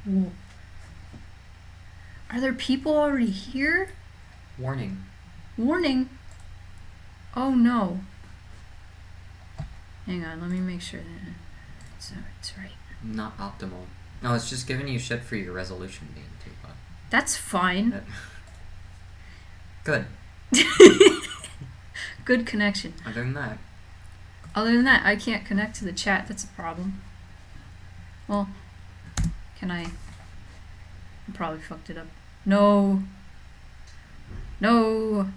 Ooh. Are there people already here? Warning. Warning? Oh no. Hang on, let me make sure that it's right. Not optimal. No, it's just giving you shit for your resolution being too low. That's fine. Good. Good connection. Other than that, I can't connect to the chat. That's a problem. Well, can I? I probably fucked it up. No. No.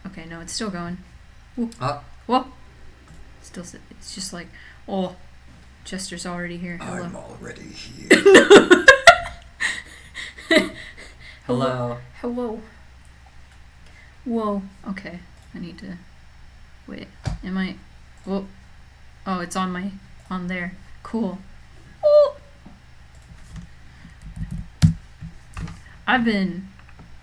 Okay, no, it's still going. Ooh. Whoa. Still, it's just like, oh, Jester's already here. Hello. I'm already here. Hello. Hello. Whoa. Okay, I need to. Wait. Am I? Whoa. Oh, it's on there. Cool. Ooh. I've been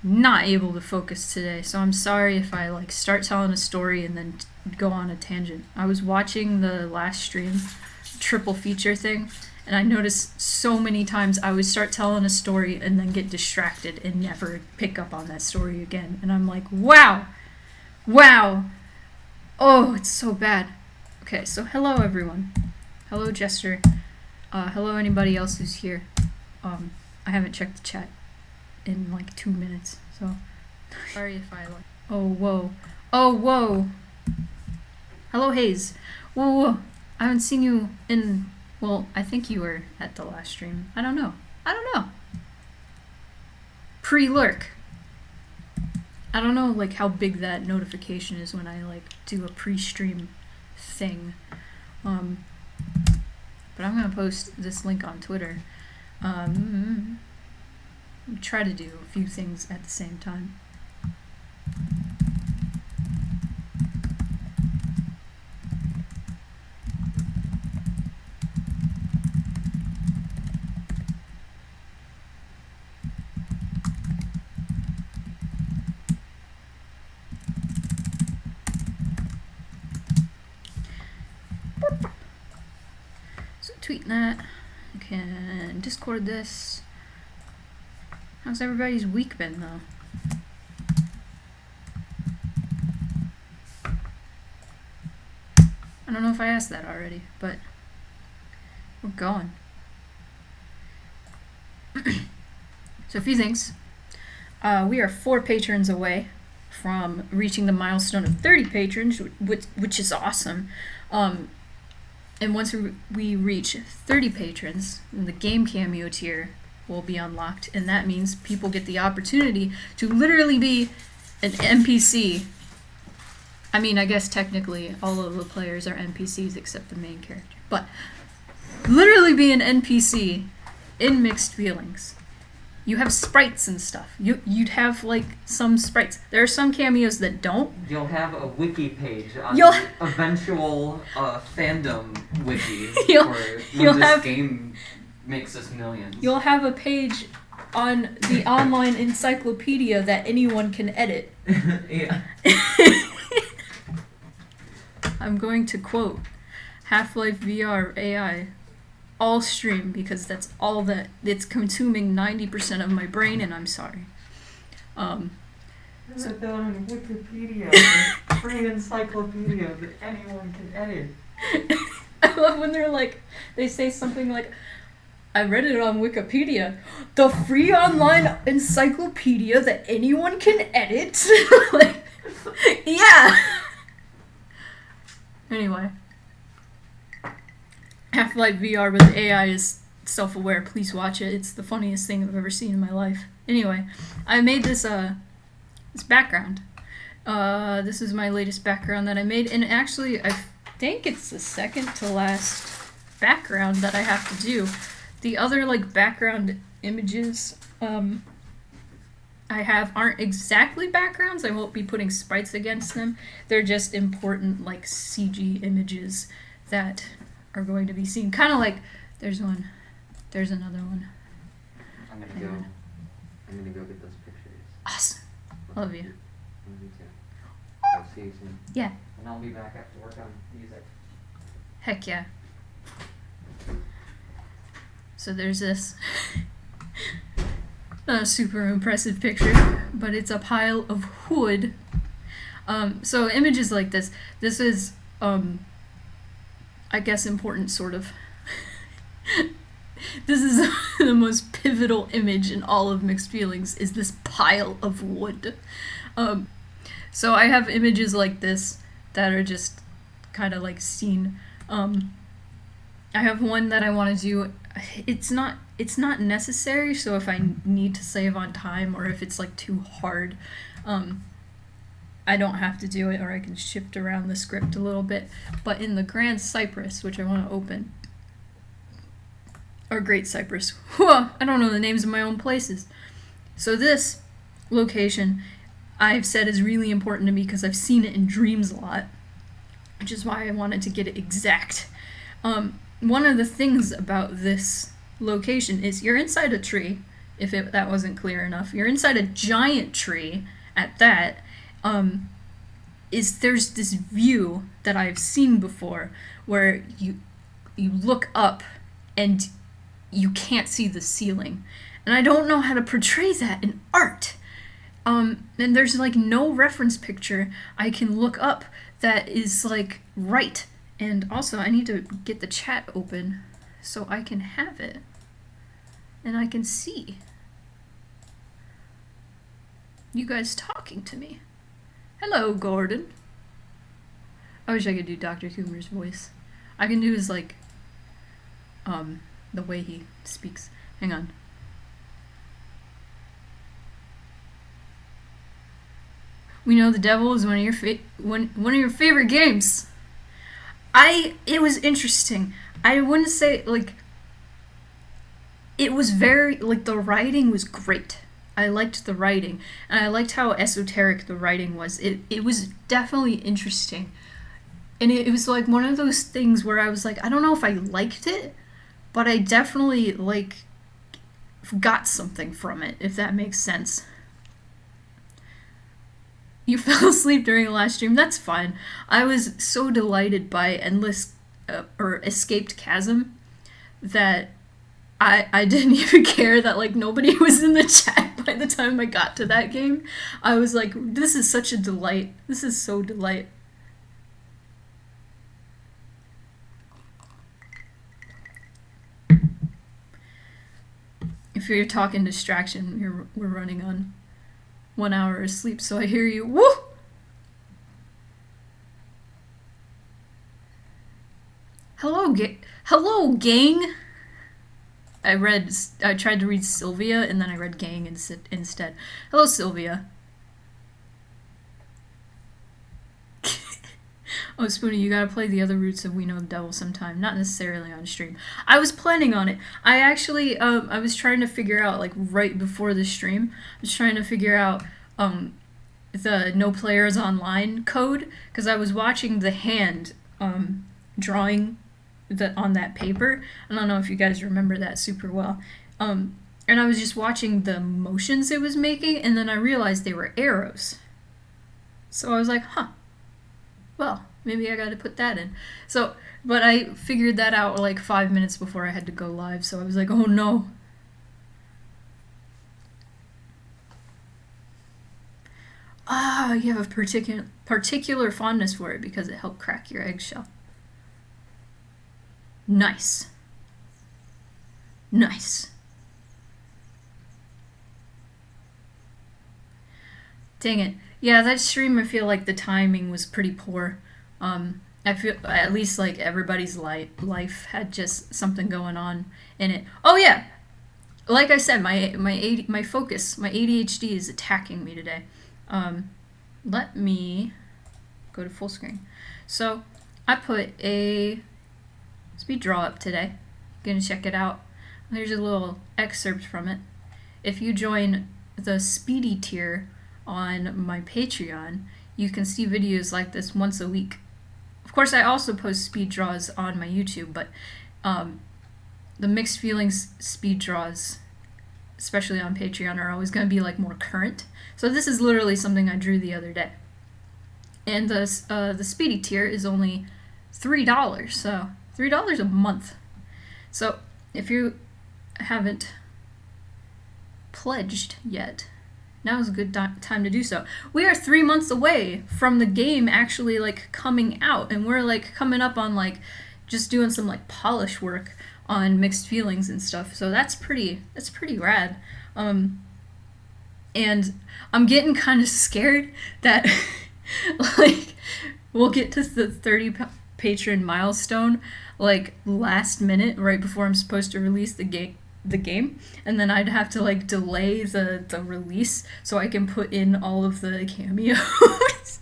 not able to focus today, so I'm sorry if I like start telling a story and then go on a tangent. I was watching the last stream, triple feature thing, and I noticed so many times I would start telling a story and then get distracted and never pick up on that story again. And I'm like, wow. Oh, it's so bad. Okay, so hello everyone. Hello Jester. Hello anybody else who's here. I haven't checked the chat in like 2 minutes, so sorry if I like. Oh whoa. Hello Hayes. Whoa. I haven't seen you in. Well, I think you were at the last stream. I don't know. Pre-lurk. I don't know like how big that notification is when I like do a pre-stream thing. But I'm gonna post this link on Twitter. Try to do a few things at the same time. So tweet that. I can Discord this. How's everybody's week been, though? I don't know if I asked that already, but we're going. So a few things. We are 4 patrons away from reaching the milestone of 30 patrons, which is awesome. And once we reach 30 patrons, the game cameo tier will be unlocked, and that means people get the opportunity to literally be an NPC. I mean, I guess technically all of the players are NPCs except the main character, but literally be an NPC in Mixed Feelings. You have sprites and stuff. You'd have like some sprites. There are some cameos that don't. You'll have a wiki page on the eventual fandom wiki for this game makes us millions. You'll have a page on the online encyclopedia that anyone can edit. Yeah. I'm going to quote Half-Life VR AI all stream because that's all that it's consuming 90% of my brain, and I'm sorry. So that on Wikipedia, a free encyclopedia that anyone can edit. I love when they say something like, I read it on Wikipedia, the free online encyclopedia that anyone can edit. Like, yeah. Anyway. Half-Life VR with AI is self-aware. Please watch it. It's the funniest thing I've ever seen in my life. Anyway, I made this background. This is my latest background that I made, and actually I think it's the second to last background that I have to do. The other like background images I have aren't exactly backgrounds. I won't be putting sprites against them. They're just important like CG images that are going to be seen. Kind of like there's one, there's another one. I'm gonna go get those pictures. Awesome. Love you. Love you too. I'll see you soon. Yeah. And I'll be back after work on music. Heck yeah. So there's this. Not a super impressive picture, but it's a pile of wood. So images like this. This is, I guess, important, sort of. This is the most pivotal image in all of Mixed Feelings, is this pile of wood. So I have images like this that are just kind of like seen. I have one that I want to do. It's not necessary, so if I need to save on time or if it's like too hard, I don't have to do it, or I can shift around the script a little bit. But in the Grand Cypress, which I want to open, or Great Cypress, whoa, I don't know the names of my own places. So this location I've said is really important to me because I've seen it in dreams a lot, which is why I wanted to get it exact. One of the things about this location is you're inside a tree, if that wasn't clear enough. You're inside a giant tree at that. There's this view that I've seen before where you look up and you can't see the ceiling. And I don't know how to portray that in art. And there's like no reference picture I can look up that is like right. And also I need to get the chat open so I can have it and I can see you guys talking to me. Hello, Gordon. I wish I could do Dr. Coomer's voice. I can do his like the way he speaks. Hang on. We know the devil is one of your favorite games. It was interesting. I wouldn't say like it was very like the writing was great. I liked the writing, and I liked how esoteric the writing was. It was definitely interesting. And it was like one of those things where I was like, I don't know if I liked it, but I definitely like got something from it, if that makes sense. You fell asleep during the last stream. That's fine. I was so delighted by Endless or Escaped Chasm that I didn't even care that like nobody was in the chat by the time I got to that game. I was like, this is such a delight. This is so delight. If you're talking distraction, we're running on 1 hour of sleep, so I hear you. Woo! Hello, gang. I tried to read Sylvia, and then I read gang instead. Hello, Sylvia. Oh, Spoonie, you gotta play the other roots of We Know the Devil sometime. Not necessarily on stream. I was planning on it. I actually, I was trying to figure out, like, right before the stream, I was trying to figure out, the No Players Online code, because I was watching the hand, drawing on that paper. I don't know if you guys remember that super well. And I was just watching the motions it was making, and then I realized they were arrows. So I was like, huh. Well, maybe I gotta put that in. So, but I figured that out like 5 minutes before I had to go live, so I was like, oh no. Ah, you have a particular fondness for it because it helped crack your eggshell. Nice. Nice. Dang it. Yeah, that stream, I feel like the timing was pretty poor. I feel at least like everybody's life had just something going on in it. Oh yeah, like I said, my focus, my ADHD is attacking me today. Let me go to full screen. So I put a speed draw up today. Gonna check it out. There's a little excerpt from it. If you join the Speedy tier on my Patreon, you can see videos like this once a week. Of course, I also post speed draws on my YouTube, but the Mixed Feelings speed draws, especially on Patreon, are always going to be like more current. So this is literally something I drew the other day. And the Speedy tier is only $3, so $3 a month. So if you haven't pledged yet, now is a good time to do so. We are 3 months away from the game actually like coming out, and we're like coming up on like just doing some like polish work on Mixed Feelings and stuff. So that's pretty rad. And I'm getting kind of scared that like we'll get to the 30 patron milestone like last minute right before I'm supposed to release the game, and then I'd have to like delay the release so I can put in all of the cameos.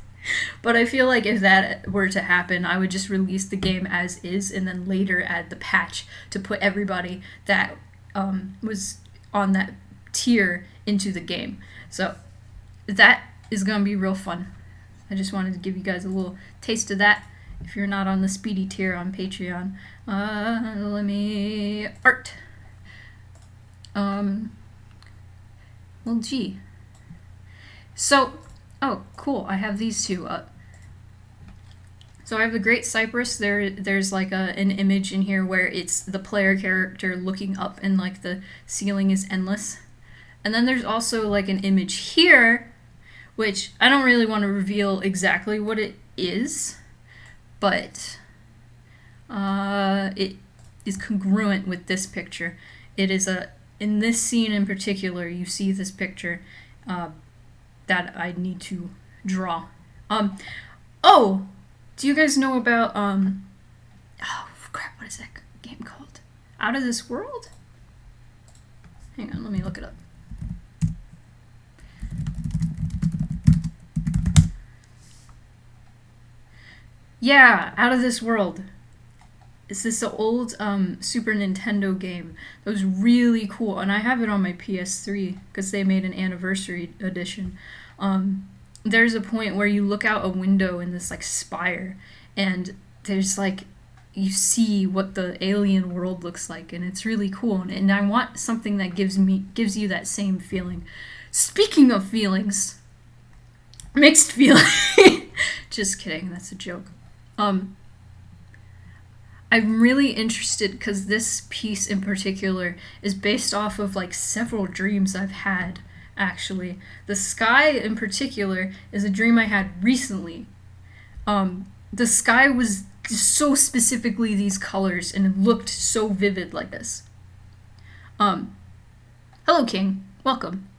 But I feel like if that were to happen, I would just release the game as is and then later add the patch to put everybody that was on that tier into the game. So that is going to be real fun. I just wanted to give you guys a little taste of that. If you're not on the speedy tier on Patreon, let me art. Well, gee. So, oh, cool. I have these two up. So I have the Great Cypress. There's like an image in here where it's the player character looking up and like the ceiling is endless. And then there's also like an image here, which I don't really want to reveal exactly what it is, but it is congruent with this picture. It is in this scene in particular, you see this picture that I need to draw. Oh, do you guys know about oh crap, what is that game called? Out of This World? Hang on, let me look it up. Yeah, Out of This World. It's this old Super Nintendo game that was really cool, and I have it on my PS3 because they made an anniversary edition. There's a point where you look out a window in this like spire, and there's like you see what the alien world looks like, and it's really cool. And I want something that gives you that same feeling. Speaking of feelings, mixed feeling. Just kidding, that's a joke. I'm really interested because this piece in particular is based off of like several dreams I've had, actually. The sky in particular is a dream I had recently. The sky was so specifically these colors and it looked so vivid like this. Hello, King. Welcome.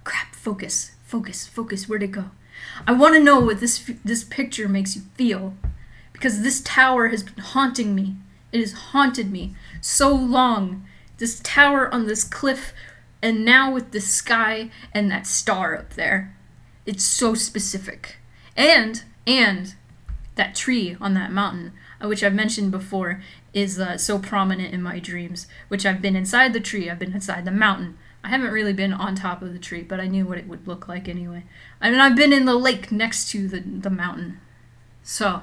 Crap. Focus. Where'd it go? I want to know what this picture makes you feel, because this tower has been haunting me. It has haunted me so long. This tower on this cliff, and now with the sky and that star up there. It's so specific. And that tree on that mountain, which I've mentioned before, is so prominent in my dreams, which I've been inside the tree, I've been inside the mountain. I haven't really been on top of the tree, but I knew what it would look like anyway. I mean, I've been in the lake next to the mountain. So,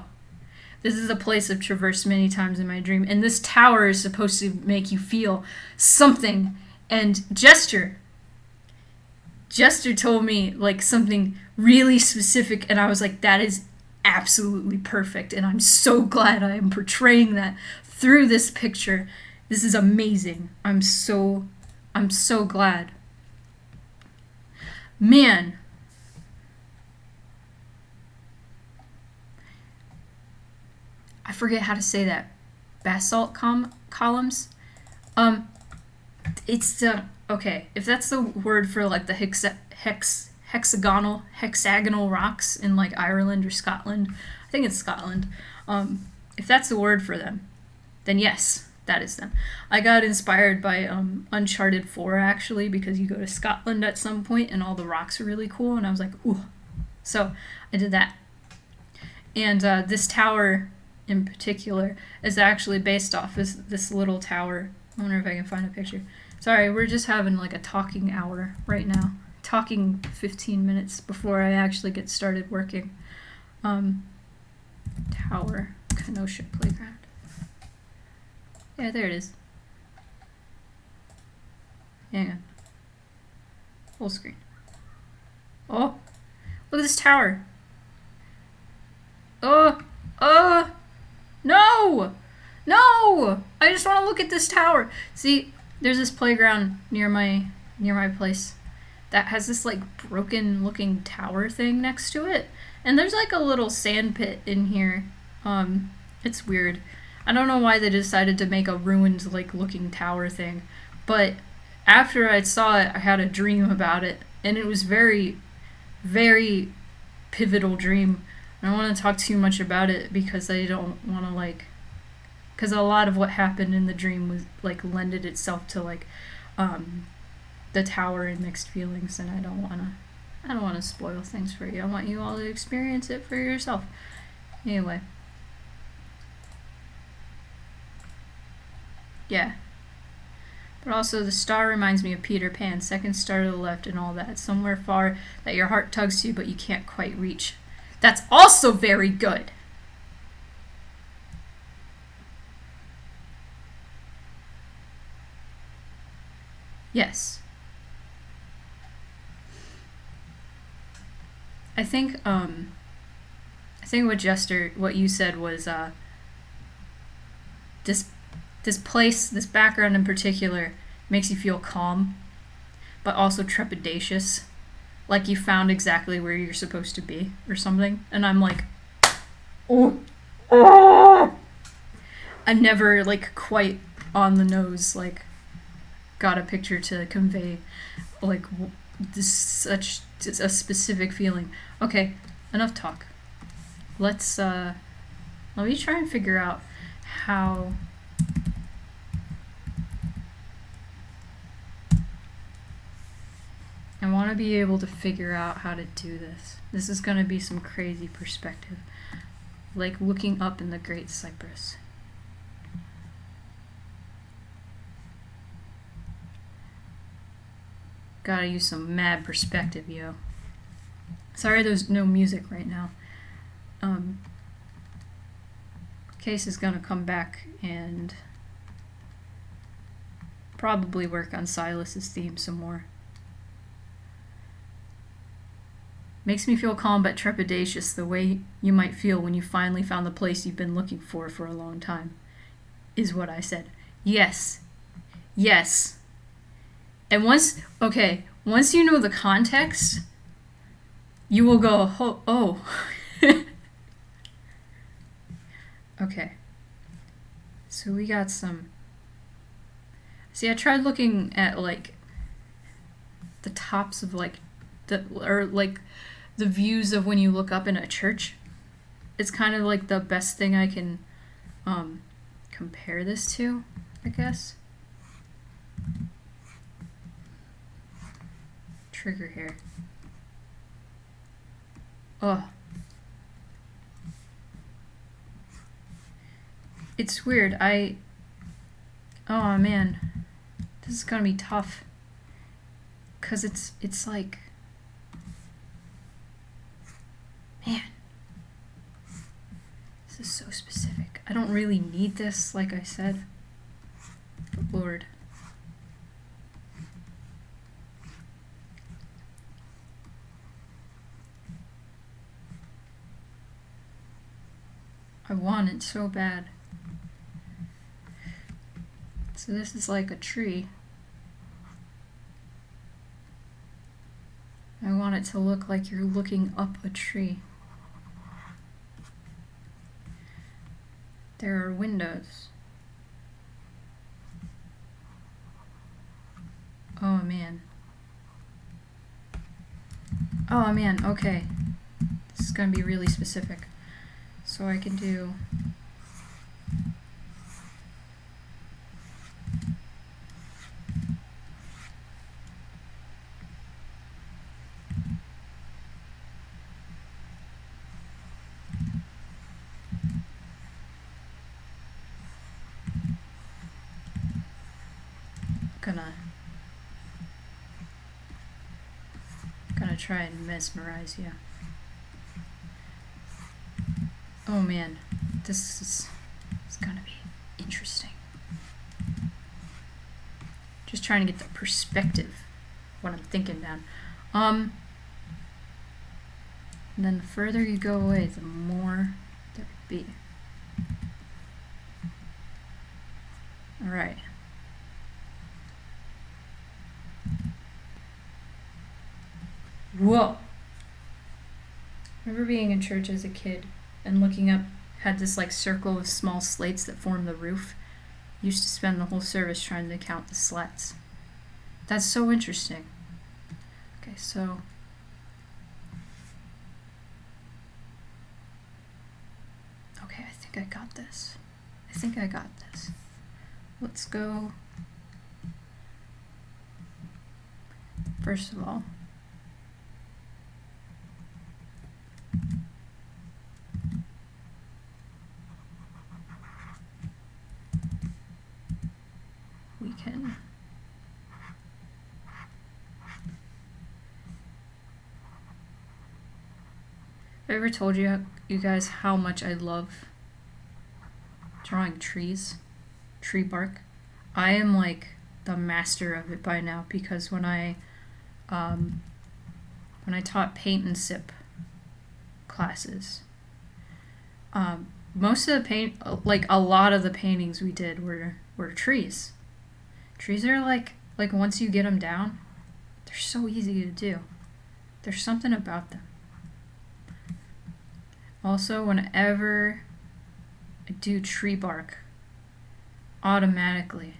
this is a place I've traversed many times in my dream, and this tower is supposed to make you feel something. And Jester told me like something really specific, and I was like, that is absolutely perfect, and I'm so glad I am portraying that through this picture. This is amazing. I'm so glad. Man. I forget how to say that. Basalt columns? It's the... Okay, if that's the word for like the hexagonal rocks in like Ireland or Scotland, I think it's Scotland. If that's the word for them, then yes, that is them. I got inspired by Uncharted 4 actually, because you go to Scotland at some point and all the rocks are really cool, and I was like, ooh. So I did that. And this tower in particular is actually based off this little tower. I wonder if I can find a picture. Sorry, we're just having like a talking hour right now. Talking 15 minutes before I actually get started working. Tower, Kenosha Playground. Yeah, there it is. Hang on. Full screen. Oh, look at this tower. Oh, No! No! I just want to look at this tower. See, there's this playground near my place that has this like broken looking tower thing next to it. And there's like a little sand pit in here. It's weird. I don't know why they decided to make a ruined like looking tower thing. But after I saw it, I had a dream about it. And it was very, very pivotal dream. I don't want to talk too much about it because I don't want to like... Because a lot of what happened in the dream was like lended itself to like the tower and mixed feelings, and I don't want to spoil things for you. I want you all to experience it for yourself. Anyway. Yeah. But also the star reminds me of Peter Pan, second star to the left and all that. Somewhere far that your heart tugs to but you can't quite reach. That's also very good. Yes. I think what you said was this place, this background in particular, makes you feel calm, but also trepidatious. Like you found exactly where you're supposed to be or something. And I'm like, oh. I never like quite on the nose like got a picture to convey like such a specific feeling. Okay, enough talk. Let me try and figure out how I want to be able to figure out how to do this. This is going to be some crazy perspective. Like looking up in the Great Cypress. Gotta use some mad perspective, yo. Sorry there's no music right now. Case is gonna come back and probably work on Silas's theme some more. Makes me feel calm but trepidatious, the way you might feel when you finally found the place you've been looking for a long time, is what I said. Yes. Yes. And once you know the context, you will go, oh. Okay. So we got some... See, I tried looking at, like, the tops of, like, the views of when you look up in a church. It's kind of, like, the best thing I can compare this to, I guess. Trigger here. Oh. It's weird. Oh man. This is gonna be tough. 'Cause it's like... Man. This is so specific. I don't really need this, like I said. But Lord. I want it so bad. So this is like a tree. I want it to look like you're looking up a tree. There are windows. Oh man. Oh man, okay. This is gonna be really specific. So I can do... Gonna try and mesmerize you. Oh man, this is gonna be interesting. Just trying to get the perspective of what I'm thinking down. And then the further you go away, the more there would be. right. Whoa. I remember being in church as a kid and looking up, had this like circle of small slates that form the roof. Used to spend the whole service trying to count the slats. That's so interesting. Okay, so okay, I think I got this. Let's go. First of all, we can Have I ever told you guys how much I love drawing trees, tree bark? I am like the master of it by now because when I taught paint and sip classes, most of the paint, like a lot of the paintings we did were trees. Trees are like once you get them down, they're so easy to do. There's something about them. Also, whenever I do tree bark, automatically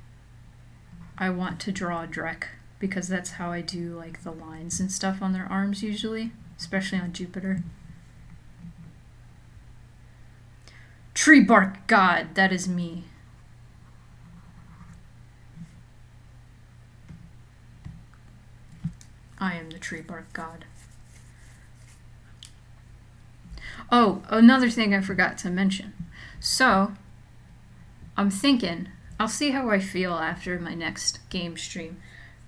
I want to draw a Drek because that's how I do like the lines and stuff on their arms usually, especially on Jupiter. Tree bark god, that is me. I am the tree bark god. Oh, another thing I forgot to mention. So, I'm thinking, I'll see how I feel after my next game stream.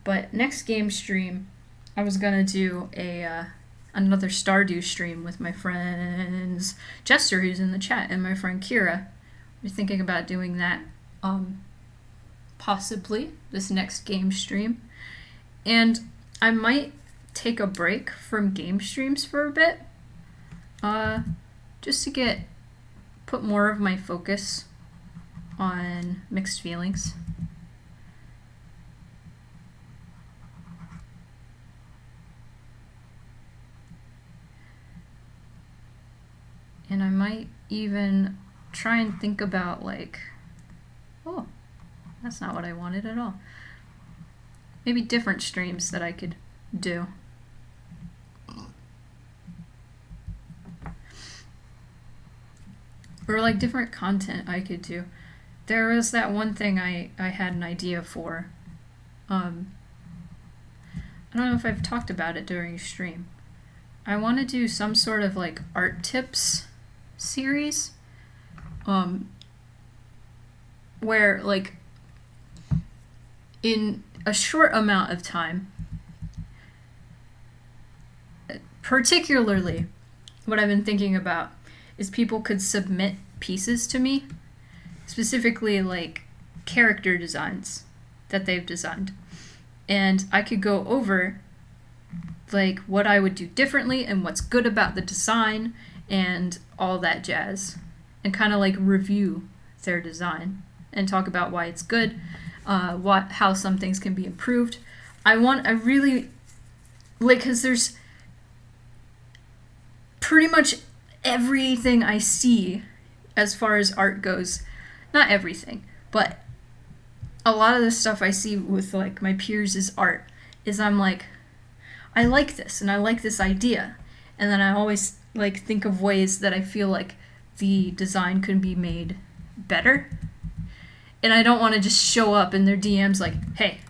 But next game stream, I was gonna do another Stardew stream with my friends Jester, who's in the chat, and my friend Kira. We're thinking about doing that, possibly this next game stream. And I might take a break from game streams for a bit, just to put more of my focus on mixed feelings. And I might even try and think about like, oh, that's not what I wanted at all. Maybe different streams that I could do. Or like different content I could do. There was that one thing I had an idea for. I don't know if I've talked about it during a stream. I want to do some sort of like art tips series. Where like in a short amount of time, particularly what I've been thinking about is people could submit pieces to me, specifically like character designs that they've designed. And I could go over like what I would do differently and what's good about the design and all that jazz, and kind of like review their design and talk about why it's good, how some things can be improved. I really like, because there's pretty much everything I see as far as art goes, not everything, but a lot of the stuff I see with like my peers is art, is I'm like, I like this and I like this idea, and then I always like think of ways that I feel like the design could be made better, and I don't want to just show up in their DMs like, hey,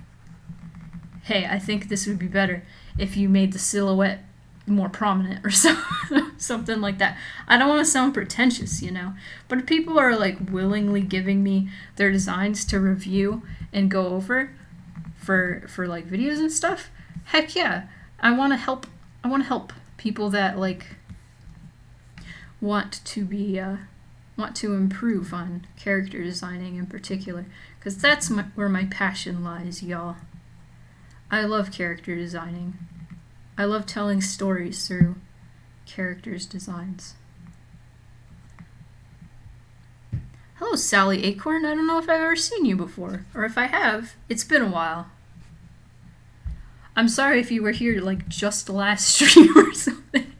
I think this would be better if you made the silhouette more prominent or something like that. I don't want to sound pretentious, you know, but if people are like willingly giving me their designs to review and go over for like videos and stuff, heck yeah, I want to help people that like want to improve on character designing in particular, because that's where my passion lies, y'all. I love character designing. I love telling stories through characters' designs. Hello, Sally Acorn. I don't know if I've ever seen you before, or if I have, it's been a while. I'm sorry if you were here like just the last stream or something.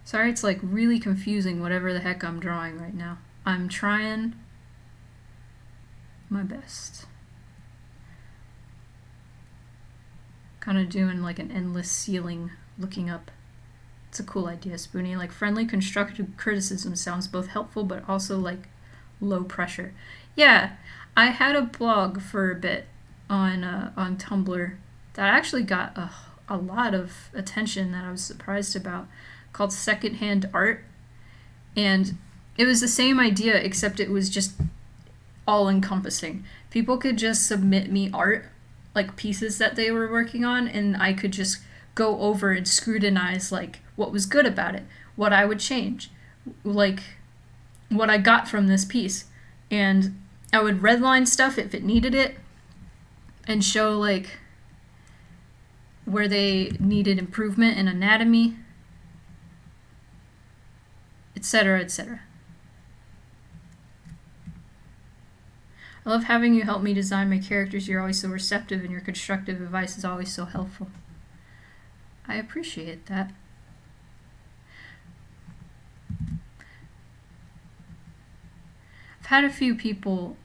Sorry, it's like really confusing whatever the heck I'm drawing right now. I'm trying my best. Kind of doing like an endless ceiling looking up. It's a cool idea, Spoonie. Like friendly constructive criticism sounds both helpful but also like low pressure. Yeah, I had a blog for a bit on Tumblr that actually got a lot of attention that I was surprised about, called Secondhand Art. And it was the same idea, except it was just all encompassing. People could just submit me art, like pieces that they were working on, and I could just go over and scrutinize like what was good about it, what I would change, like what I got from this piece. And I would redline stuff if it needed it and show like where they needed improvement in anatomy, etc., etc. I love having you help me design my characters. You're always so receptive and your constructive advice is always so helpful. I appreciate that. I've had a few people,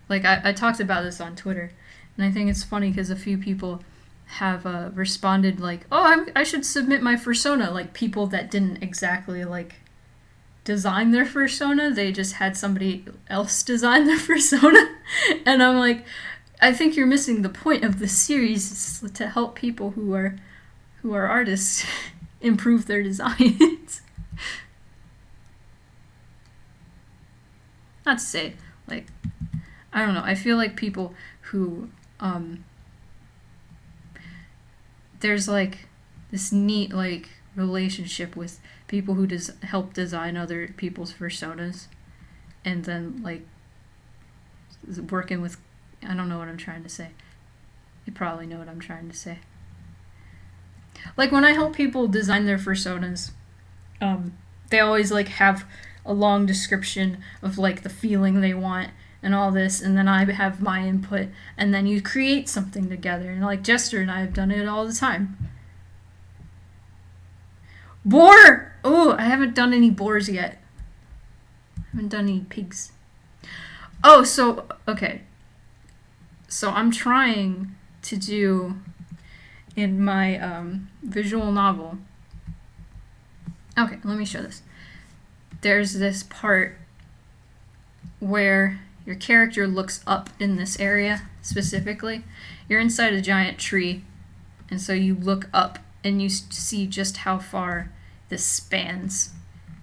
like I talked about this on Twitter, and I think it's funny because a few people have responded like, oh, I should submit my persona, like people that didn't exactly like design their persona, they just had somebody else design their persona. And I'm like, I think you're missing the point of the series, is to help people who are artists improve their designs. Not to say, like, I don't know, I feel like people who, there's like this neat like relationship with people who help design other people's personas, and then like working with, I don't know what I'm trying to say. You probably know what I'm trying to say. Like when I help people design their personas, they always like have a long description of like the feeling they want and all this, and then I have my input, and then you create something together. And like Jester and I have done it all the time. Boar! Oh, I haven't done any boars yet. I haven't done any pigs. Oh, so, okay. So I'm trying to do in my visual novel. Okay, let me show this. There's this part where your character looks up in this area specifically. You're inside a giant tree, and so you look up and you see just how far this spans.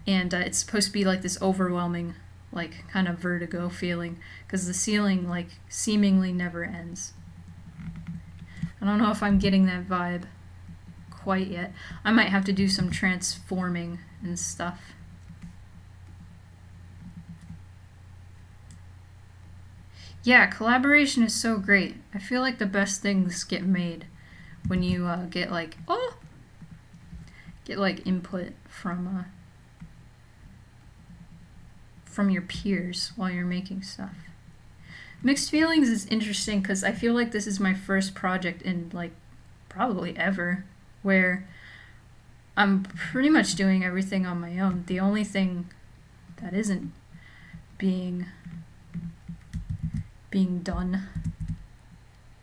And it's supposed to be like this overwhelming, like kind of vertigo feeling, because the ceiling like seemingly never ends. I don't know if I'm getting that vibe quite yet. I might have to do some transforming and stuff. Yeah, collaboration is so great. I feel like the best things get made when you get like input from your peers while you're making stuff. Mixed Feelings is interesting because I feel like this is my first project in like probably ever where I'm pretty much doing everything on my own. The only thing that isn't being done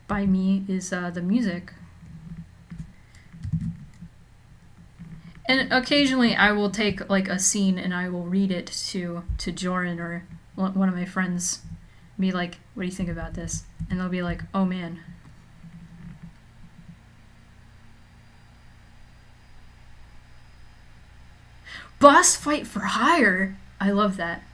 by me is the music. And occasionally I will take like a scene and I will read it to Joran or one of my friends, be like, what do you think about this? And they'll be like, oh man. Boss fight for hire. I love that.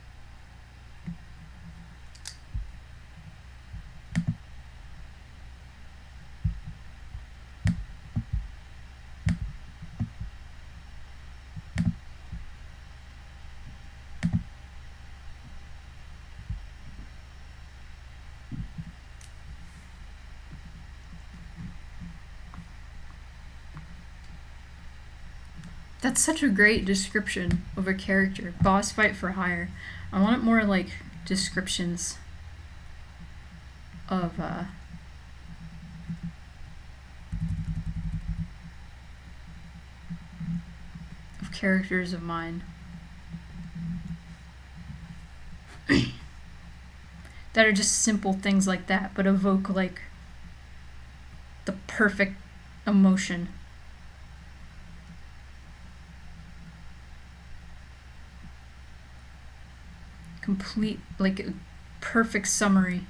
That's such a great description of a character. Boss fight for hire. I want more like descriptions of characters of mine that are just simple things like that, but evoke like the perfect emotion. Complete, like, perfect summary.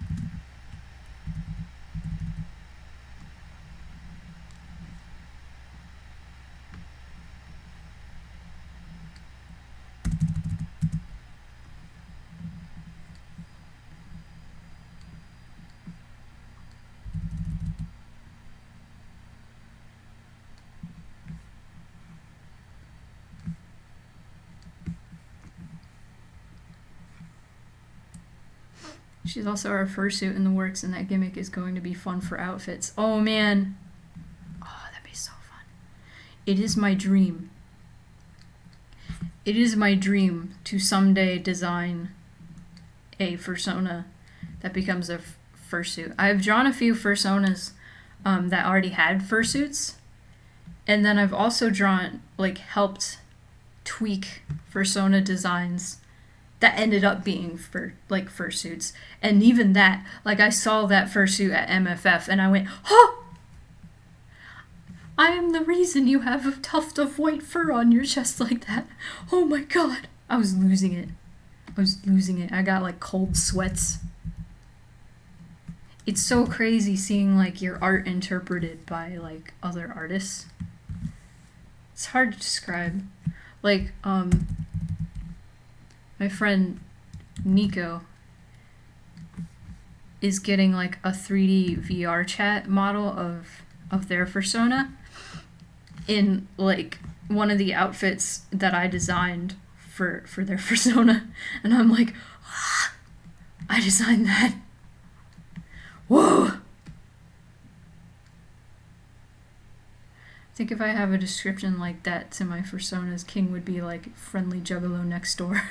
She's also our fursuit in the works, and that gimmick is going to be fun for outfits. Oh man. Oh, that'd be so fun. It is my dream. It is my dream to someday design a fursona that becomes a fursuit. I've drawn a few fursonas that already had fursuits, and then I've also drawn, like, helped tweak fursona designs that ended up being for like fursuits. And even that, like, I saw that fursuit at MFF and I went, oh, I am the reason you have a tuft of white fur on your chest like that. Oh my god. I was losing it. I got like cold sweats. It's so crazy seeing like your art interpreted by like other artists. It's hard to describe. Like, my friend Nico is getting like a 3D VR chat model of their fursona in like one of the outfits that I designed for their fursona, and I'm like, ah, I designed that. Whoa! I think if I have a description like that to my fursonas, King would be like friendly juggalo next door.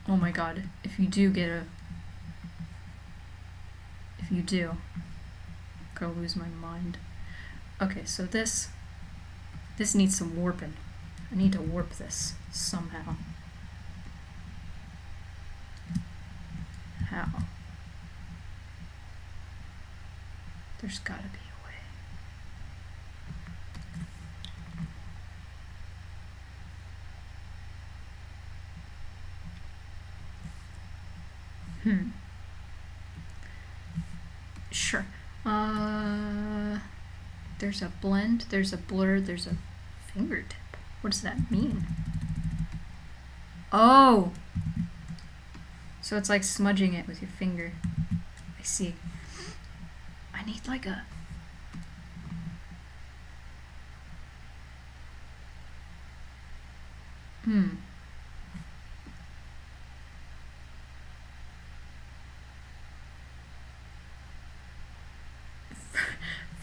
Oh my god, if you do, I'm gonna lose my mind. Okay, so this needs some warping. I need to warp this somehow. How? There's gotta be a way. Sure. There's a blend, there's a blur, there's a fingertip. What does that mean? Oh! So it's like smudging it with your finger. I see. I need like a...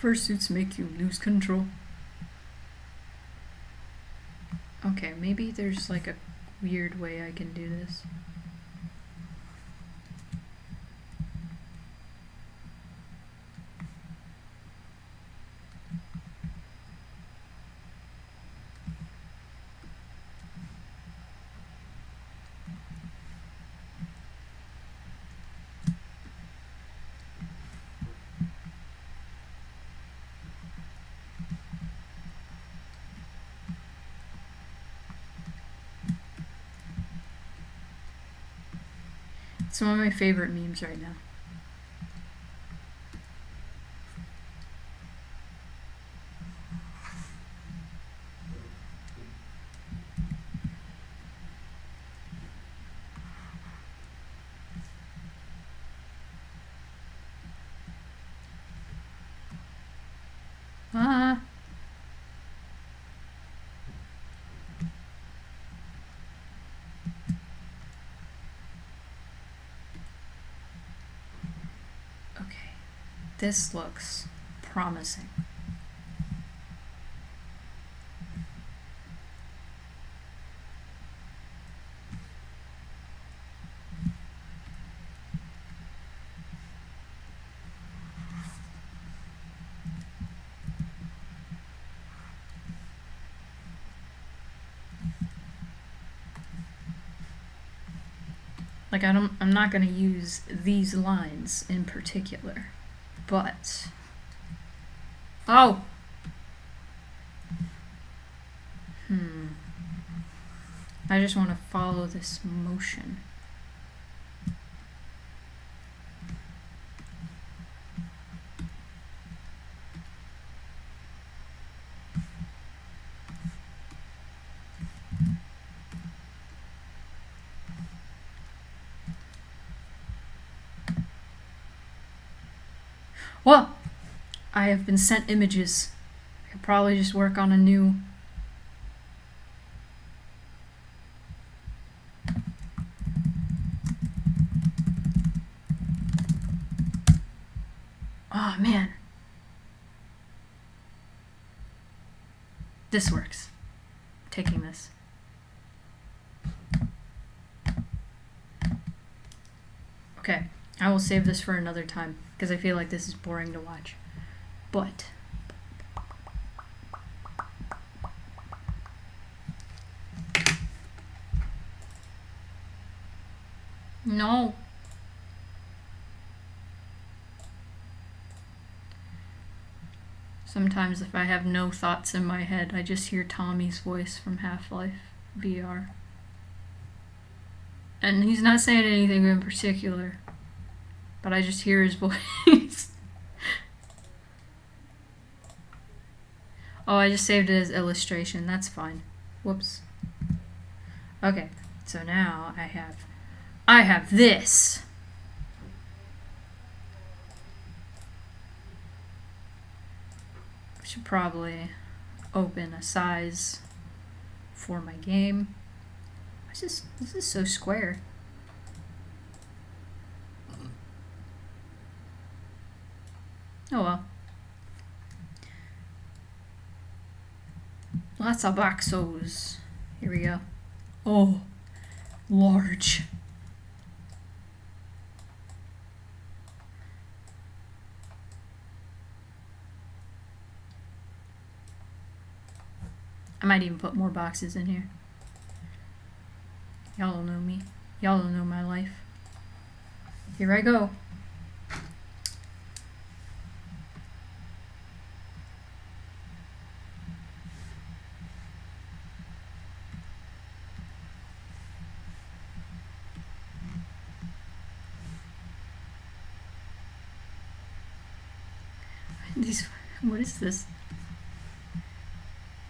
Fursuits make you lose control. Okay, maybe there's like a weird way I can do this. It's one of my favorite memes right now. This looks promising. Like, I'm not gonna use these lines in particular, but... Oh! I just want to follow this motion. Well, I have been sent images. I could probably just work on a new... Oh, man. This works. I'm taking this. Okay, I will save this for another time, because I feel like this is boring to watch. But... No. Sometimes if I have no thoughts in my head, I just hear Tommy's voice from Half-Life VR. And he's not saying anything in particular, but I just hear his voice. Oh, I just saved it as illustration. That's fine. Whoops. Okay, so now I have this. I should probably open a size for my game. This is so square. Oh well. Lots of boxos. Here we go. Oh, large. I might even put more boxes in here. Y'all don't know me. Y'all don't know my life. Here I go. What is this?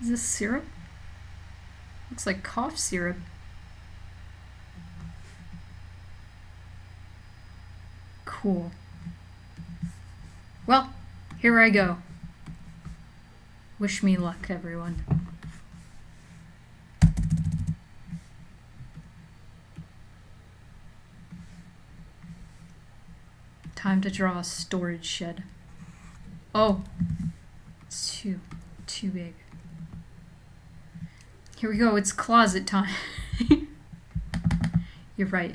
Is this syrup? Looks like cough syrup. Cool. Well, here I go. Wish me luck, everyone. Time to draw a storage shed. Oh, it's too big. Here we go, it's closet time. You're right.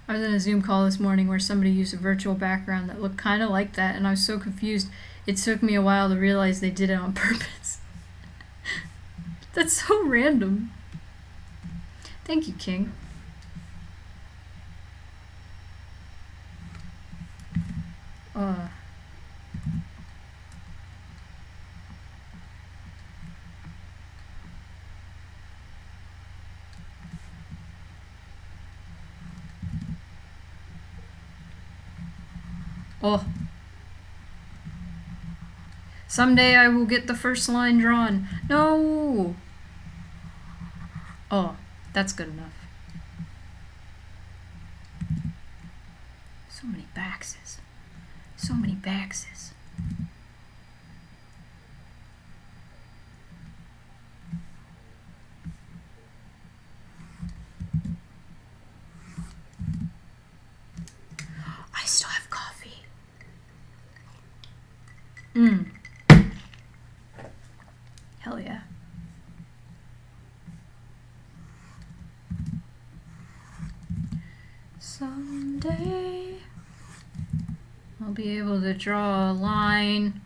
I was in a Zoom call this morning where somebody used a virtual background that looked kind of like that, and I was so confused. It took me a while to realize they did it on purpose. That's so random. Thank you, King. Oh. Someday I will get the first line drawn. No! Oh, that's good enough. So many boxes. So many boxes. I still have coffee. Hell yeah. Someday I'll be able to draw a line.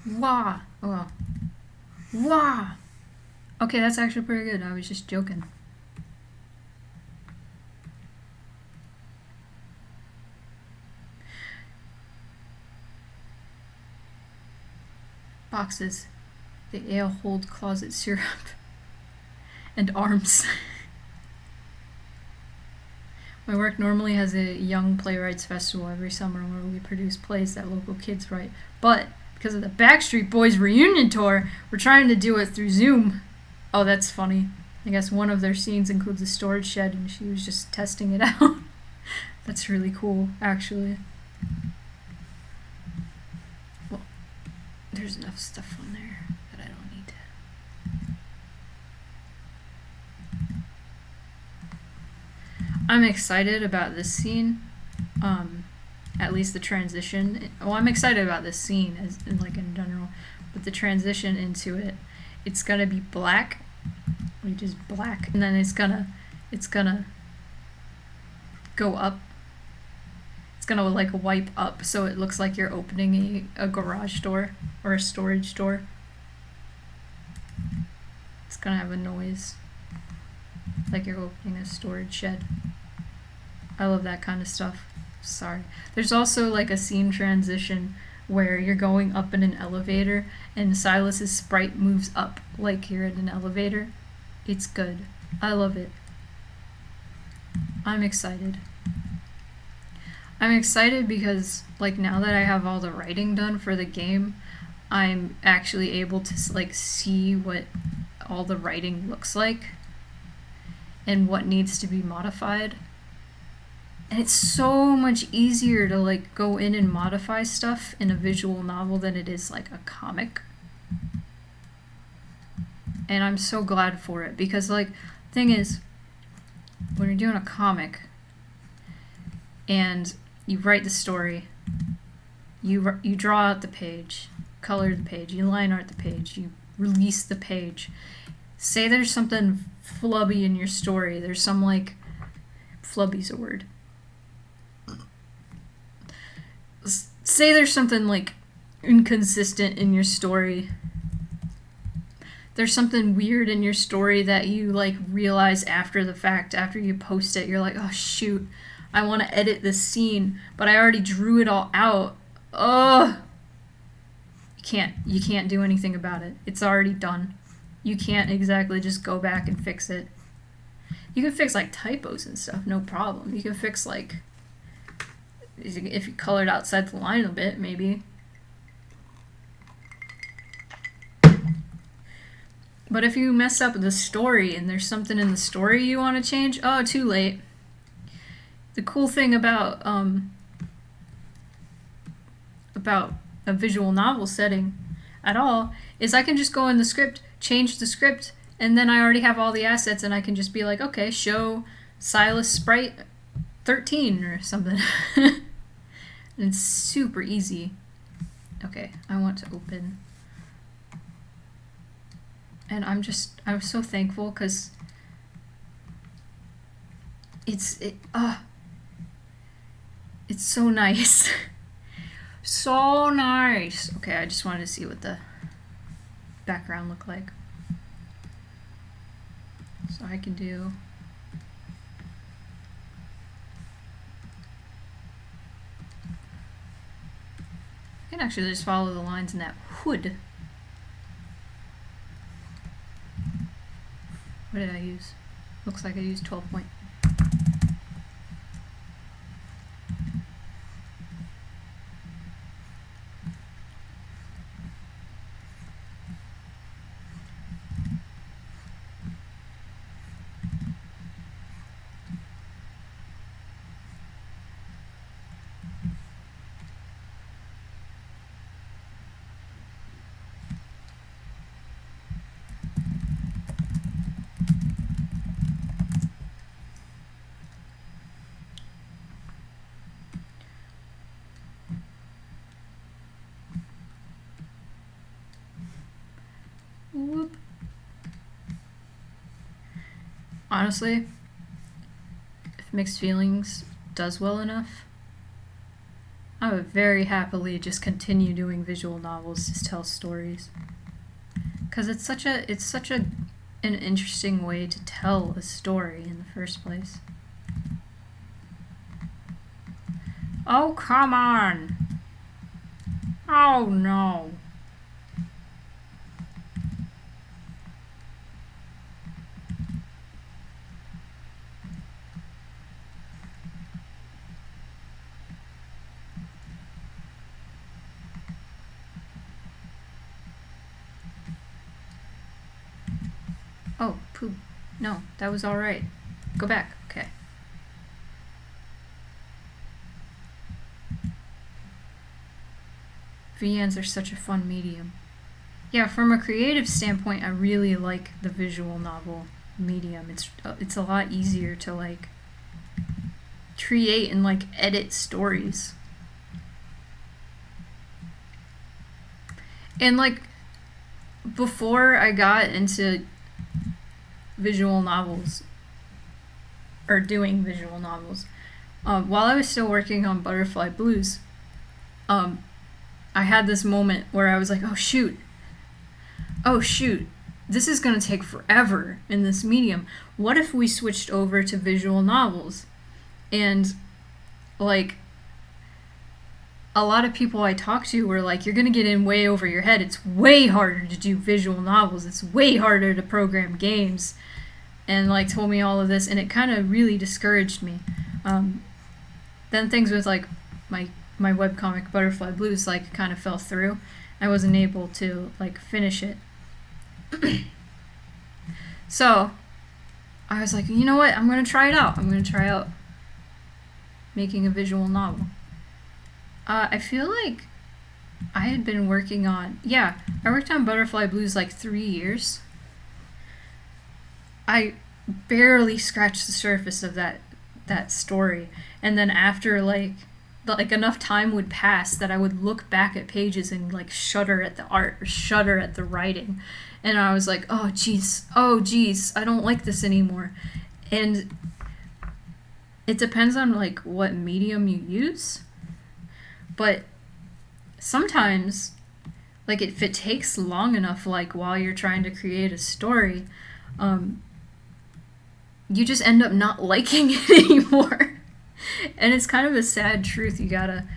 Wah! Oh. Wah! Okay, that's actually pretty good. I was just joking. Boxes. The ale hold closet syrup. And arms. My work normally has a young playwrights festival every summer where we produce plays that local kids write. But because of the Backstreet Boys reunion tour, we're trying to do it through Zoom. Oh, that's funny. I guess one of their scenes includes a storage shed and she was just testing it out. That's really cool, actually. Well, there's enough stuff on there that I don't need to. I'm excited about this scene. At least the transition. Well, I'm excited about this scene as in general, but the transition into it, it's gonna be black, just black, and then it's gonna go up. It's gonna wipe up, so it looks like you're opening a garage door or a storage door. It's gonna have a noise, like you're opening a storage shed. I love that kind of stuff. Sorry. There's also a scene transition where you're going up in an elevator and Silas's sprite moves up like you're in an elevator. It's good. I love it. I'm excited. I'm excited because now that I have all the writing done for the game, I'm actually able to see what all the writing looks like and what needs to be modified. And it's so much easier to go in and modify stuff in a visual novel than it is a comic. And I'm so glad for it because thing is, when you're doing a comic and you write the story, you draw out the page, color the page, you line art the page, you release the page. Say there's something flubby in your story. There's some flubby's a word. Say there's something inconsistent in your story. There's something weird in your story that you realize after the fact, after you post it. You're oh shoot, I want to edit this scene, but I already drew it all out. Ugh. You can't do anything about it. It's already done. You can't exactly just go back and fix it. You can fix typos and stuff, no problem. You can fix if you colored outside the line a bit, maybe. But if you mess up the story and there's something in the story you want to change, oh, too late. The cool thing about a visual novel setting at all is I can just go in the script, change the script, and then I already have all the assets and I can just be okay, show Silas sprite 13 or something. And it's super easy. Okay, I want to open. And I'm so thankful because it's so nice. So nice. Okay, I just wanted to see what the background looked like. So I can do I can actually just follow the lines in that hood. What did I use? Looks like I used 12 point. honestly, if Mixed Feelings does well enough, I would very happily just continue doing visual novels to tell stories. Because it's such an interesting way to tell a story in the first place. Oh, come on! Oh, no. Oh, poop. No, that was alright. Go back. Okay. VNs are such a fun medium. Yeah, from a creative standpoint, I really like the visual novel medium. It's a lot easier to like create and like edit stories. And like before I got into visual novels or doing visual novels, while I was still working on Butterfly Blues, I had this moment where I was like, oh shoot, this is going to take forever in this medium. What if we switched over to visual novels? And like a lot of people I talked to were like, you're going to get in way over your head. It's way harder to do visual novels. It's way harder to program games. And like told me all of this, and it kind of really discouraged me. Then things with like my webcomic Butterfly Blues like kind of fell through. I wasn't able to like finish it. So I was like, you know what? I'm going to try it out. I'm going to try out making a visual novel. I feel like I had been working on... Yeah, I worked on Butterfly Blues like 3 years. I barely scratched the surface of that story. And then after like enough time would pass that I would look back at pages and like shudder at the art or shudder at the writing. And I was like, oh geez, I don't like this anymore. And it depends on like what medium you use. But sometimes, like if it takes long enough, like while you're trying to create a story, you just end up not liking it anymore. And it's kind of a sad truth you gotta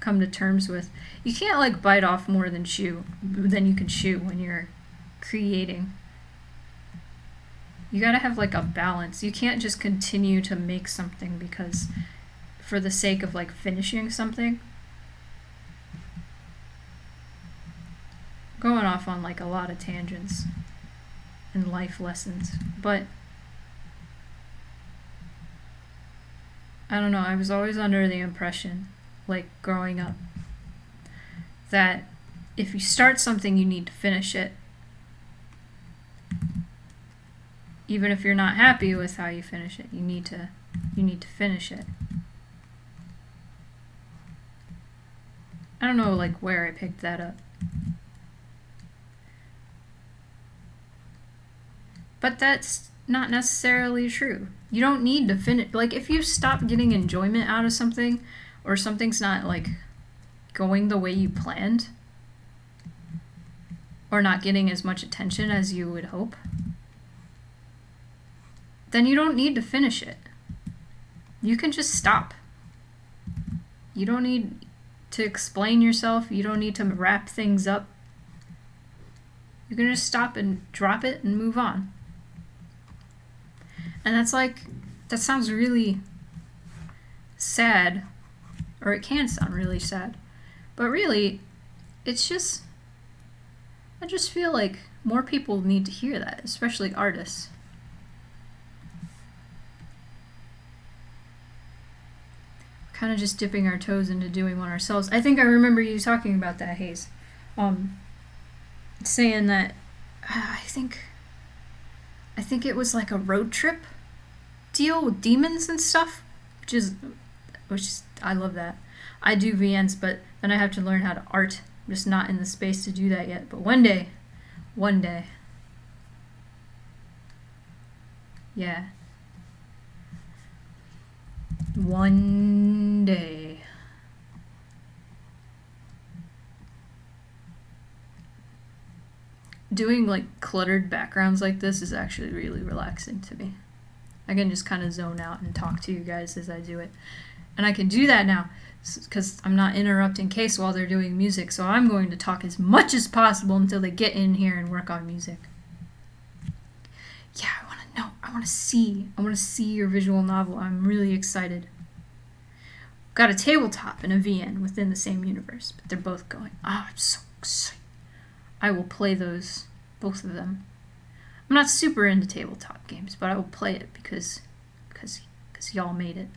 come to terms with. You can't like bite off more than you can chew when you're creating. You gotta have like a balance. You can't just continue to make something because for the sake of like finishing something. Going off on like a lot of tangents and life lessons, but I don't know, I was always under the impression, like growing up, that if you start something you need to finish it. Even if you're not happy with how you finish it, you need to finish it. I don't know like where I picked that up. But that's not necessarily true. You don't need to finish. Like, if you stop getting enjoyment out of something, or something's not, like, going the way you planned, or not getting as much attention as you would hope, then you don't need to finish it. You can just stop. You don't need to explain yourself. You don't need to wrap things up. You can just stop and drop it and move on. And that sounds really sad, or it can sound really sad. But really, I just feel like more people need to hear that, especially artists. Kind of just dipping our toes into doing one ourselves. I think I remember you talking about that, Hayes. Saying that, I think it was like a road trip deal with demons and stuff, which is I love that. I do VNs, but then I have to learn how to art. I'm just not in the space to do that yet. But one day. Yeah. One day. Doing like cluttered backgrounds like this is actually really relaxing to me. I can just kind of zone out and talk to you guys as I do it. And I can do that now because I'm not interrupting Case while they're doing music, so I'm going to talk as much as possible until they get in here and work on music. Yeah, I want to know. I want to see. I want to see your visual novel. I'm really excited. Got a tabletop and a VN within the same universe, but they're both going. I'm so excited. I will play those, both of them. I'm not super into tabletop games, but I will play it because y'all made it.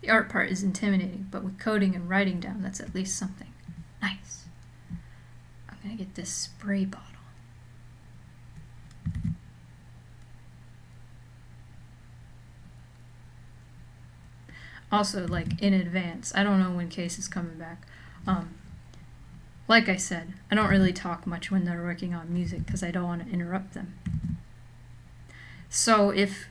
The art part is intimidating, but with coding and writing down, that's at least something. Nice. I'm gonna get this spray bottle. Also, like, in advance, I don't know when Case is coming back. Like I said, I don't really talk much when they're working on music because I don't want to interrupt them. So if,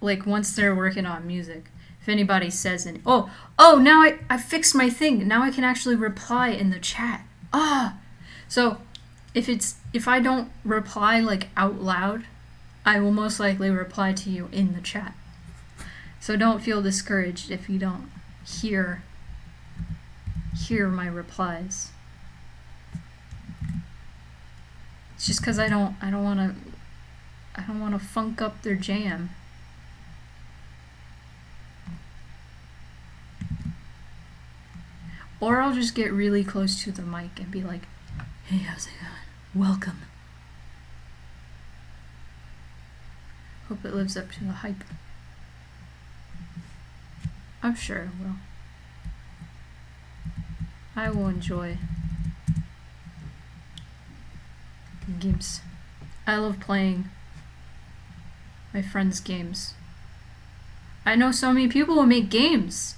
like, once they're working on music, if anybody says any, oh, now I fixed my thing. Now I can actually reply in the chat. So if I don't reply, like, out loud, I will most likely reply to you in the chat. So don't feel discouraged if you don't hear my replies. It's just because I don't want to funk up their jam. Or I'll just get really close to the mic and be like, "Hey, how's it going? Welcome." Hope it lives up to the hype. I'm sure it will. I will enjoy games. I love playing my friends' games. I know so many people who make games.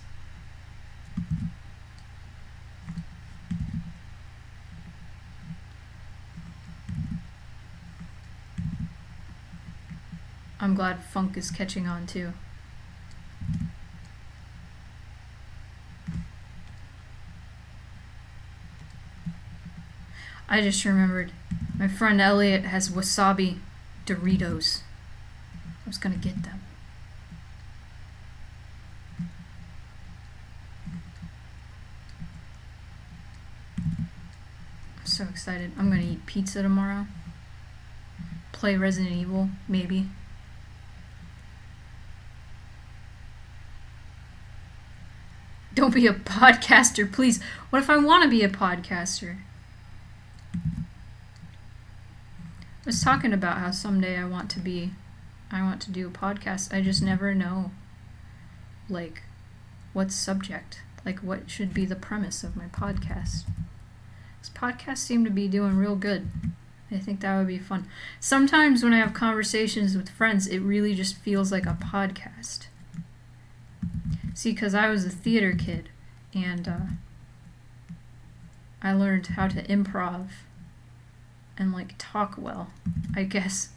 I'm glad funk is catching on too. I just remembered my friend Elliot has wasabi Doritos. I was gonna get them. I'm so excited. I'm gonna eat pizza tomorrow. Play Resident Evil, maybe. Don't be a podcaster, please. What if I want to be a podcaster? I was talking about how someday I want to do a podcast. I just never know, like, what subject, like, what should be the premise of my podcast. This podcast seemed to be doing real good. I think that would be fun. Sometimes when I have conversations with friends, it really just feels like a podcast. See, because I was a theater kid, and I learned how to improv and, like, talk well, I guess.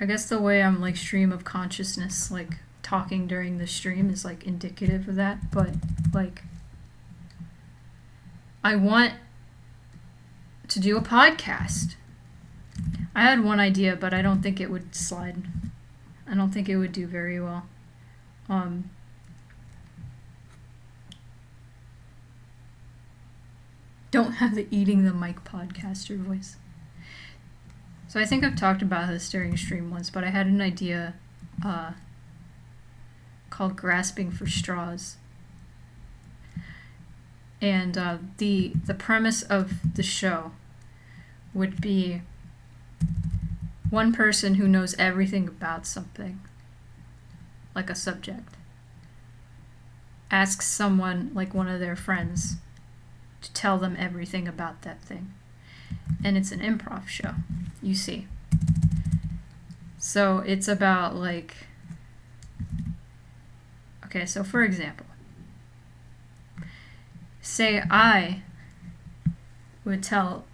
I guess the way I'm, like, stream of consciousness, like, talking during the stream is, like, indicative of that, but, like, I want to do a podcast. I had one idea, but I don't think it would slide. I don't think it would do very well. Don't have the eating the mic podcaster voice. So I think I've talked about this during stream once, but I had an idea called Grasping for Straws. And the premise of the show would be one person who knows everything about something, like a subject, asks someone, like one of their friends, to tell them everything about that thing. And it's an improv show, you see. So it's about, like, okay, so for example, say I would tell,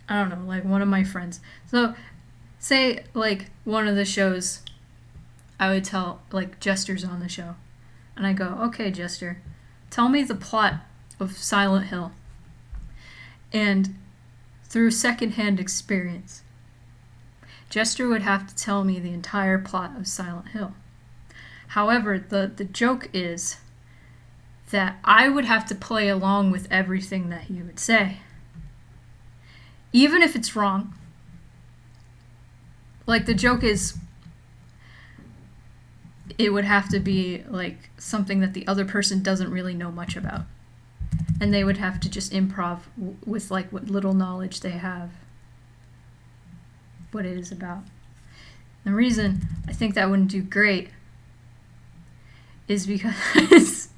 I don't know, like one of my friends. So say like one of the shows, I would tell, like Jester's on the show. And I go, okay, Jester, tell me the plot of Silent Hill. And through secondhand experience, Jester would have to tell me the entire plot of Silent Hill. However, the joke is that I would have to play along with everything that he would say. Even if it's wrong. Like, the joke is, it would have to be, like, something that the other person doesn't really know much about. And they would have to just improv with, like, what little knowledge they have. What it is about. The reason I think that wouldn't do great is because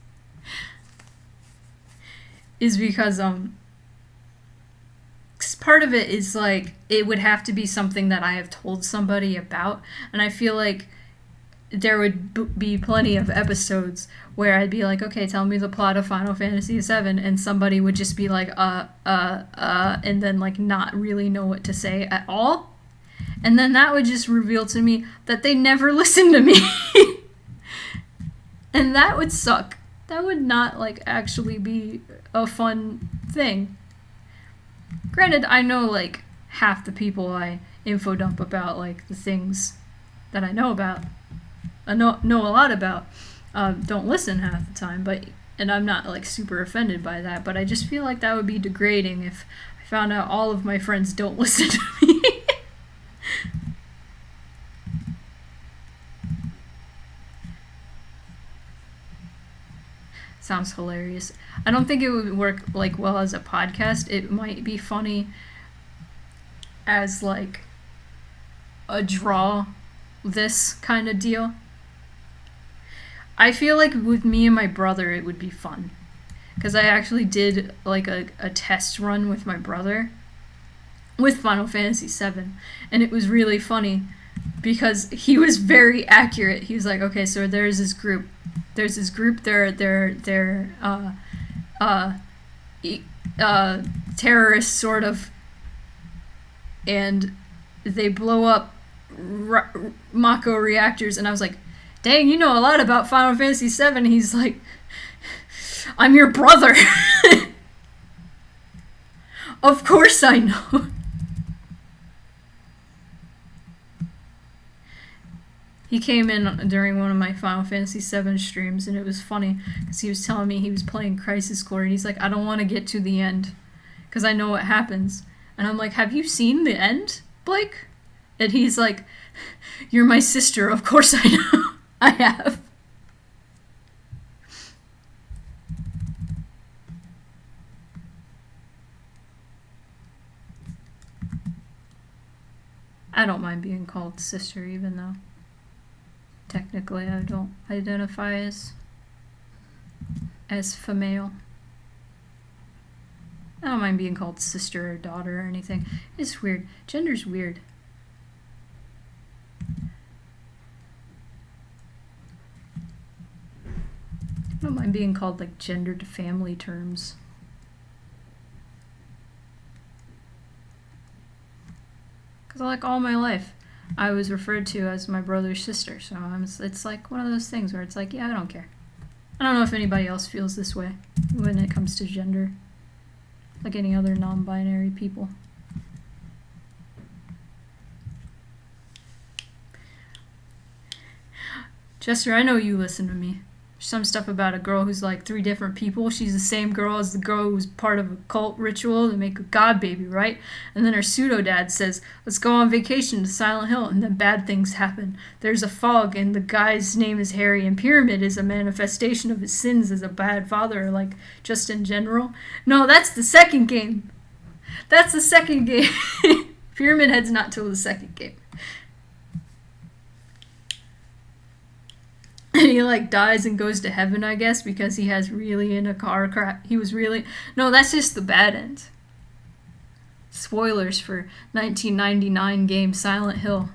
part of it is like it would have to be something that I have told somebody about, and I feel like there would be plenty of episodes where I'd be like, okay, tell me the plot of Final Fantasy VII, and somebody would just be like, and then like not really know what to say at all. And then that would just reveal to me that they never listened to me. And that would suck. That would not, like, actually be a fun thing. Granted, I know, like, half the people I info dump about, like, the things that I know about, I know a lot about, don't listen half the time, and I'm not, like, super offended by that, but I just feel like that would be degrading if I found out all of my friends don't listen to me. Sounds hilarious. I don't think it would work like well as a podcast. It might be funny as like a draw this kind of deal. I feel like with me and my brother it would be fun. Because I actually did like a test run with my brother with Final Fantasy VII. And it was really funny because he was very accurate. He was like, okay, so there's this group, they're terrorists, sort of, and they blow up Mako reactors, and I was like, dang, you know a lot about Final Fantasy VII. He's like, I'm your brother. Of course I know. He came in during one of my Final Fantasy VII streams, and it was funny because he was telling me he was playing Crisis Core, and he's like, I don't want to get to the end because I know what happens. And I'm like, have you seen the end, Blake? And he's like, you're my sister. Of course I know. I have. I don't mind being called sister, even though technically I don't identify as female. I don't mind being called sister or daughter or anything. It's weird. Gender's weird. I don't mind being called like gendered family terms. Because like all my life I was referred to as my brother's sister, so it's like one of those things where it's like, yeah, I don't care. I don't know if anybody else feels this way when it comes to gender, like any other non-binary people. Chester, I know you listen to me. Some stuff about a girl who's like 3 different people. She's the same girl as the girl who was part of a cult ritual to make a god baby, right? And then her pseudo-dad says, let's go on vacation to Silent Hill, and then bad things happen. There's a fog, and the guy's name is Harry, and Pyramid is a manifestation of his sins as a bad father, like, just in general. No, that's the second game. That's the second game. Pyramid Head's not till the second game. And he like dies and goes to heaven, I guess, because he has really in a car crash. He was really... No, that's just the bad end. Spoilers for 1999 game Silent Hill.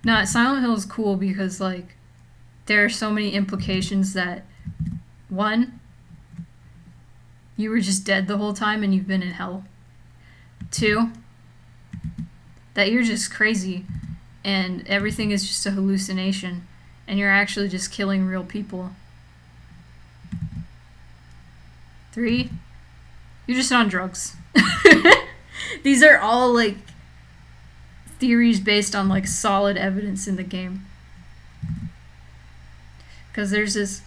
Nah, Silent Hill is cool because like there are so many implications that, one, you were just dead the whole time and you've been in hell. Two, that you're just crazy and everything is just a hallucination and you're actually just killing real people. Three, you're just on drugs. These are all like theories based on like solid evidence in the game. Because there's this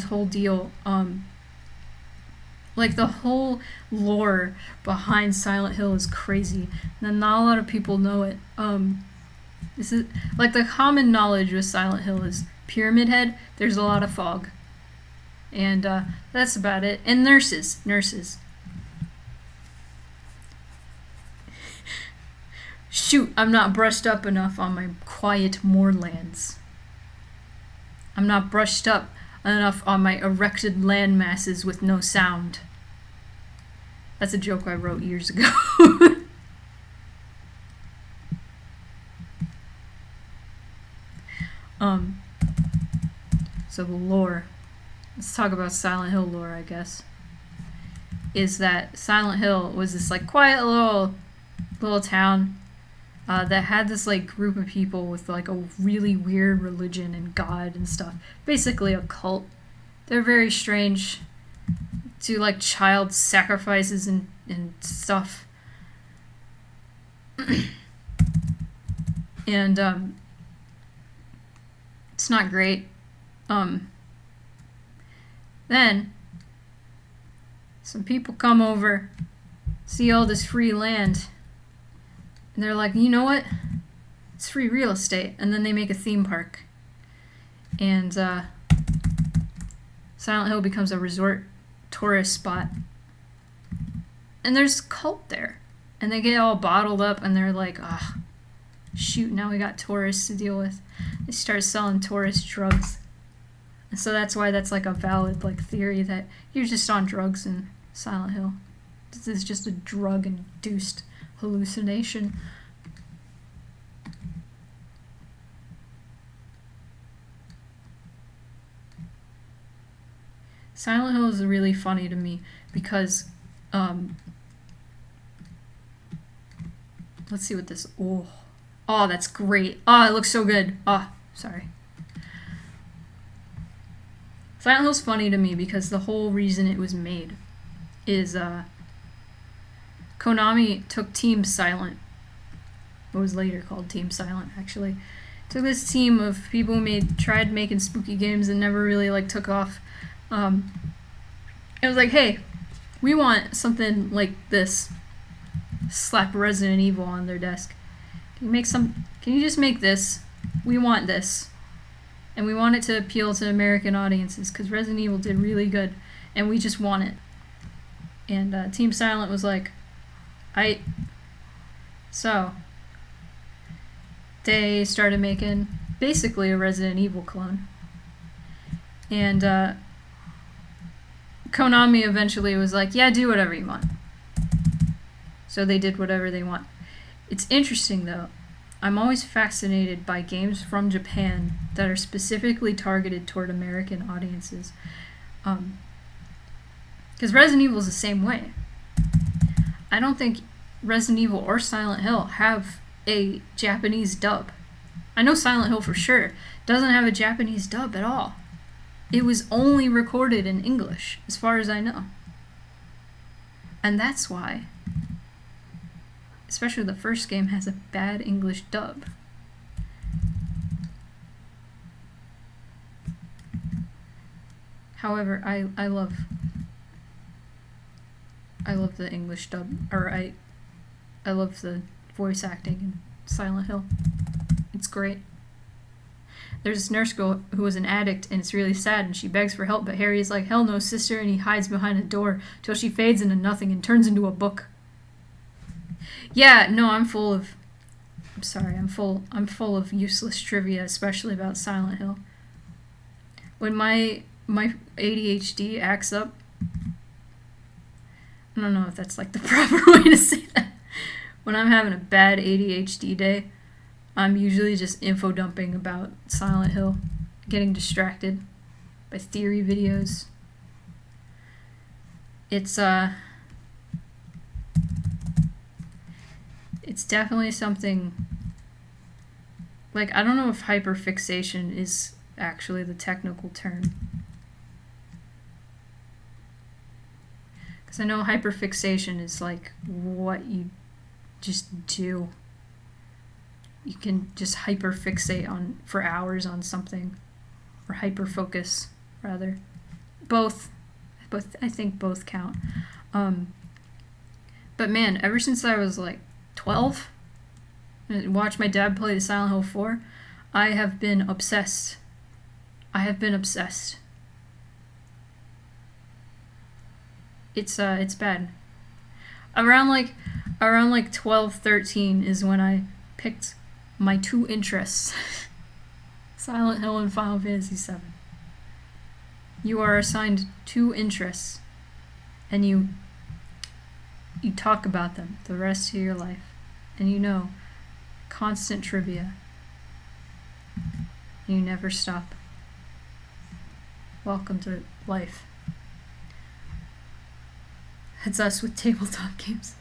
whole deal, like the whole lore behind Silent Hill is crazy, and not a lot of people know it. This is like the common knowledge with Silent Hill is Pyramid Head. There's a lot of fog, and that's about it. And nurses. Shoot, I'm not brushed up enough on my quiet moorlands. I'm not brushed up enough on my erected land masses with no sound. That's a joke I wrote years ago. So the lore. Let's talk about Silent Hill lore, I guess. Is that Silent Hill was this like quiet little town that had this like group of people with like a really weird religion and God and stuff. Basically a cult. They're very strange. Do like child sacrifices and stuff. And it's not great. Then some people come over, see all this free land, and they're like, you know what? It's free real estate. And then they make a theme park. And Silent Hill becomes a resort tourist spot. And there's a cult there. And they get all bottled up and they're like, ah, oh, shoot, now we got tourists to deal with. They start selling tourist drugs. And so that's why that's like a valid like theory that you're just on drugs in Silent Hill. This is just a drug-induced hallucination. Silent Hill is really funny to me because, let's see what this, oh, that's great. Oh, it looks so good. Oh, sorry. Silent Hill's funny to me because the whole reason it was made is, Konami took Team Silent. It was later called Team Silent, actually. Took this team of people who tried making spooky games and never really like took off. It was like, hey, we want something like this. Slap Resident Evil on their desk. Can you just make this? We want this. And we want it to appeal to American audiences because Resident Evil did really good and we just want it. And Team Silent was like, so they started making basically a Resident Evil clone. And Konami eventually was like, yeah, do whatever you want. So they did whatever they want. It's interesting though. I'm always fascinated by games from Japan that are specifically targeted toward American audiences. Because Resident Evil is the same way. I don't think Resident Evil or Silent Hill have a Japanese dub. I know Silent Hill for sure doesn't have a Japanese dub at all. It was only recorded in English, as far as I know. And that's why, especially the first game, has a bad English dub. However, I love the English dub, or I love the voice acting in Silent Hill. It's great. There's this nurse girl who was an addict, and it's really sad, and she begs for help, but Harry is like, hell no, sister, and he hides behind a door till she fades into nothing and turns into a book. Yeah, no, I'm full of useless trivia, especially about Silent Hill. When my ADHD acts up, I don't know if that's like the proper way to say that. When I'm having a bad ADHD day, I'm usually just info dumping about Silent Hill getting distracted by theory videos. It's definitely something, like, I don't know if hyperfixation is actually the technical term. Because I know hyperfixation is like what you just do. You can just hyperfixate on for hours on something, or hyperfocus rather. Both, I think both count. But man, ever since I was like 12, and watched my dad play the Silent Hill 4, I have been obsessed. It's bad. Around like 12, 13 is when I picked my two interests. Silent Hill and Final Fantasy VII. You are assigned two interests, and you talk about them the rest of your life. And you know, constant trivia. You never stop. Welcome to life. It's us with tabletop games.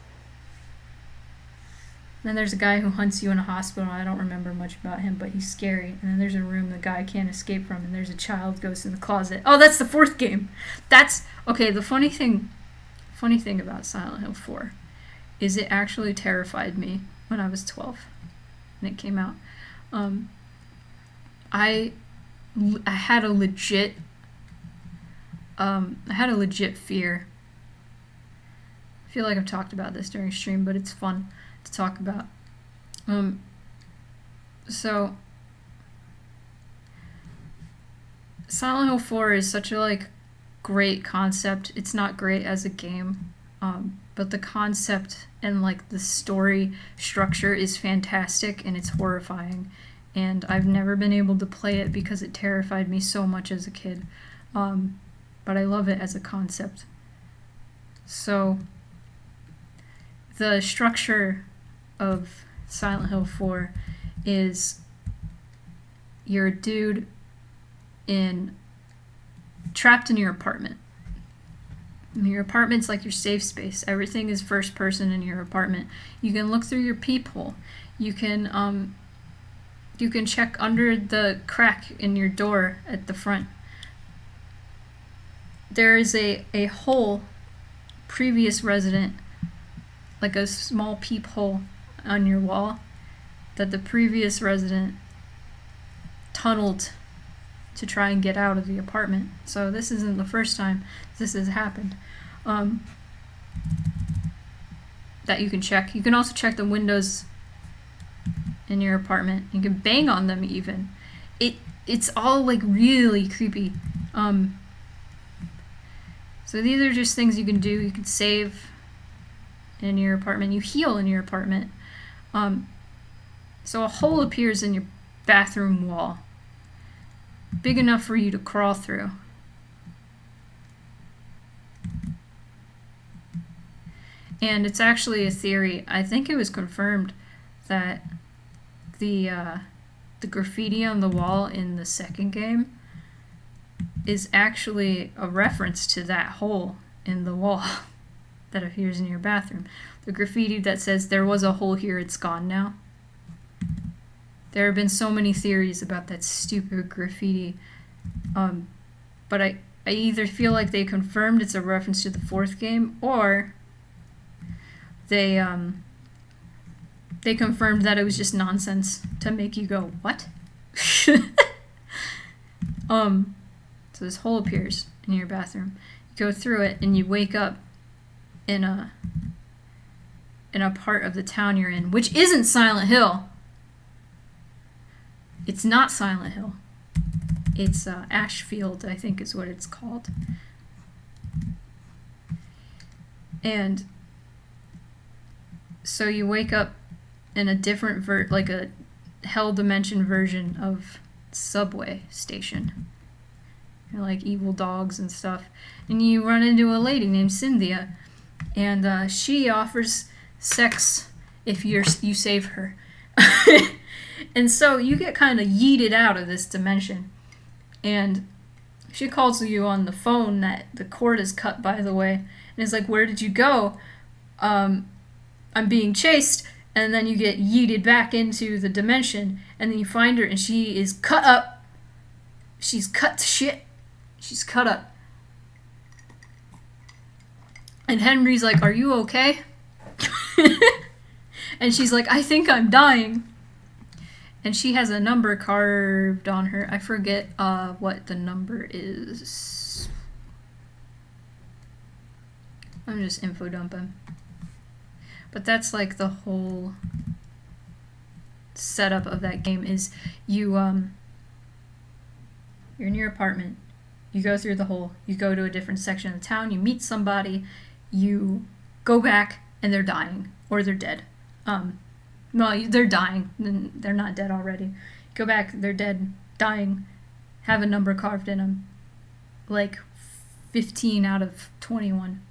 Then there's a guy who hunts you in a hospital. I don't remember much about him, but he's scary. And then there's a room the guy can't escape from, and there's a child ghost in the closet. Oh, that's the fourth game. That's okay. The funny thing about Silent Hill 4 is it actually terrified me when I was 12 when it came out. I had a legit fear. I feel like I've talked about this during stream, but it's fun to talk about. So Silent Hill 4 is such a like great concept. It's not great as a game, but the concept and like the story structure is fantastic, and it's horrifying. And I've never been able to play it because it terrified me so much as a kid. But I love it as a concept. So the structure of Silent Hill 4 is you're a dude trapped in your apartment. Your apartment's like your safe space. Everything is first person in your apartment. You can look through your peephole. You can check under the crack in your door at the front. There is a hole, previous resident, like a small peephole on your wall that the previous resident tunneled to try and get out of the apartment. So this isn't the first time this has happened. That you can check. You can also check the windows in your apartment. You can bang on them even. It's all like really creepy. So these are just things you can do. You can save in your apartment. You heal in your apartment. So a hole appears in your bathroom wall, big enough for you to crawl through. And it's actually a theory. I think it was confirmed that the graffiti on the wall in the second game is actually a reference to that hole in the wall that appears in your bathroom. The graffiti that says, "There was a hole here, it's gone now." There have been so many theories about that stupid graffiti. But I either feel like they confirmed it's a reference to the fourth game, or they confirmed that it was just nonsense to make you go, "What?" So this hole appears in your bathroom. You go through it and you wake up in a part of the town you're in, which isn't Silent Hill. It's not Silent Hill. It's Ashfield, I think is what it's called. And so you wake up in a different like a hell dimension version of subway station. You're like evil dogs and stuff. And you run into a lady named Cynthia, and she offers sex if you save her. And so you get kind of yeeted out of this dimension. And she calls you on the phone that the cord is cut, by the way, and is like, "Where did you go? I'm being chased." And then you get yeeted back into the dimension, and then you find her, and she is cut up. She's cut to shit. She's cut up. And Henry's like, "Are you okay?" And she's like, "I think I'm dying." And she has a number carved on her. I forget what the number is. I'm just info dumping. But that's like the whole setup of that game is you're in your apartment. You go through the hole. You go to a different section of the town. You meet somebody. You go back and they're dying or they're dead. Well, they're dying. They're not dead already. Go back, they're dead, dying, have a number carved in them. Like 15 out of 21.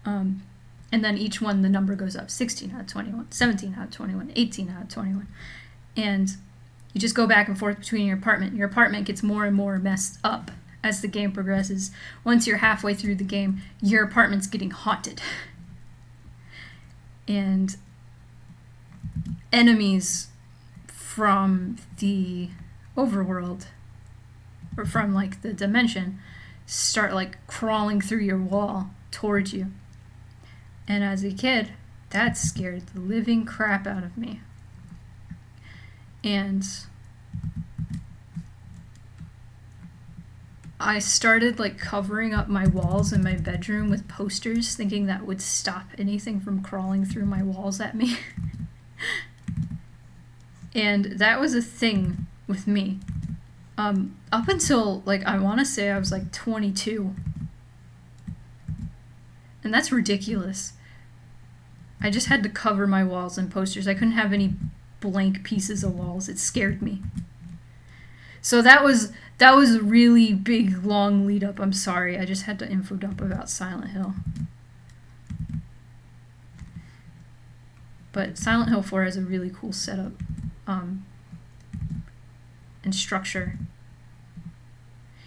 And then each one, the number goes up. 16 out of 21, 17 out of 21, 18 out of 21. And you just go back and forth between your apartment. Your apartment gets more and more messed up as the game progresses. Once you're halfway through the game, your apartment's getting haunted. And enemies from the overworld or from like the dimension start like crawling through your wall towards you. And as a kid, that scared the living crap out of me. And I started like covering up my walls in my bedroom with posters, thinking that would stop anything from crawling through my walls at me. And that was a thing with me. Up until, like, I want to say I was, like, 22. And that's ridiculous. I just had to cover my walls in posters. I couldn't have any blank pieces of walls. It scared me. So that was a really big, long lead up. I'm sorry. I just had to info dump about Silent Hill. But Silent Hill 4 has a really cool setup. And structure.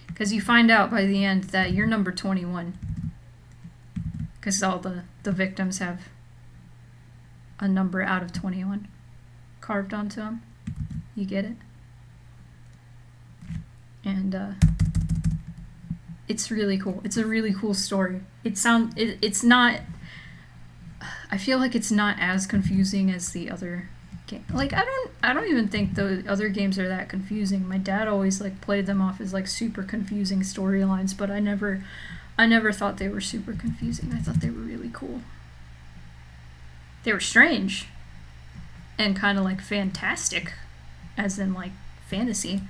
Because you find out by the end that you're number 21. Because all the victims have a number out of 21 carved onto them. You get it? And it's really cool. It's a really cool story. It's not... I feel like it's not as confusing as the other game. Like, I don't even think the other games are that confusing. My dad always like played them off as like super confusing storylines, but I never thought they were super confusing. I thought they were really cool. They were strange and kind of like fantastic, as in like fantasy,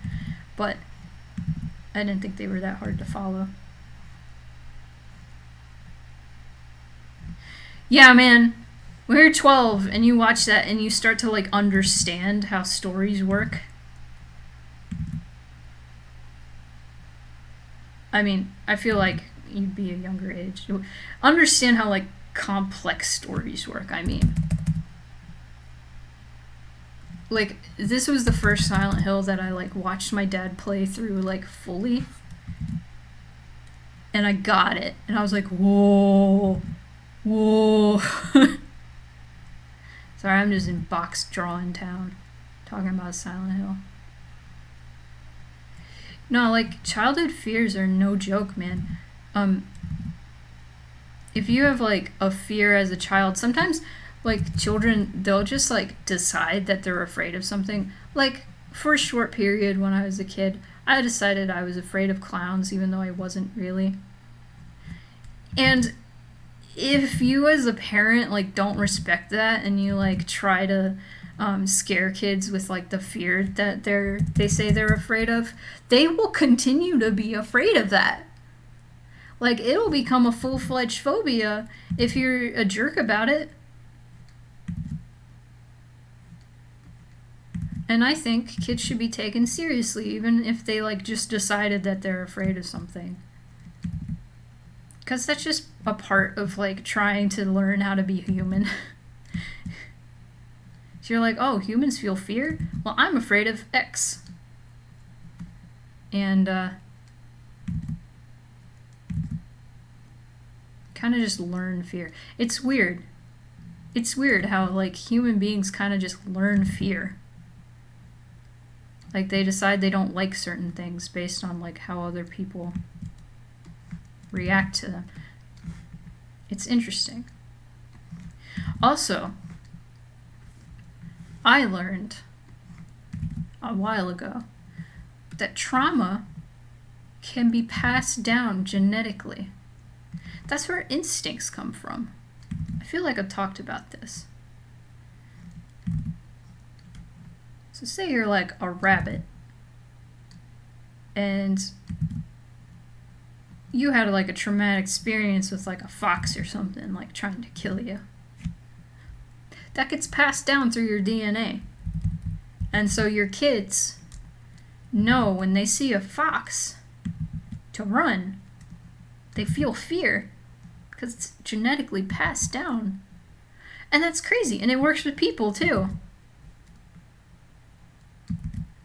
but I didn't think they were that hard to follow. Yeah, man. When you're 12 and you watch that and you start to like understand how stories work. I mean, I feel like you'd be a younger age. Understand how like complex stories work, I mean. Like, this was the first Silent Hill that I like watched my dad play through like fully. And I got it. And I was like, whoa. Whoa. Sorry, I'm just in box drawing town talking about Silent Hill. No, like, childhood fears are no joke, man. If you have like a fear as a child, sometimes like children, they'll just like decide that they're afraid of something. Like, for a short period when I was a kid, I decided I was afraid of clowns even though I wasn't really. And if you as a parent like don't respect that and you like try to scare kids with like the fear that they say they're afraid of, they will continue to be afraid of that. Like, it'll become a full-fledged phobia if you're a jerk about it. And I think kids should be taken seriously even if they like just decided that they're afraid of something. Because that's just a part of, like, trying to learn how to be human. So you're like, oh, humans feel fear? Well, I'm afraid of X. And kind of just learn fear. It's weird. It's weird how, like, human beings kind of just learn fear. Like, they decide they don't like certain things based on, like, how other people react to them. It's interesting. Also, I learned a while ago that trauma can be passed down genetically. That's where instincts come from. I feel like I've talked about this. So say you're like a rabbit and you had like a traumatic experience with like a fox or something, like trying to kill you. That gets passed down through your DNA. And so your kids know when they see a fox to run, they feel fear because it's genetically passed down. And that's crazy. And it works with people too.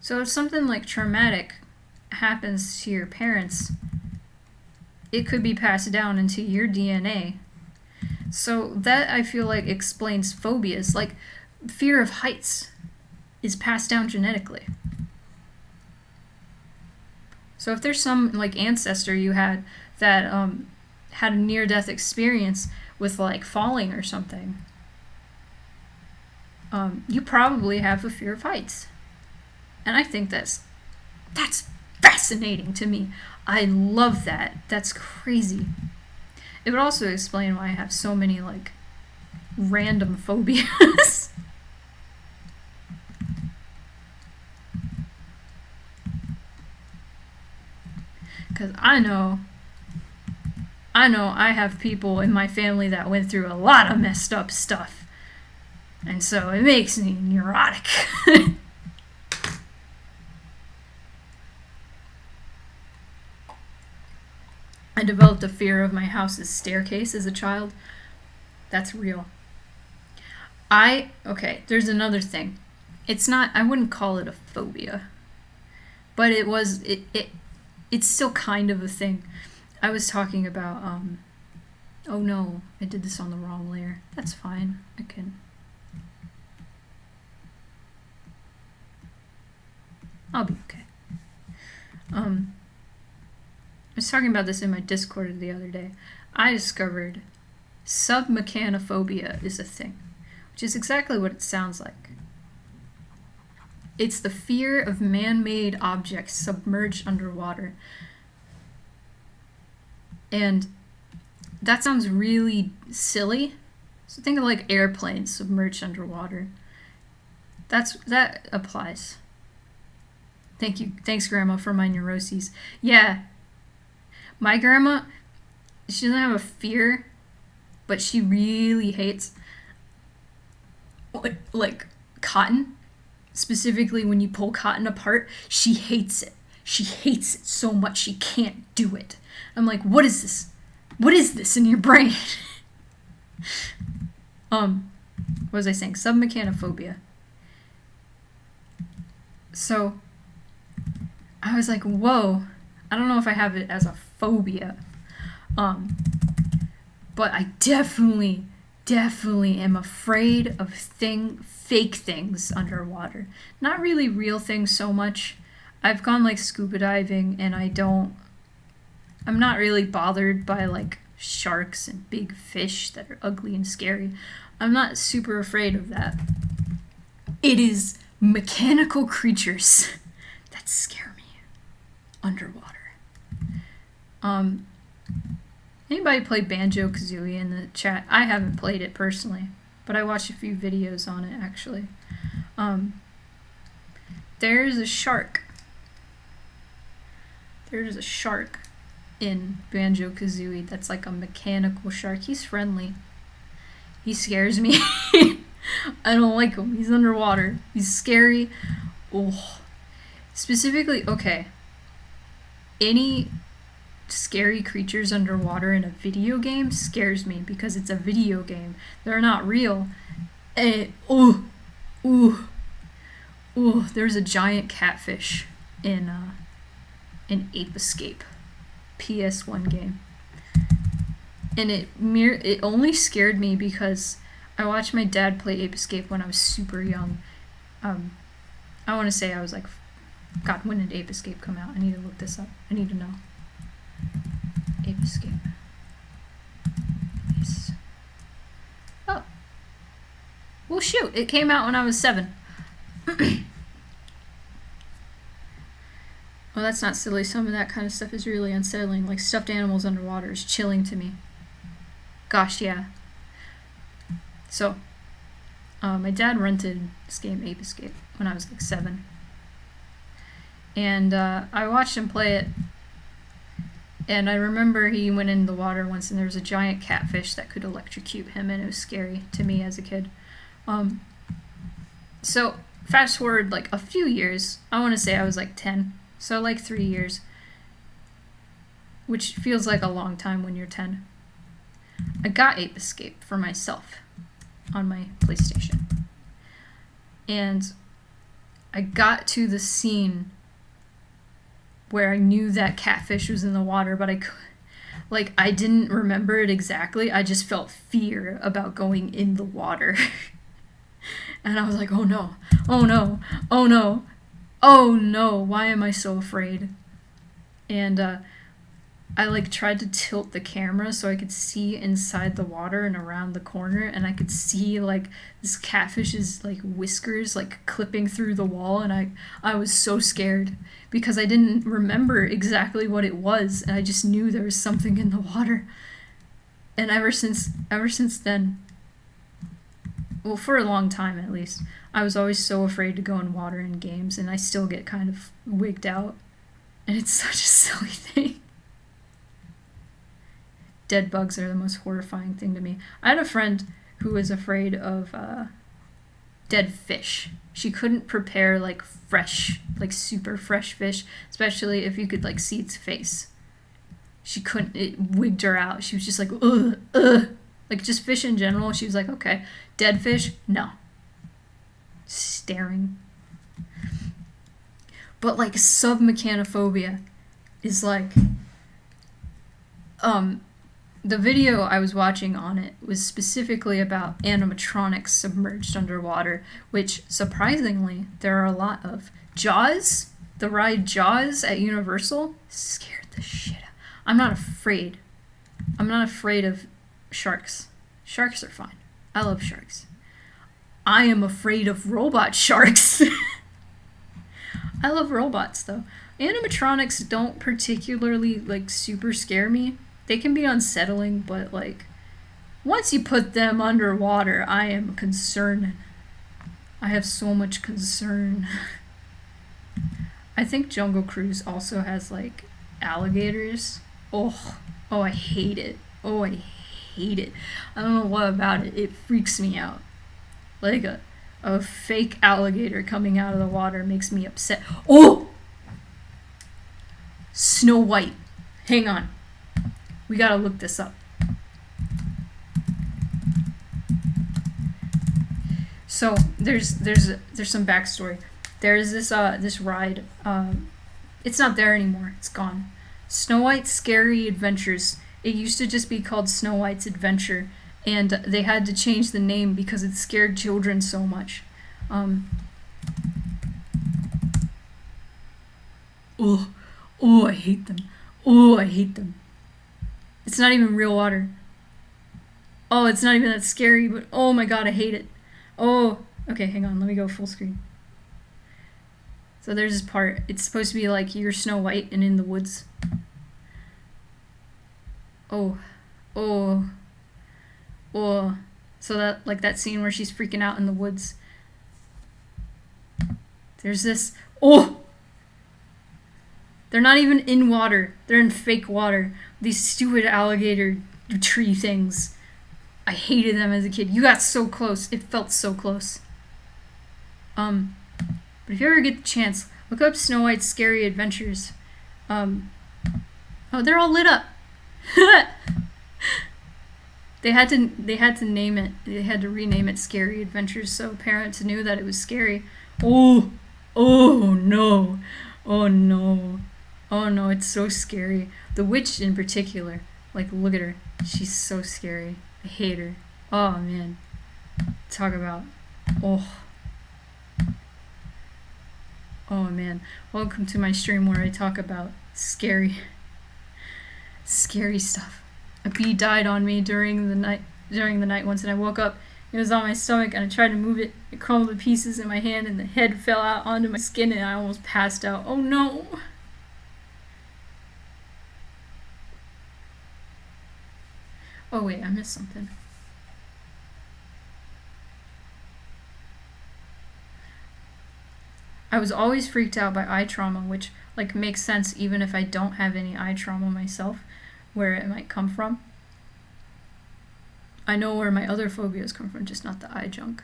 So if something like traumatic happens to your parents, it could be passed down into your DNA. So that, I feel like, explains phobias. Like, fear of heights is passed down genetically. So if there's some, like, ancestor you had that had a near-death experience with, like, falling or something, you probably have a fear of heights. And I think that's fascinating to me. I love that. That's crazy. It would also explain why I have so many, like, random phobias. Because I know I have people in my family that went through a lot of messed up stuff. And so it makes me neurotic. I developed a fear of my house's staircase as a child. That's real. Okay, there's another thing. It's not, I wouldn't call it a phobia. But it's still kind of a thing. I was talking about, oh no, I did this on the wrong layer. That's fine. I'll be okay. I was talking about this in my Discord the other day. I discovered submechanophobia is a thing, which is exactly what it sounds like. It's the fear of man-made objects submerged underwater. And that sounds really silly. So think of like airplanes submerged underwater. That applies. Thank you. Thanks, Grandma, for my neuroses. Yeah. My grandma, she doesn't have a fear, but she really hates, like, cotton. Specifically, when you pull cotton apart, she hates it. She hates it so much she can't do it. I'm like, what is this? What is this in your brain? What was I saying? Submechanophobia. So, I was like, whoa. I don't know if I have it as a phobia. But I definitely am afraid of fake things underwater. Not really real things so much. I've gone like scuba diving and I'm not really bothered by like sharks and big fish that are ugly and scary. I'm not super afraid of that. It is mechanical creatures that scare me underwater. Anybody play Banjo-Kazooie in the chat? I haven't played it personally, but I watched a few videos on it actually. There's a shark. There's a shark in Banjo-Kazooie that's like a mechanical shark. He's friendly. He scares me. I don't like him. He's underwater. He's scary. Oh. Specifically, okay. Any scary creatures underwater in a video game scares me because it's a video game. They're not real. And there's a giant catfish in Ape Escape, PS1 game. And it only scared me because I watched my dad play Ape Escape when I was super young. I want to say I was like, God, when did Ape Escape come out? I need to look this up. I need to know. Ape Escape. Yes. Oh. Well, shoot. It came out when I was 7. Well, that's not silly. Some of that kind of stuff is really unsettling. Like stuffed animals underwater is chilling to me. Gosh, yeah. So, my dad rented this game, Ape Escape, when I was like 7. And I watched him play it. And I remember he went in the water once and there was a giant catfish that could electrocute him, and it was scary to me as a kid. So, fast forward like a few years. I want to say I was like 10. So like 3 years, which feels like a long time when you're 10. I got Ape Escape for myself on my PlayStation. And I got to the scene where I knew that catfish was in the water, but I didn't remember it exactly. I just felt fear about going in the water. And I was like, oh no, oh no, oh no. Oh no, why am I so afraid? And I like tried to tilt the camera so I could see inside the water and around the corner, and I could see like this catfish's like whiskers like clipping through the wall, and I was so scared because I didn't remember exactly what it was, and I just knew there was something in the water. And ever since then, well, for a long time at least, I was always so afraid to go in water in games, and I still get kind of wigged out. And it's such a silly thing. Dead bugs are the most horrifying thing to me. I had a friend who was afraid of dead fish. She couldn't prepare like fresh, like super fresh fish, especially if you could like see its face. She couldn't, it wigged her out. She was just like, ugh, ugh. Like just fish in general, she was like, okay. Dead fish? No. Staring. But like submechanophobia is like the video I was watching on it was specifically about animatronics submerged underwater, which surprisingly there are a lot of. Jaws, the ride Jaws at Universal, scared the shit out. I'm not afraid of sharks. Sharks are fine. I love sharks. I am afraid of robot sharks. I love robots though. Animatronics don't particularly like super scare me. They can be unsettling, but like once you put them underwater, I am concerned. I have so much concern. I think Jungle Cruise also has like alligators. Oh, I hate it. Oh, I hate it. I don't know what about it. It freaks me out. Like a fake alligator coming out of the water makes me upset. Oh! Snow White. Hang on. We gotta look this up. So there's some backstory. There's this ride. It's not there anymore. It's gone. Snow White's Scary Adventures. It used to just be called Snow White's Adventure, and they had to change the name because it scared children so much. I hate them. Oh, I hate them. It's not even real water. Oh, it's not even that scary, but oh my god, I hate it. Oh, okay, hang on, let me go full screen. So there's this part. It's supposed to be like you're Snow White and in the woods. Oh. So that, like that scene where she's freaking out in the woods. There's this. Oh! They're not even in water. They're in fake water. These stupid alligator tree things. I hated them as a kid. You got so close. It felt so close. But if you ever get the chance, look up Snow White's Scary Adventures. Oh, they're all lit up. They had to name it. They had to rename it Scary Adventures so parents knew that it was scary. Oh no, it's so scary. The witch in particular. Like, look at her. She's so scary. I hate her. Oh, man. Talk about... Oh. Oh, man. Welcome to my stream where I talk about scary stuff. A bee died on me during the night once, and I woke up. It was on my stomach, and I tried to move it. It crumbled to pieces in my hand, and the head fell out onto my skin, and I almost passed out. Oh, no. Oh, wait, I missed something. I was always freaked out by eye trauma, which, like, makes sense even if I don't have any eye trauma myself, where it might come from. I know where my other phobias come from, just not the eye junk.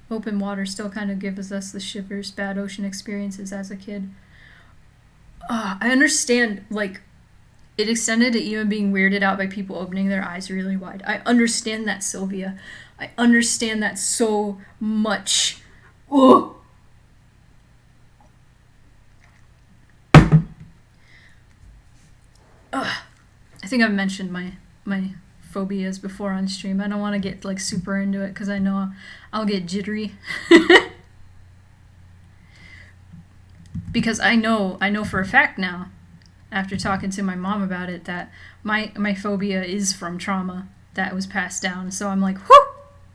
Open water still kind of gives us the shivers, bad ocean experiences as a kid. I understand, like, it extended to even being weirded out by people opening their eyes really wide. I understand that, Sylvia. I understand that so much. Oh! I think I've mentioned my phobias before on stream. I don't want to get, like, super into it because I know I'll get jittery. Because I know for a fact now, after talking to my mom about it, that my phobia is from trauma that was passed down. So I'm like, whew!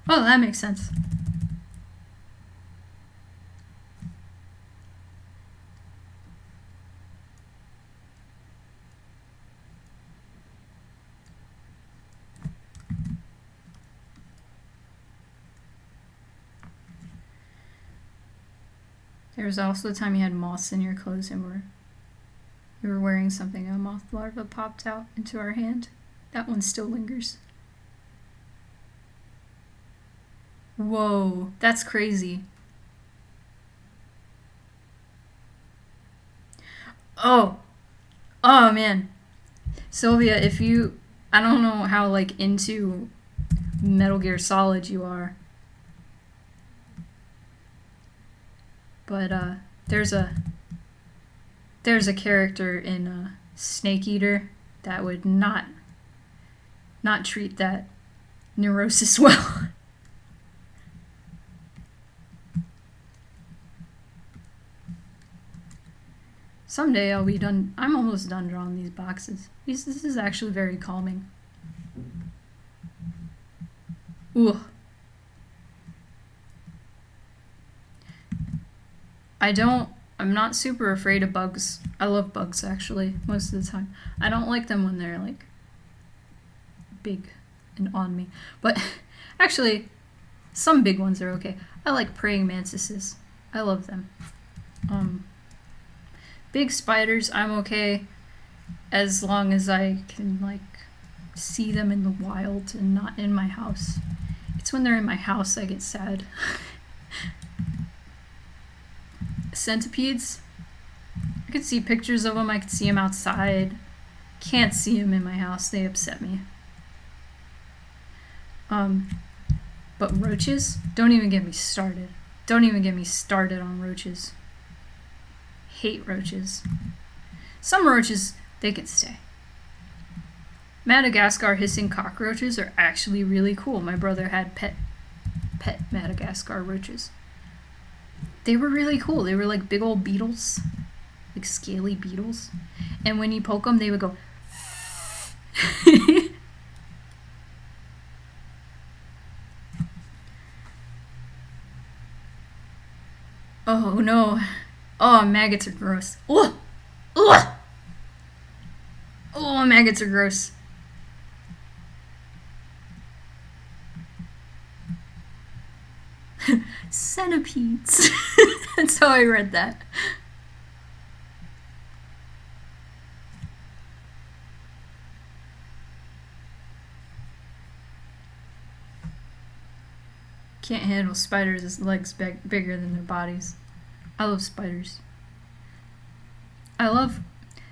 Oh, that makes sense. There was also the time you had moths in your clothes and you were wearing something, and a moth larva popped out into our hand. That one still lingers. Whoa, that's crazy. Oh man. Sylvia, I don't know how, like, into Metal Gear Solid you are. But there's a character in Snake Eater that would not treat that neurosis well. Someday I'll be done. I'm almost done drawing these boxes. This is actually very calming. Ooh. I'm not super afraid of bugs. I love bugs, actually, most of the time. I don't like them when they're, like, big and on me. But, actually, some big ones are okay. I like praying mantises. I love them. Big spiders, I'm okay as long as I can, like, see them in the wild and not in my house. It's when they're in my house I get sad. Centipedes, I could see pictures of them, I could see them outside. Can't see them in my house, they upset me. But roaches, don't even get me started. Don't even get me started on roaches. Hate roaches. Some roaches, they can stay. Madagascar hissing cockroaches are actually really cool. My brother had pet Madagascar roaches. They were really cool. They were like big old beetles, like scaly beetles. And when you poke them, they would go. Oh no. Oh, maggots are gross. Ugh. Ugh. Oh, maggots are gross. Centipedes. That's how I read that. Can't handle spiders with legs bigger than their bodies. I love spiders. I love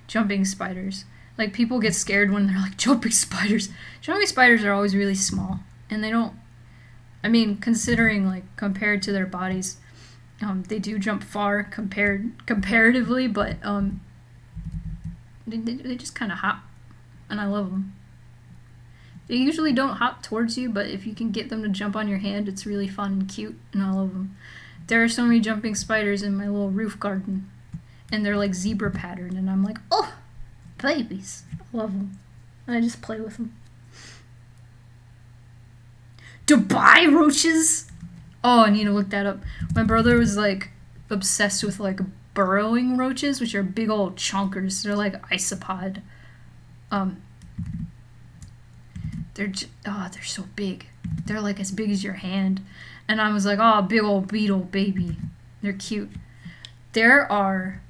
jumping spiders. Like, people get scared when they're like, jumping spiders. Jumping spiders are always really small. And they don't... I mean, considering, like, compared to their bodies, they do jump far comparatively, but They just kind of hop, and I love them. They usually don't hop towards you, but if you can get them to jump on your hand, it's really fun and cute, and I love them. There are so many jumping spiders in my little roof garden, and they're like zebra pattern, and I'm like, oh, babies. I love them. And I just play with them. Dubai roaches? Oh, I need to look that up. My brother was like obsessed with like burrowing roaches, which are big old chonkers. They're like isopod. They're so big. They're like as big as your hand. And I was like, oh, big old beetle baby. They're cute. There are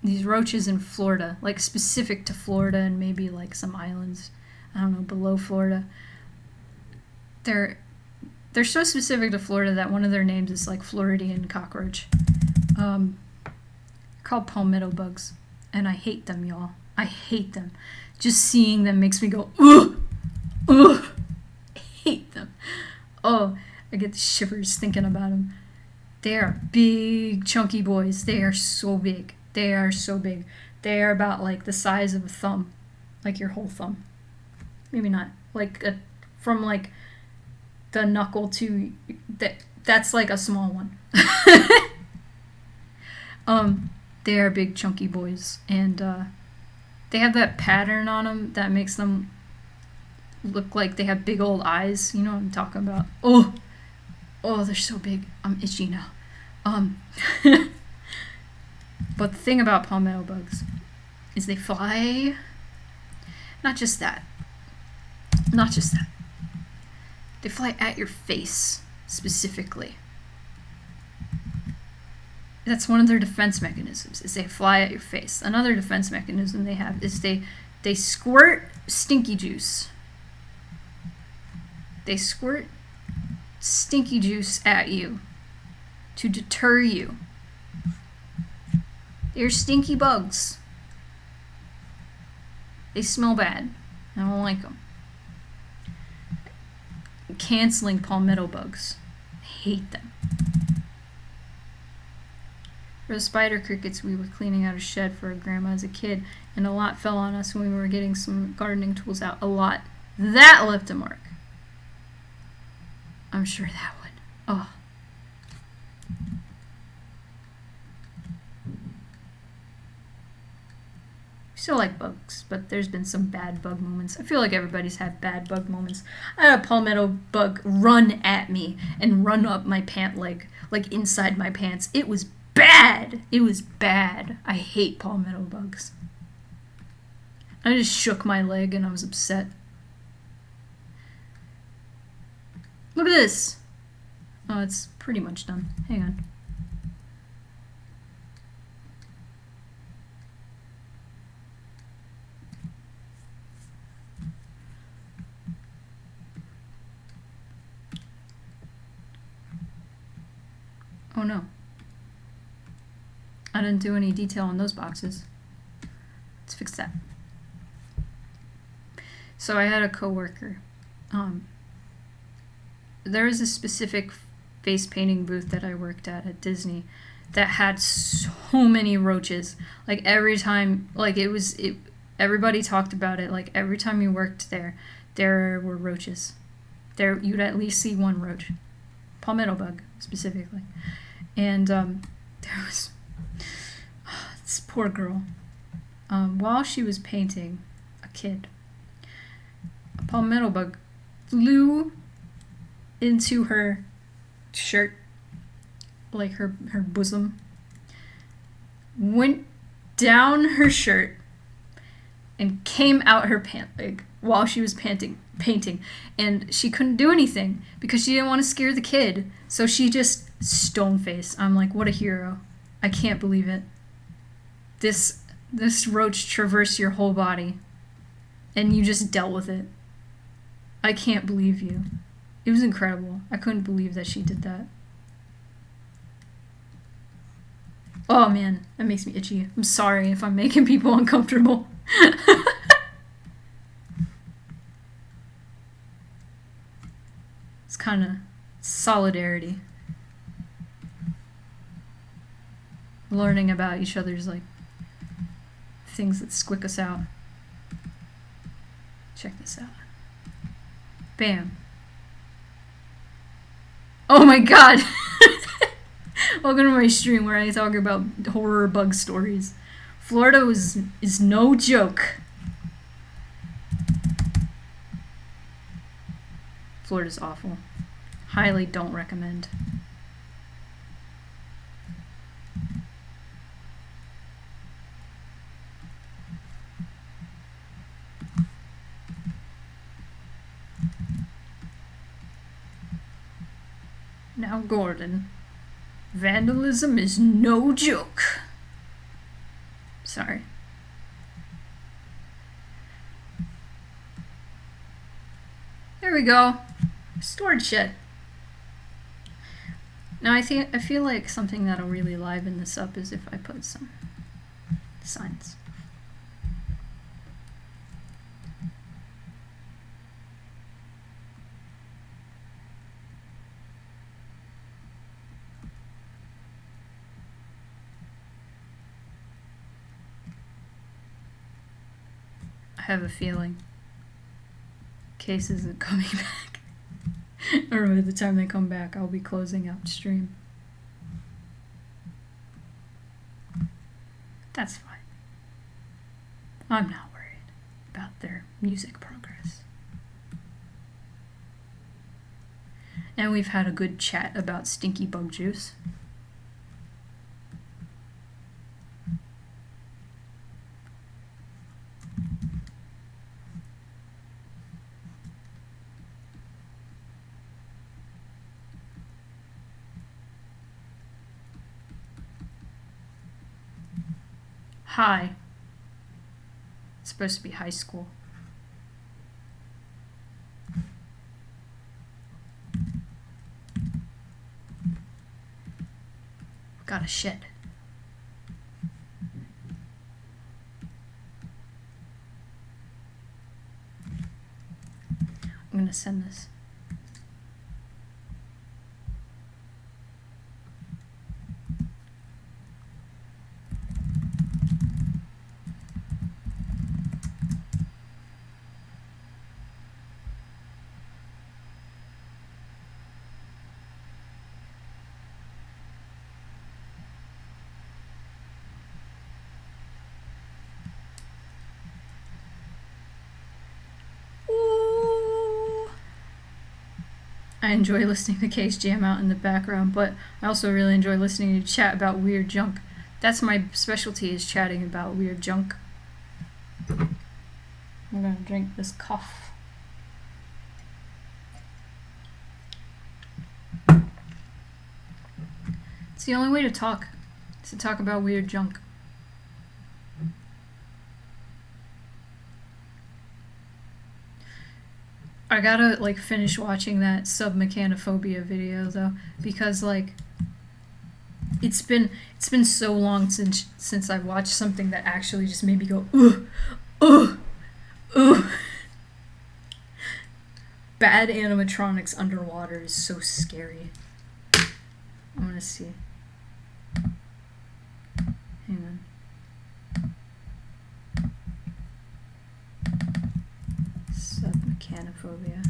these roaches in Florida, like specific to Florida and maybe like some islands, I don't know, below Florida. They're so specific to Florida that one of their names is like Floridian cockroach. Called palmetto bugs, and I hate them, y'all. I hate them. Just seeing them makes me go, ugh, ugh. I hate them. Oh, I get the shivers thinking about them. They are big, chunky boys. They are so big. They are so big. They are about like the size of a thumb, like your whole thumb. Maybe not. Like from like the knuckle to that's like a small one. They are big, chunky boys, and they have that pattern on them that makes them look like they have big old eyes. You know what I'm talking about? Oh, they're so big. I'm itchy now. But the thing about palmetto bugs is they fly. Not just that. They fly at your face specifically. That's one of their defense mechanisms, is they fly at your face. Another defense mechanism they have is they squirt stinky juice. They squirt stinky juice at you to deter you. They're stinky bugs. They smell bad. I don't like them. Canceling palmetto bugs. I hate them. For the spider crickets, we were cleaning out a shed for a grandma as a kid, and a lot fell on us when we were getting some gardening tools out. A lot. That left a mark. I'm sure that would. Oh. Still like bugs, but there's been some bad bug moments. I feel like everybody's had bad bug moments. I had a palmetto bug run at me and run up my pant leg, like inside my pants. It was bad. It was bad. I hate palmetto bugs. I just shook my leg and I was upset. Look at this. Oh, it's pretty much done. Hang on. Oh no. I didn't do any detail on those boxes. Let's fix that. So I had a coworker. There was a specific face painting booth that I worked at Disney that had so many roaches. Like every time, like everybody talked about it. Like every time you worked there were roaches. You'd at least see one roach. Palmetto bug, specifically. And there was this poor girl. While she was painting a kid, a palmetto bug flew into her shirt, like her bosom, went down her shirt, and came out her pant leg while she was painting. And she couldn't do anything because she didn't want to scare the kid. So she just stone faced. I'm like, what a hero. I can't believe it. This roach traversed your whole body and you just dealt with it. I can't believe you. It was incredible. I couldn't believe that she did that. Oh man, that makes me itchy. I'm sorry if I'm making people uncomfortable. It's kind of solidarity. learning about each other's, like, things that squick us out. Check this out. Bam. Oh my god! Welcome to my stream where I talk about horror bug stories. Florida is no joke. Florida's awful. Highly don't recommend. Now, Gordon, vandalism is no joke. Sorry. There we go. Storage shed. Now I feel like something that'll really liven this up is if I put some signs. I have a feeling Case isn't coming back. Or by the time they come back, I'll be closing out stream. That's fine. I'm not worried about their music progress. And we've had a good chat about stinky bug juice. Hi. It's supposed to be high school. Got a shed. I'm gonna send this. I enjoy listening to Case jam out in the background, but I also really enjoy listening to chat about weird junk. That's my specialty, is chatting about weird junk. I'm gonna drink this cough. It's the only way to talk, is to talk about weird junk. I gotta like finish watching that submechanophobia video though, because like it's been so long since I watched something that actually just made me go ugh, ugh, ugh. Bad animatronics underwater is so scary. I wanna see. Hang on. Submechanophobia.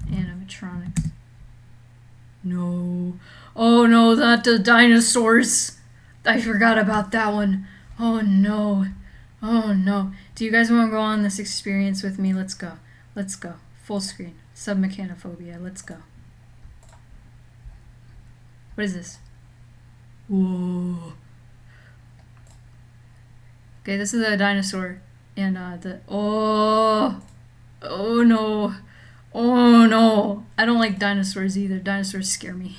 Animatronics. No. Oh no, not the dinosaurs. I forgot about that one. Oh no. Oh no. Do you guys want to go on this experience with me? Let's go. Let's go. Full screen. Submechanophobia. Let's go. What is this? Whoa. Okay, this is a dinosaur. And oh no, oh no, I don't like dinosaurs either. Dinosaurs scare me.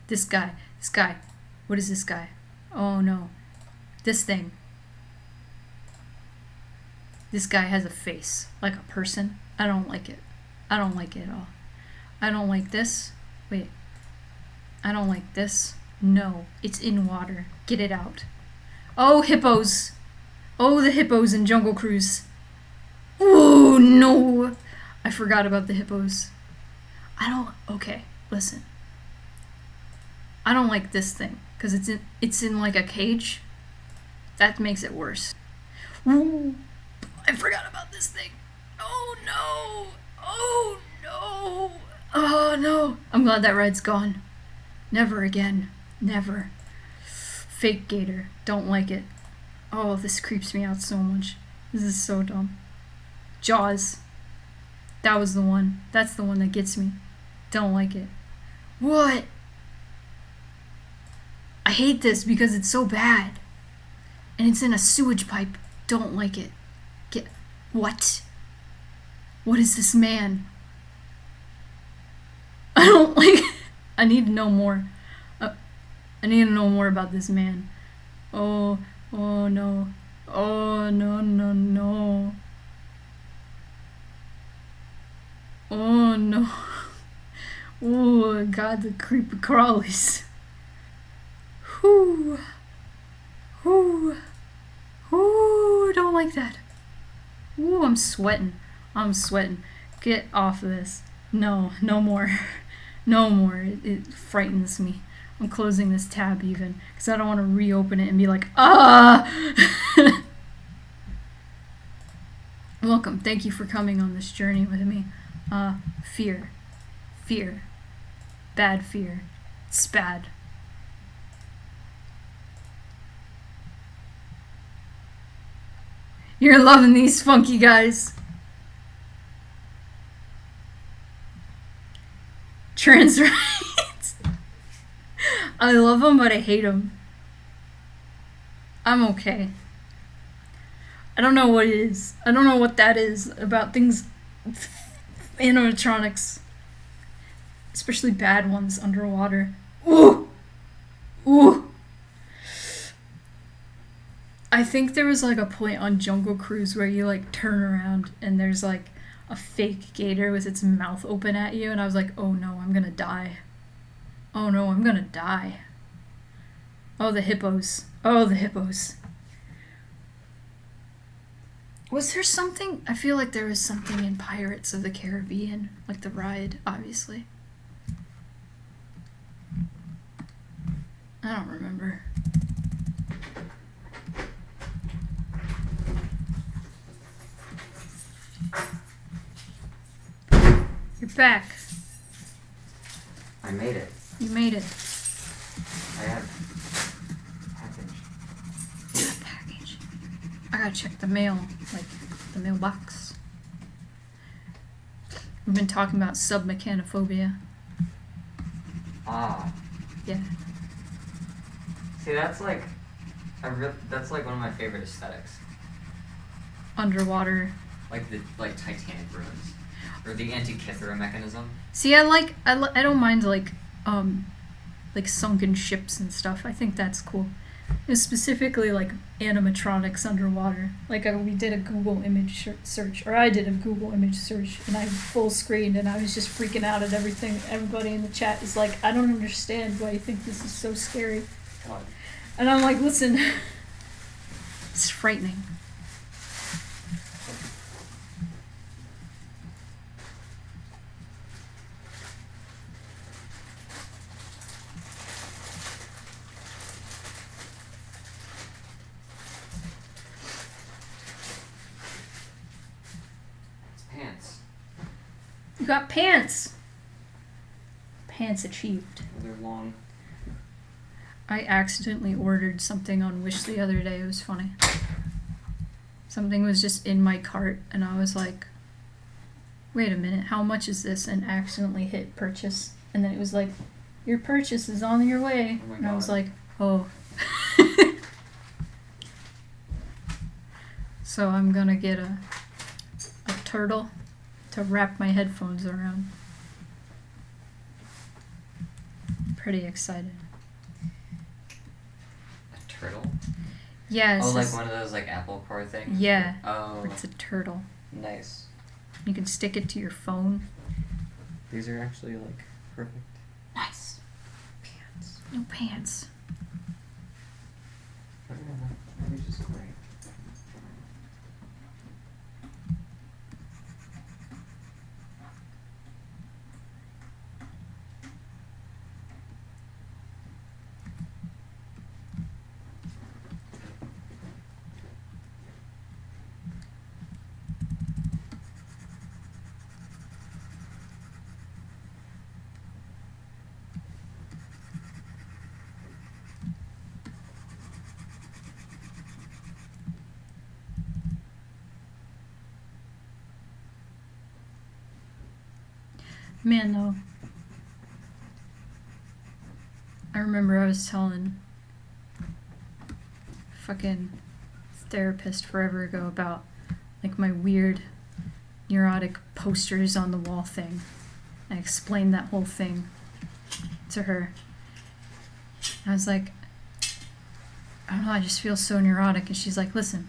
This guy, what is this guy? Oh no, this thing. This guy has a face like a person. I don't like it. I don't like it at all. I don't like this. Wait, I don't like this. No, it's in water. Get it out. Oh, hippos. Oh, the hippos in Jungle Cruise. Oh, no. I forgot about the hippos. Okay, listen. I don't like this thing because it's in like a cage. That makes it worse. Ooh, I forgot about this thing. Oh no! Oh no! Oh no! I'm glad that ride's gone. Never again. Never. Fake gator. Don't like it. Oh, this creeps me out so much. This is so dumb. Jaws. That was the one. That's the one that gets me. Don't like it. What? I hate this because it's so bad. And it's in a sewage pipe. Don't like it. What? What is this man? I don't like it. I need to know more. I need to know more about this man. Oh no. Oh no. Oh no. Oh god, the creepy crawlies. Whoo. Don't like that. Ooh, I'm sweating. Get off of this. No more. No more. It frightens me. I'm closing this tab even because I don't want to reopen it and be like, ah! Welcome. Thank you for coming on this journey with me. Fear. Bad fear. It's bad. You're loving these funky guys. Trans rights. I love them, but I hate them. I'm okay. I don't know what it is. I don't know what that is about things, animatronics, especially bad ones underwater. Ooh. I think there was like a point on Jungle Cruise where you like turn around and there's like a fake gator with its mouth open at you, and I was like, oh no, I'm gonna die. Oh no, I'm gonna die. Oh, the hippos. Was there something? I feel like there was something in Pirates of the Caribbean, like the ride, obviously. I don't remember. You're back. I made it. You made it. I have Package. I gotta check the mail, like the mailbox. We've been talking about submechanophobia. Ah. Yeah. See, that's like that's like one of my favorite aesthetics. Underwater. Like the Titanic ruins, or the Antikythera mechanism. See, I don't mind like sunken ships and stuff. I think that's cool. It's specifically like animatronics underwater. Like we did a Google image search, or I did a Google image search, and I full screened, and I was just freaking out at everything. Everybody in the chat is like, I don't understand why you think this is so scary. God. And I'm like, listen, it's frightening. Pants. You got pants. Pants achieved. They're long. I accidentally ordered something on Wish the other day. It was funny. Something was just in my cart, and I was like, wait a minute, how much is this? And accidentally hit purchase. And then it was like, your purchase is on your way. Oh my and God. I was like, oh. So I'm gonna get a turtle to wrap my headphones around. Pretty excited. A turtle? Yeah. Oh, like one of those like Apple Car things? Yeah. Oh. It's a turtle. Nice. You can stick it to your phone. These are actually like perfect. Nice. Pants. No pants. These are just great. Man, though, I remember I was telling fucking therapist forever ago about like my weird neurotic posters on the wall thing. I explained that whole thing to her. I was like, I don't know, I just feel so neurotic. And she's like, listen,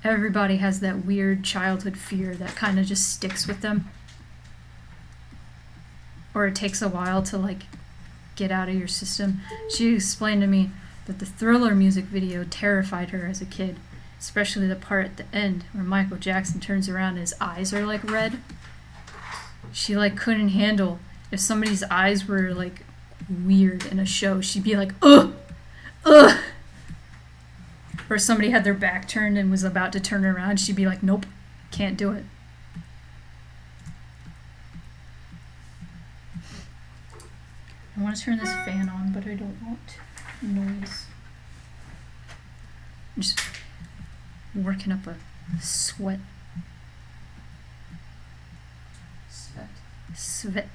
everybody has that weird childhood fear that kind of just sticks with them. Or it takes a while to like get out of your system. She explained to me that the Thriller music video terrified her as a kid, especially the part at the end where Michael Jackson turns around and his eyes are like red. She like couldn't handle if somebody's eyes were like weird in a show. She'd be like, ugh, ugh. Or somebody had their back turned and was about to turn around, she'd be like, nope, can't do it. I want to turn this fan on, but I don't want noise. I'm just working up a sweat. Sweat.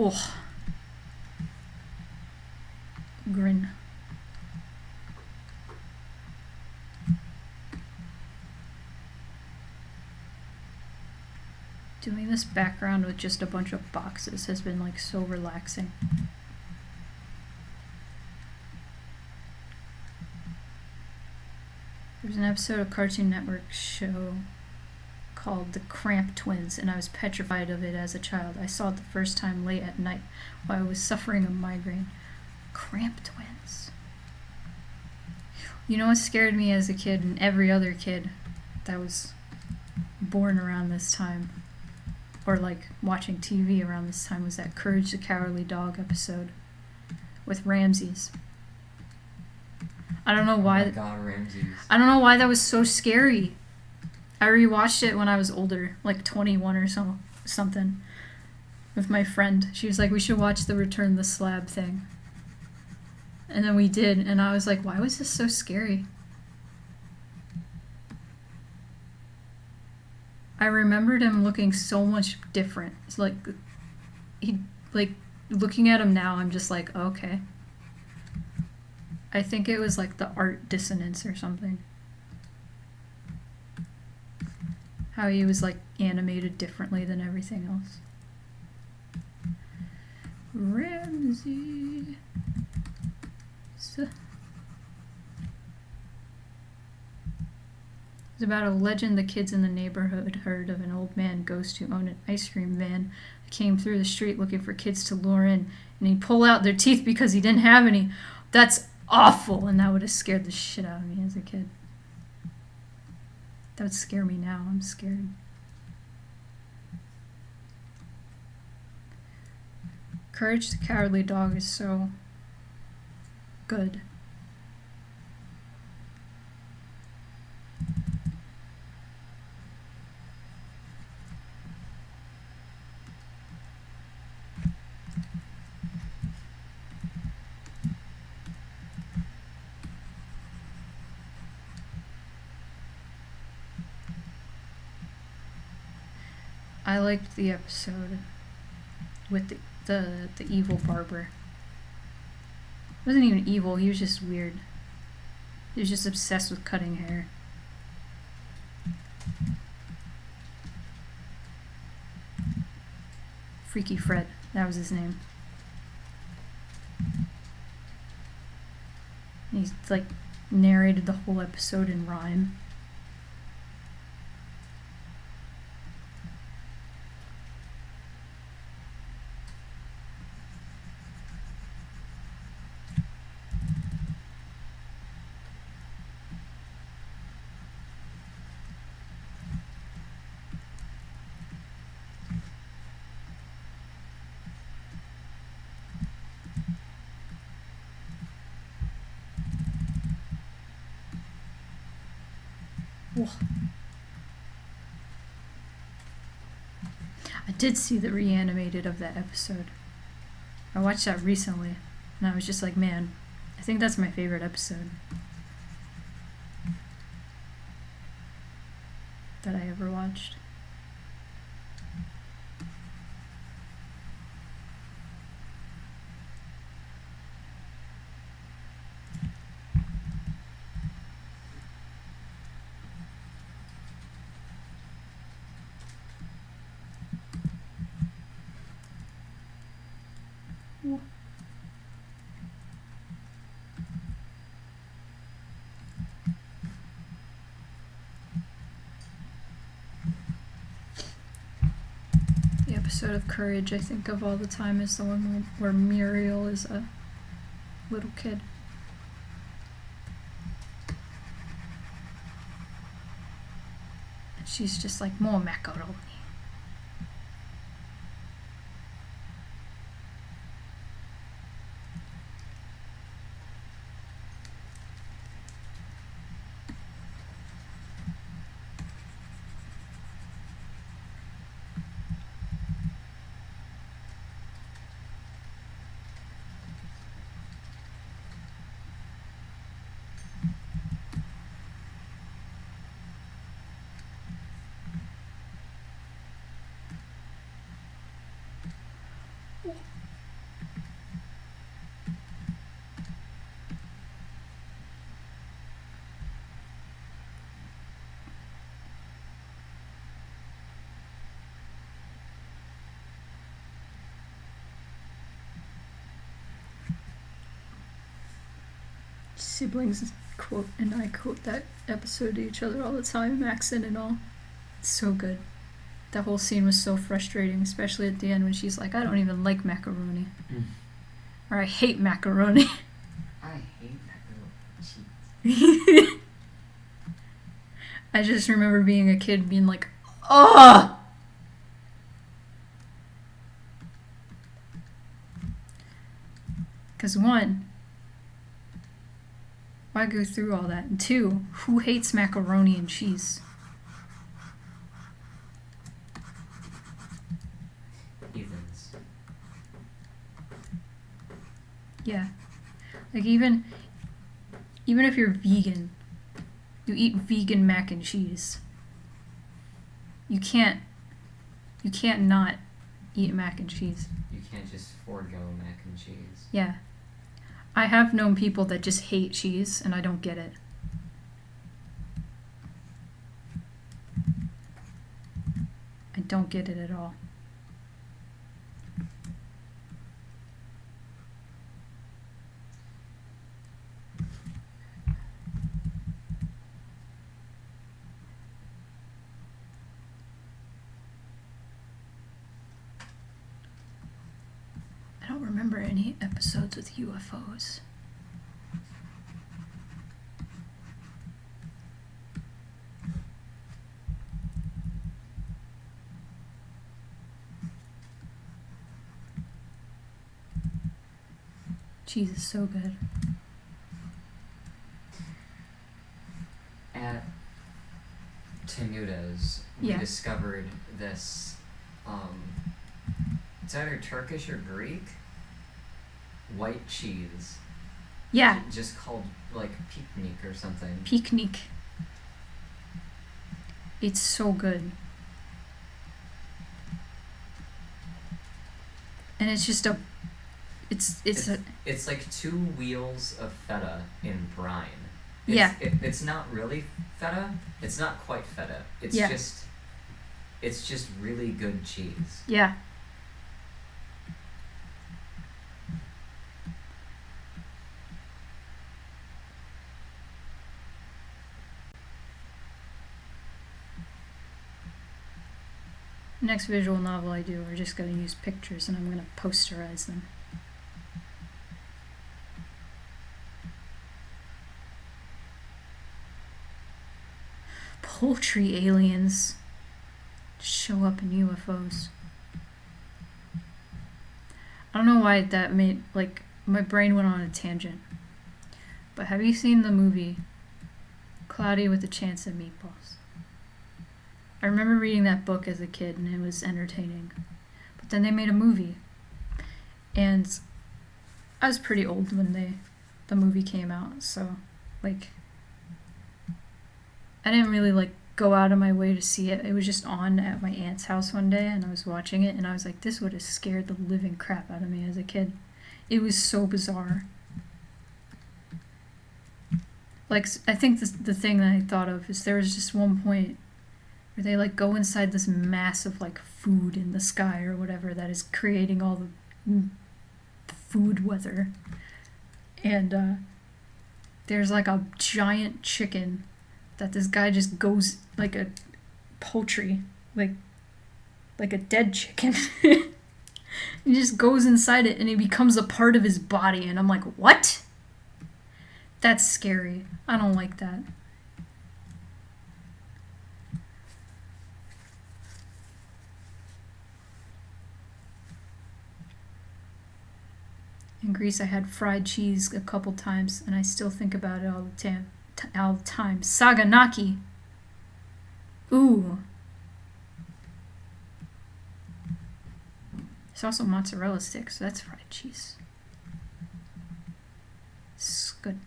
Oh. Grin. Doing this background with just a bunch of boxes has been like so relaxing. There's an episode of Cartoon Network show called The Cramp Twins, and I was petrified of it as a child. I saw it the first time late at night while I was suffering a migraine. Cramp Twins. You know what scared me as a kid, and every other kid that was born around this time, or like watching TV around this time, was that Courage the Cowardly Dog episode with Ramses. I don't know why. Oh my God, Ramses. I don't know why that was so scary. I rewatched it when I was older, like 21 or something, with my friend. She was like, we should watch the Return the Slab thing. And then we did, and I was like, why was this so scary? I remembered him looking so much different. It's like, looking at him now, I'm just like, okay. I think it was like the art dissonance or something. How he was like animated differently than everything else. Ramsey. It's about a legend the kids in the neighborhood heard of an old man ghost who owned an ice cream van that came through the street looking for kids to lure in, and he'd pull out their teeth because he didn't have any. That's awful, and that would have scared the shit out of me as a kid. That would scare me now. I'm scared. Courage the Cowardly Dog is so good. I liked the episode with the evil barber. He wasn't even evil, he was just weird. He was just obsessed with cutting hair. Freaky Fred, that was his name. He's like narrated the whole episode in rhyme. I did see the reanimated of that episode. I watched that recently, and I was just like, man, I think that's my favorite episode that I ever watched. The episode of Courage I think of all the time is the one where Muriel is a little kid. And she's just like, more macaroni. Siblings quote and I quote that episode to each other all the time, accent and all. It's so good. That whole scene was so frustrating, especially at the end when she's like, I don't even like macaroni. Or I hate macaroni. I hate macaroni. I just remember being a kid being like, ugh! Because one, why go through all that? And two, who hates macaroni and cheese? Heathens. Yeah. Like even if you're vegan, you eat vegan mac and cheese. You can't not eat mac and cheese. You can't just forego mac and cheese. Yeah. I have known people that just hate cheese, and I don't get it. I don't get it at all. I don't remember any episodes with UFOs. Cheese is so good. At Tenuda's, we discovered this, it's either Turkish or Greek, white cheese. Yeah. Just called, like, piknik or something. Piknik. It's so good. And it's just it's like 2 wheels of feta in brine. It's not really feta. It's not quite feta. It's just really good cheese. Yeah. Next visual novel I do, we're just going to use pictures and I'm going to posterize them. Poultry aliens show up in UFOs. I don't know why that made, like, my brain went on a tangent. But have you seen the movie Cloudy with a Chance of Meatballs? I remember reading that book as a kid, and it was entertaining. But then they made a movie, and I was pretty old when the movie came out, so like I didn't really like go out of my way to see it. It was just on at my aunt's house one day, and I was watching it, and I was like, this would have scared the living crap out of me as a kid. It was so bizarre. Like, I think the thing that I thought of is there was just one point where they like go inside this massive like food in the sky or whatever that is creating all the food weather, and there's like a giant chicken that this guy just goes, like a poultry, like a dead chicken. He just goes inside it and it becomes a part of his body, and I'm like, what? That's scary. I don't like that. In Greece, I had fried cheese a couple times, and I still think about it all the time. Saganaki. Ooh. There's also mozzarella sticks, so that's fried cheese. It's good.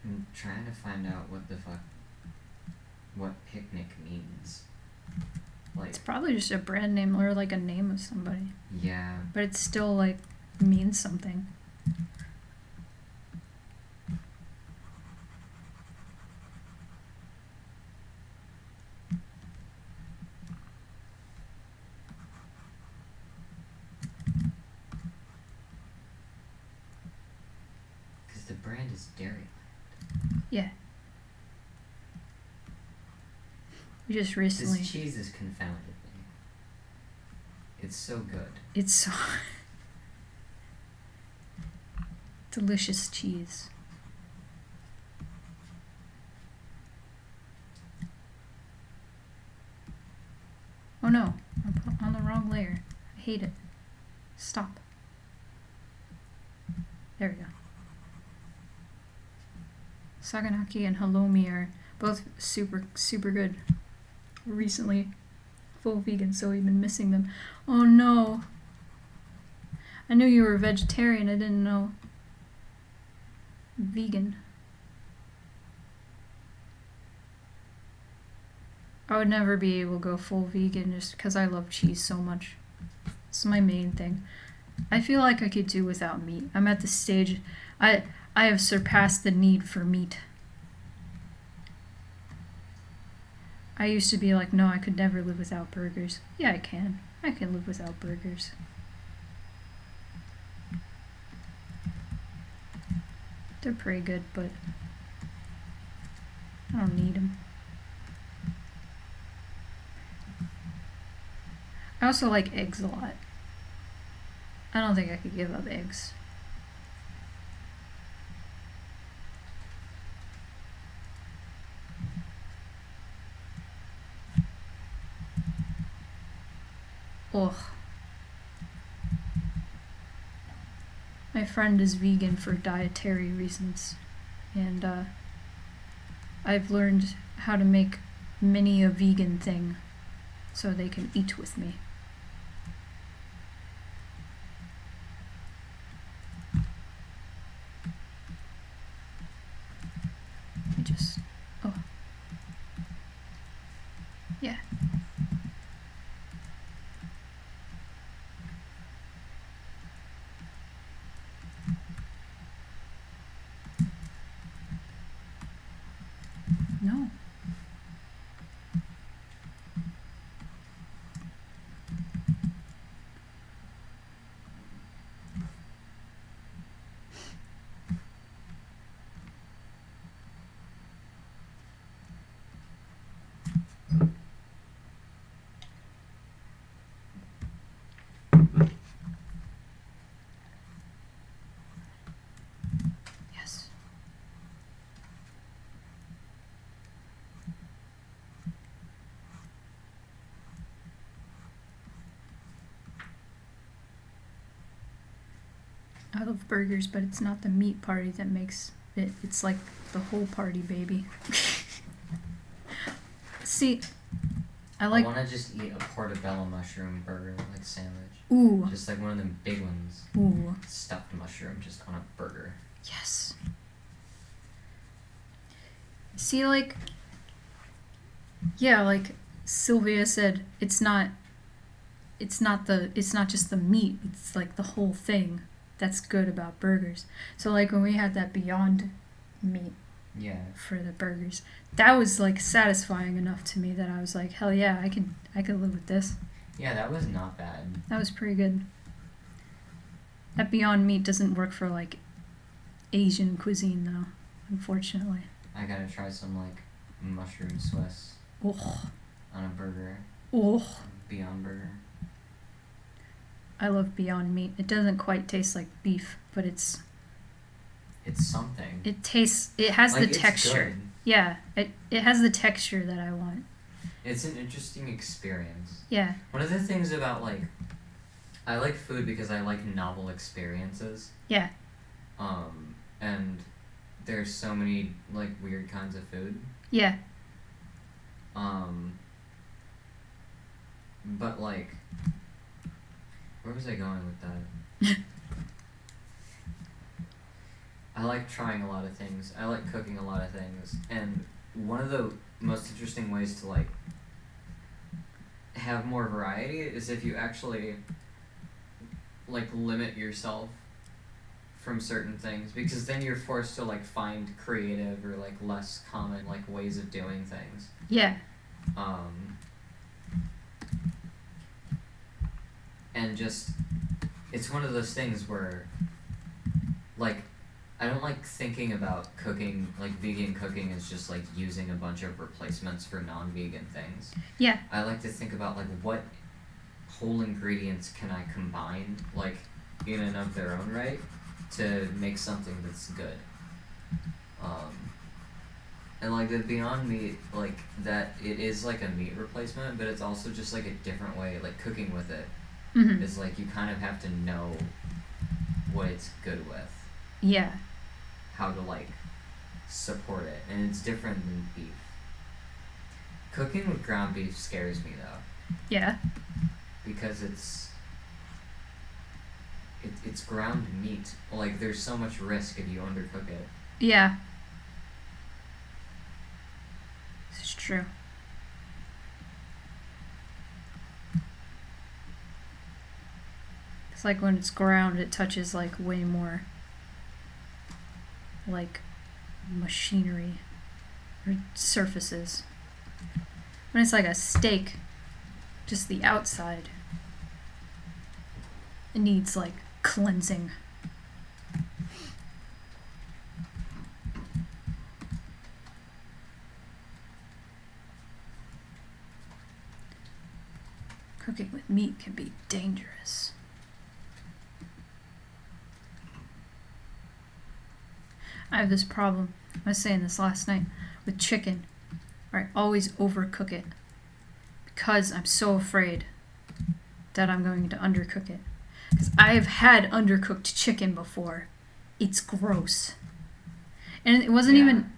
I'm trying to find out what picnic means. Like, it's probably just a brand name or like a name of somebody. Yeah. But it still like means something. Because the brand is Dairyland. Yeah. We just recently. This cheese has confounded me. It's so good. It's so delicious cheese. Oh no, I'm on the wrong layer. I hate it. Stop. There we go. Saganaki and halloumi are both super, super good. We're recently full vegan, so we've been missing them. Oh no. I knew you were a vegetarian, I didn't know. Vegan. I would never be able to go full vegan just because I love cheese so much. It's my main thing. I feel like I could do without meat. I'm at the stage, I have surpassed the need for meat. I used to be like, no, I could never live without burgers. Yeah, I can. I can live without burgers. They're pretty good, but I don't need them. I also like eggs a lot. I don't think I could give up eggs. Ugh. My friend is vegan for dietary reasons, and I've learned how to make many a vegan thing so they can eat with me. Oh. Yeah. No. Yes. I love burgers, but it's not the meat party that makes It's like the whole party, baby. See, I want to just eat a portobello mushroom burger, like sandwich. Ooh. Just like one of them big ones. Ooh. Stuffed mushroom just on a burger. Yes. See, like, yeah, like Sylvia said, it's not just the meat, it's like the whole thing that's good about burgers. So like when we had that Beyond meat for the burgers, that was like satisfying enough to me that I was like, hell yeah, I could live with this. Yeah, that was not bad. That was pretty good. That Beyond Meat doesn't work for like Asian cuisine though, unfortunately. I gotta try some like mushroom Swiss on a burger. Beyond Burger. I love Beyond Meat. It doesn't quite taste like beef, but it's something. It has like, the texture. Good. Yeah, it has the texture that I want. It's an interesting experience. Yeah. One of the things about like, I like food because I like novel experiences. Yeah. And there's so many like weird kinds of food. Yeah. But like, where was I going with that? I like trying a lot of things. I like cooking a lot of things. And one of the most interesting ways to like have more variety is if you actually like limit yourself from certain things, because then you're forced to like find creative or like less common like ways of doing things. Yeah. And just, it's one of those things where like I don't like thinking about cooking, like vegan cooking is just like using a bunch of replacements for non-vegan things. Yeah. I like to think about like what whole ingredients can I combine like in and of their own right to make something that's good. And like the Beyond Meat, like that, it is like a meat replacement, but it's also just like a different way, like cooking with it. Mm-hmm. Is like you kind of have to know what it's good with. Yeah. How to like support it, and it's different than beef. Cooking with ground beef scares me though. Yeah. Because it's ground meat. Like there's so much risk if you undercook it. Yeah. It's true. It's like when it's ground, it touches like way more like machinery or surfaces. When it's like a steak, just the outside, it needs like cleansing. Cooking with meat can be dangerous. I have this problem, I was saying this last night, with chicken, where I always overcook it because I'm so afraid that I'm going to undercook it. Because I have had undercooked chicken before. It's gross. And it wasn't even...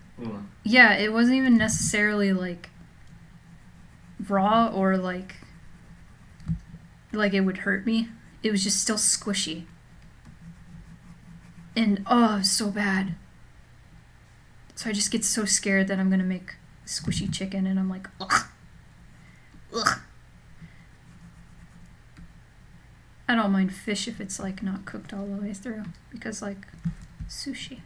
Yeah, it wasn't even necessarily like raw or like it would hurt me. It was just still squishy. And oh, it was so bad. So I just get so scared that I'm going to make squishy chicken, and I'm like, ugh. Ugh. I don't mind fish if it's like not cooked all the way through, because like sushi.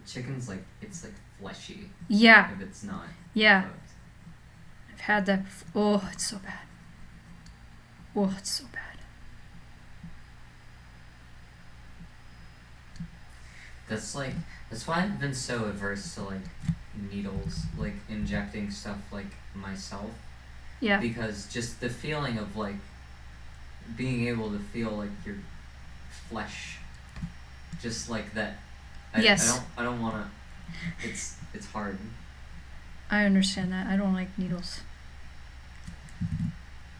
Chicken's like, it's like fleshy. Yeah. If it's not. Yeah. Cooked. I've had that before. Oh, it's so bad. Oh, it's so bad. That's why I've been so averse to like needles, like injecting stuff like myself. Yeah. Because just the feeling of like being able to feel like your flesh, just like that. Yes. I don't want to. It's hard. I understand that. I don't like needles.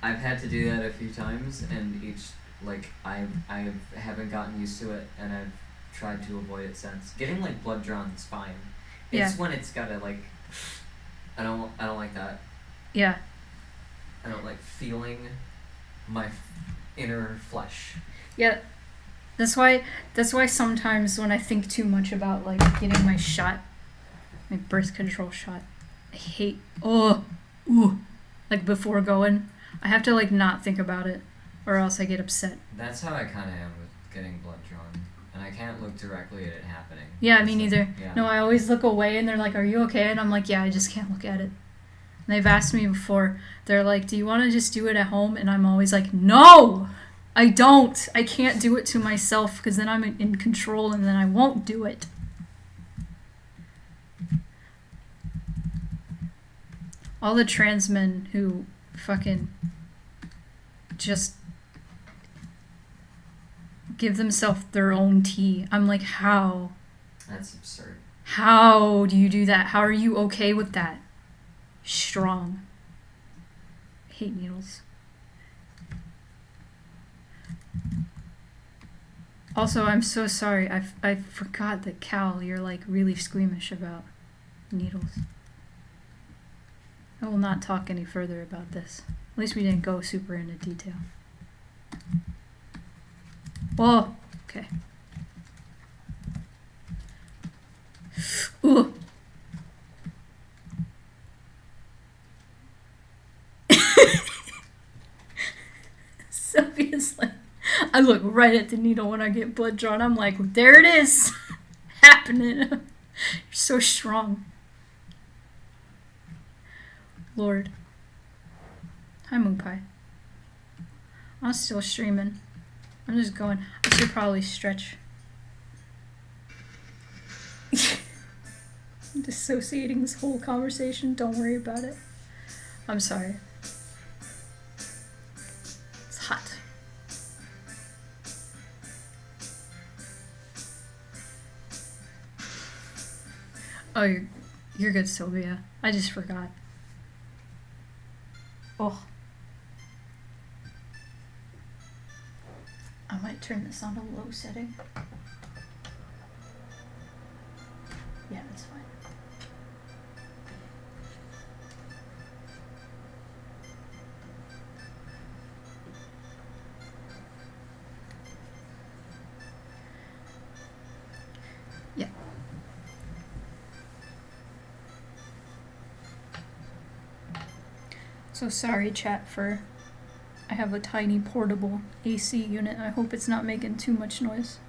I've had to do that a few times, and each like I haven't gotten used to it, and I've tried to avoid it since. Getting like blood drawn is fine. Yeah. It's when it's gotta like, I don't like that. Yeah. I don't like feeling my inner flesh. Yeah. That's why sometimes when I think too much about like getting my shot, my birth control shot, I hate like before going, I have to like not think about it or else I get upset. That's how I kind of am with getting blood drawn, and I can't look directly at it happening. Yeah, me neither. Yeah. No, I always look away and they're like, "Are you okay?" And I'm like, "Yeah, I just can't look at it." And they've asked me before. They're like, "Do you want to just do it at home?" And I'm always like, "No! I don't. I can't do it to myself because then I'm in control and then I won't do it." All the trans men who fucking just give themselves their own tea. I'm like, how? That's absurd. How do you do that? How are you okay with that? Strong. I hate needles. Also, I'm so sorry. I forgot that, Cal, you're like really squeamish about needles. I will not talk any further about this. At least we didn't go super into detail. Whoa. Okay. Ooh. Sylvia's like, I look right at the needle when I get blood drawn. I'm like, there it is. Happening. You're so strong. Lord. Hi, Moopai. I'm still streaming. I'm just going. I should probably stretch. I'm dissociating this whole conversation. Don't worry about it. I'm sorry. It's hot. Oh, you're good, Sylvia. I just forgot. Oh. I might turn this on a low setting. Yeah, that's fine. Yeah. So sorry, chat, for I have a tiny portable AC unit. I hope it's not making too much noise.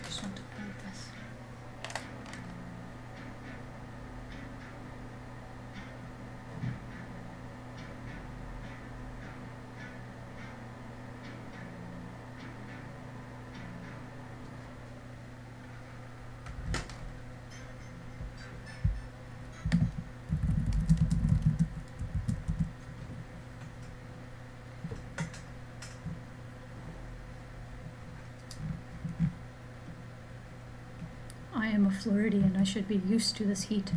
I just want to hold this. I am a Floridian. I should be used to this heat.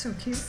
So cute.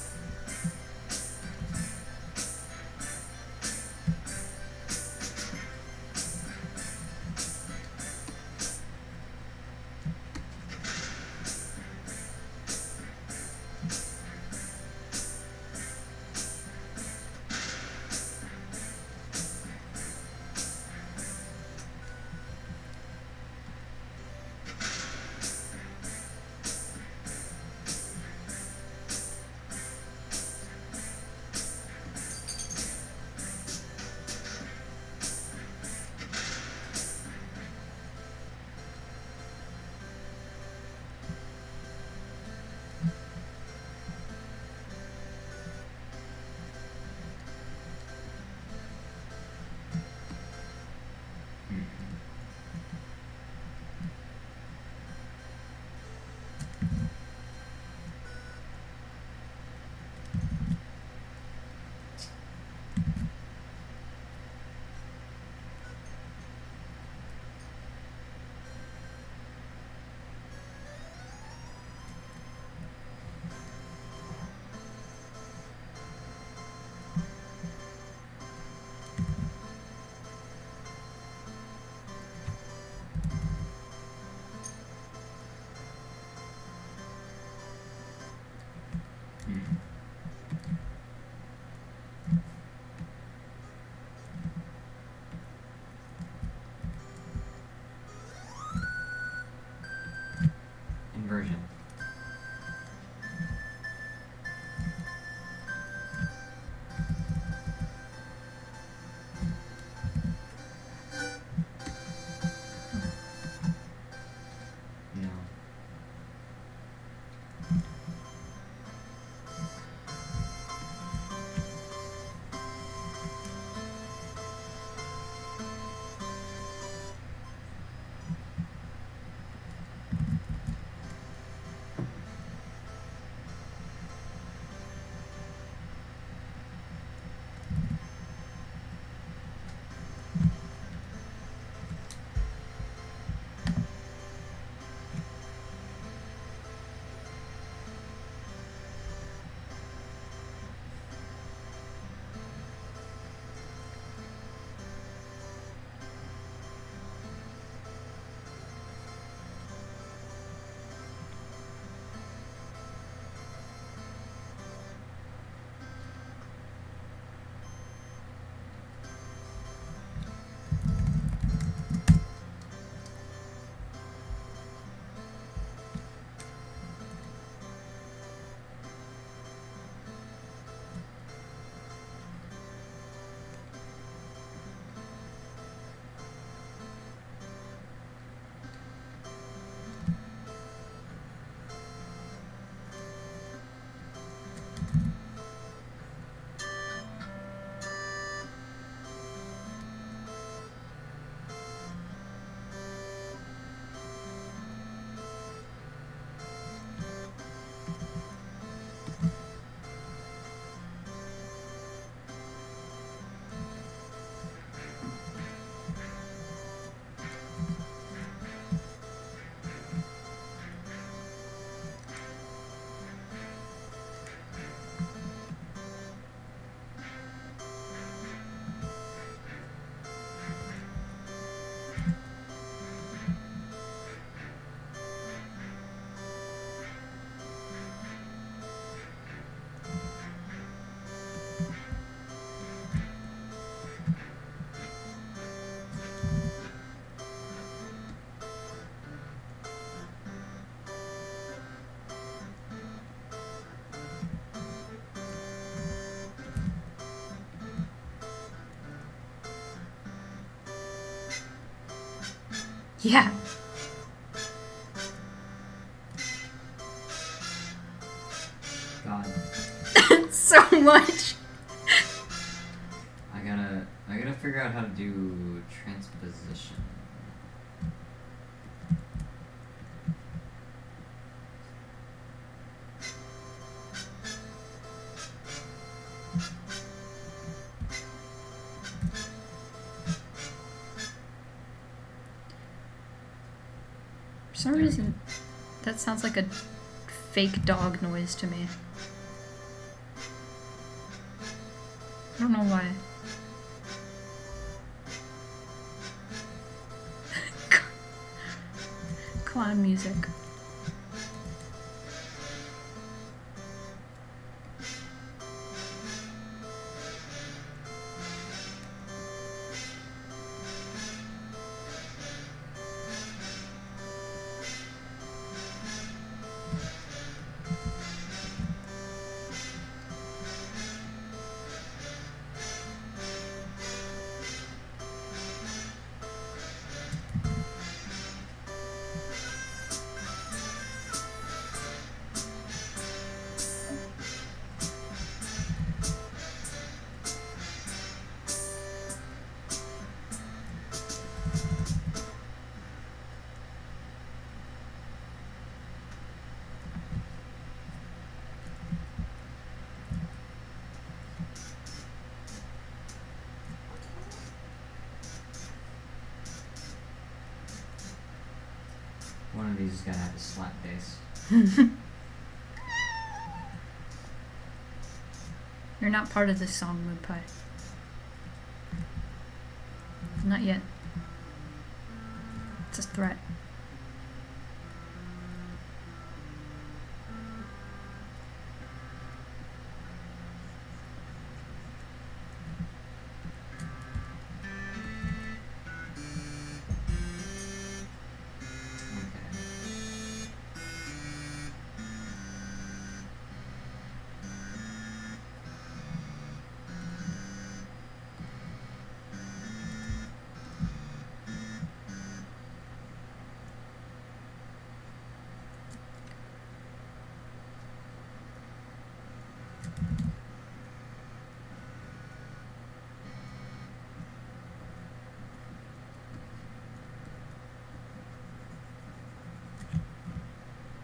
Inversion. No. Yeah. God. So much. I gotta figure out how to do transposition. For some reason, that sounds like a fake dog noise to me. I don't know why. Clown music. One of these is gonna have a slap bass. You're not part of this song, Moon Pie. Not yet. It's a threat.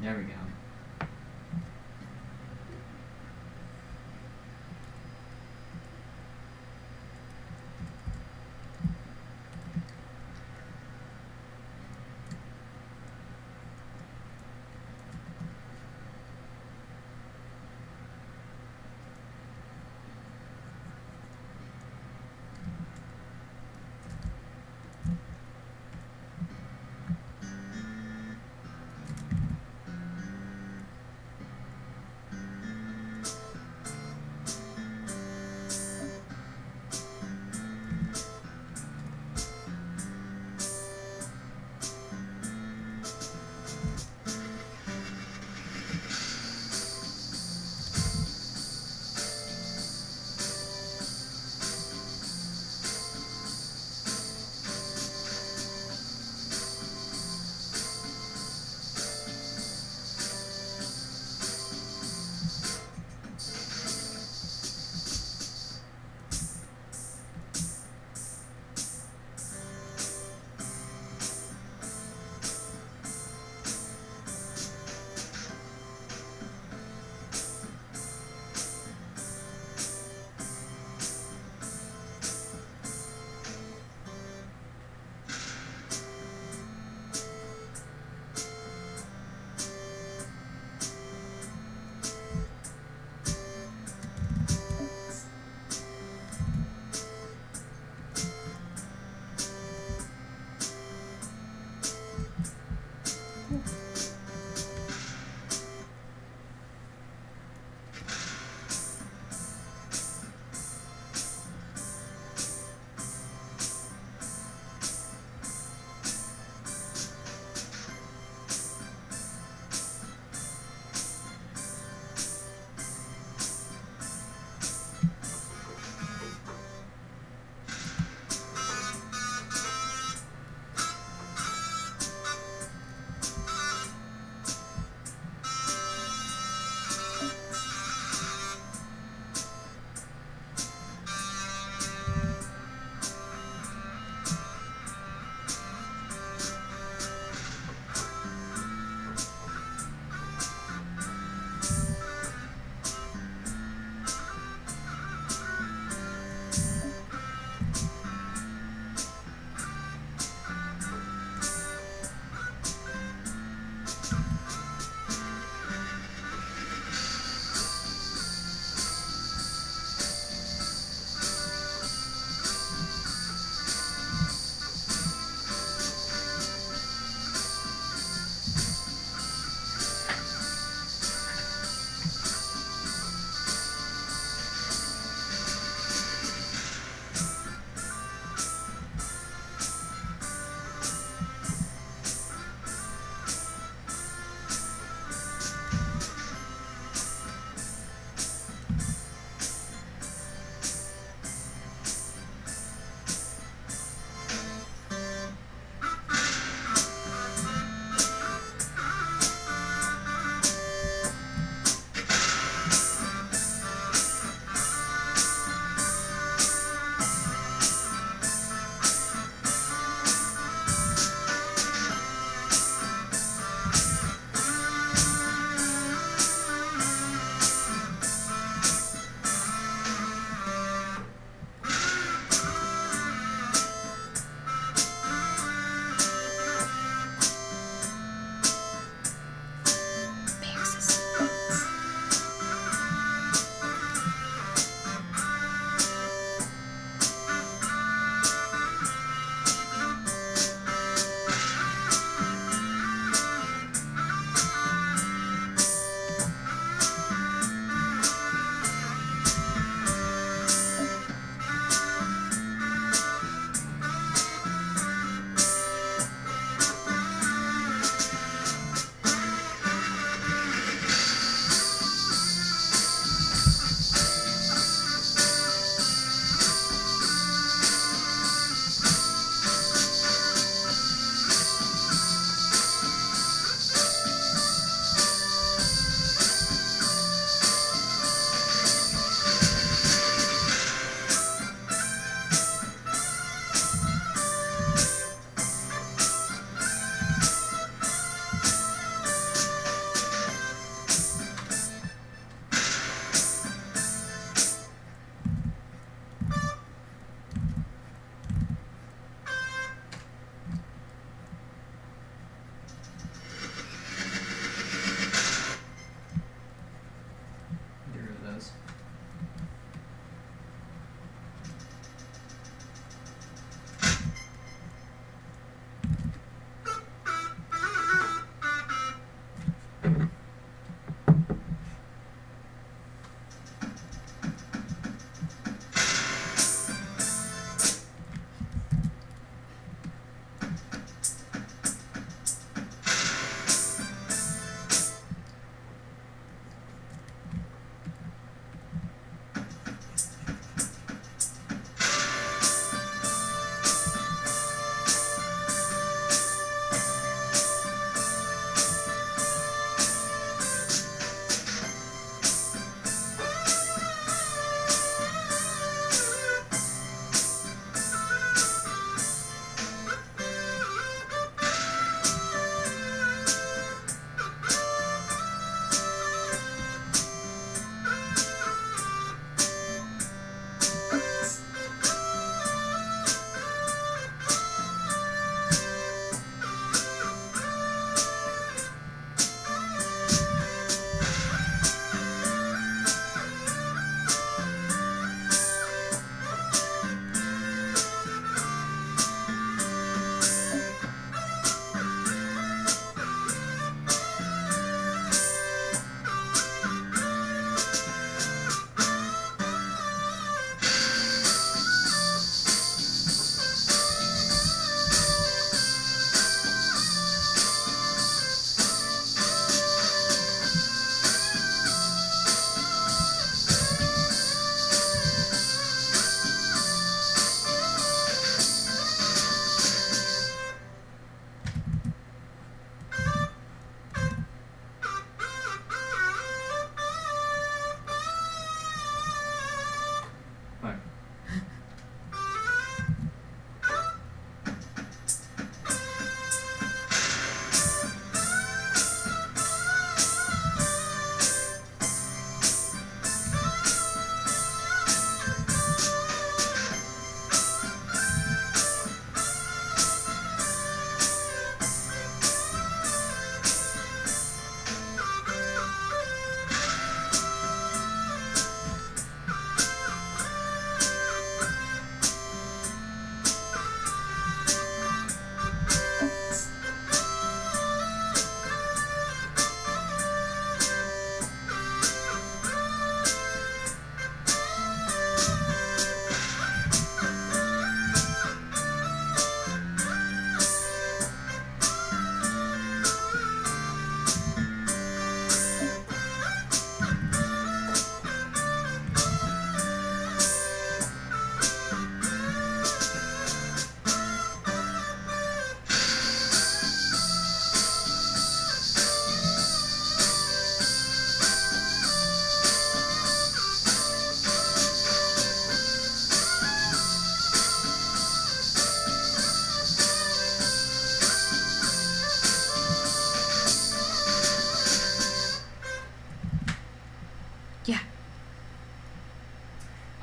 There we go.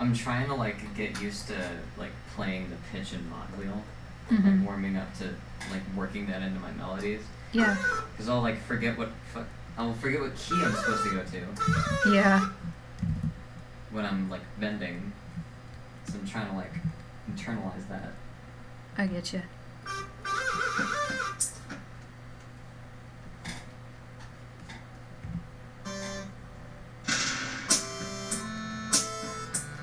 I'm trying to like get used to like playing the pitch and mod wheel, Mm-hmm. like warming up to like working that into my melodies. Yeah. Cause I'll like forget what I'll forget what key I'm supposed to go to Yeah. when I'm like bending. So I'm trying to like internalize that. I get you.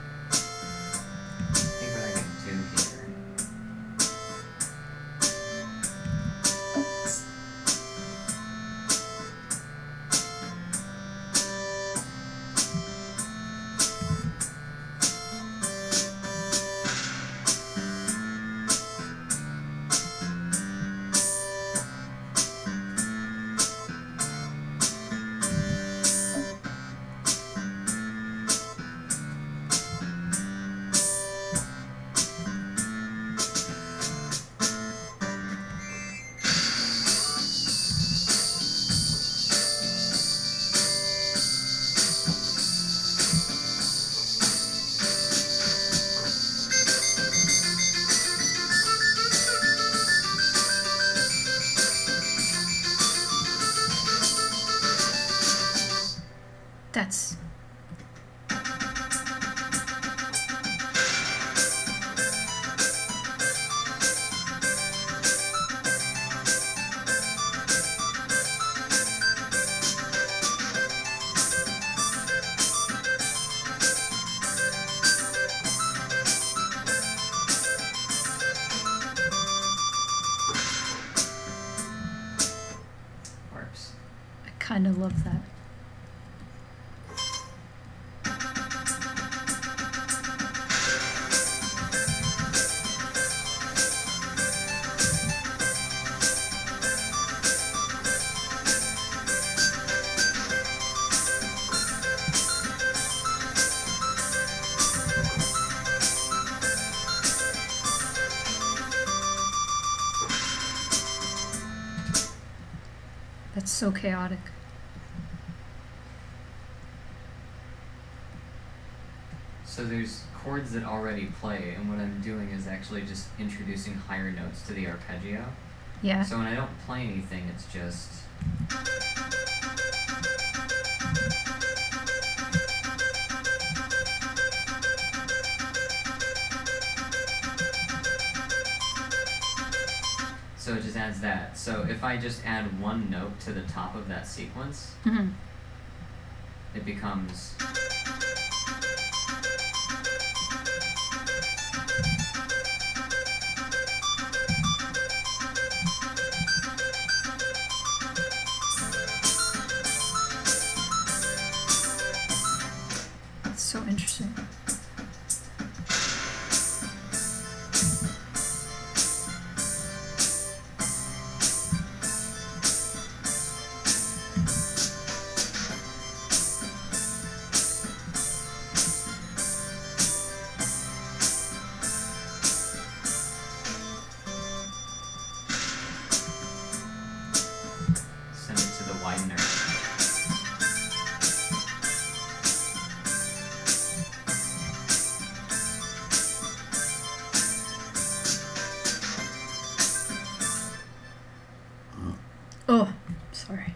I think what I can do here. That's Works. I kind of love that. That's so chaotic. So there's chords that already play, and what I'm doing is actually just introducing higher notes to the arpeggio. Yeah. So when I don't play anything, it's just. So it just adds that. So if I just add one note to the top of that sequence, Mm-hmm. it becomes. That's so interesting. Send it to the widener. Oh, sorry.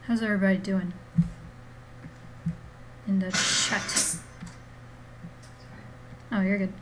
How's everybody doing? In the chat. Sorry. Oh, you're good.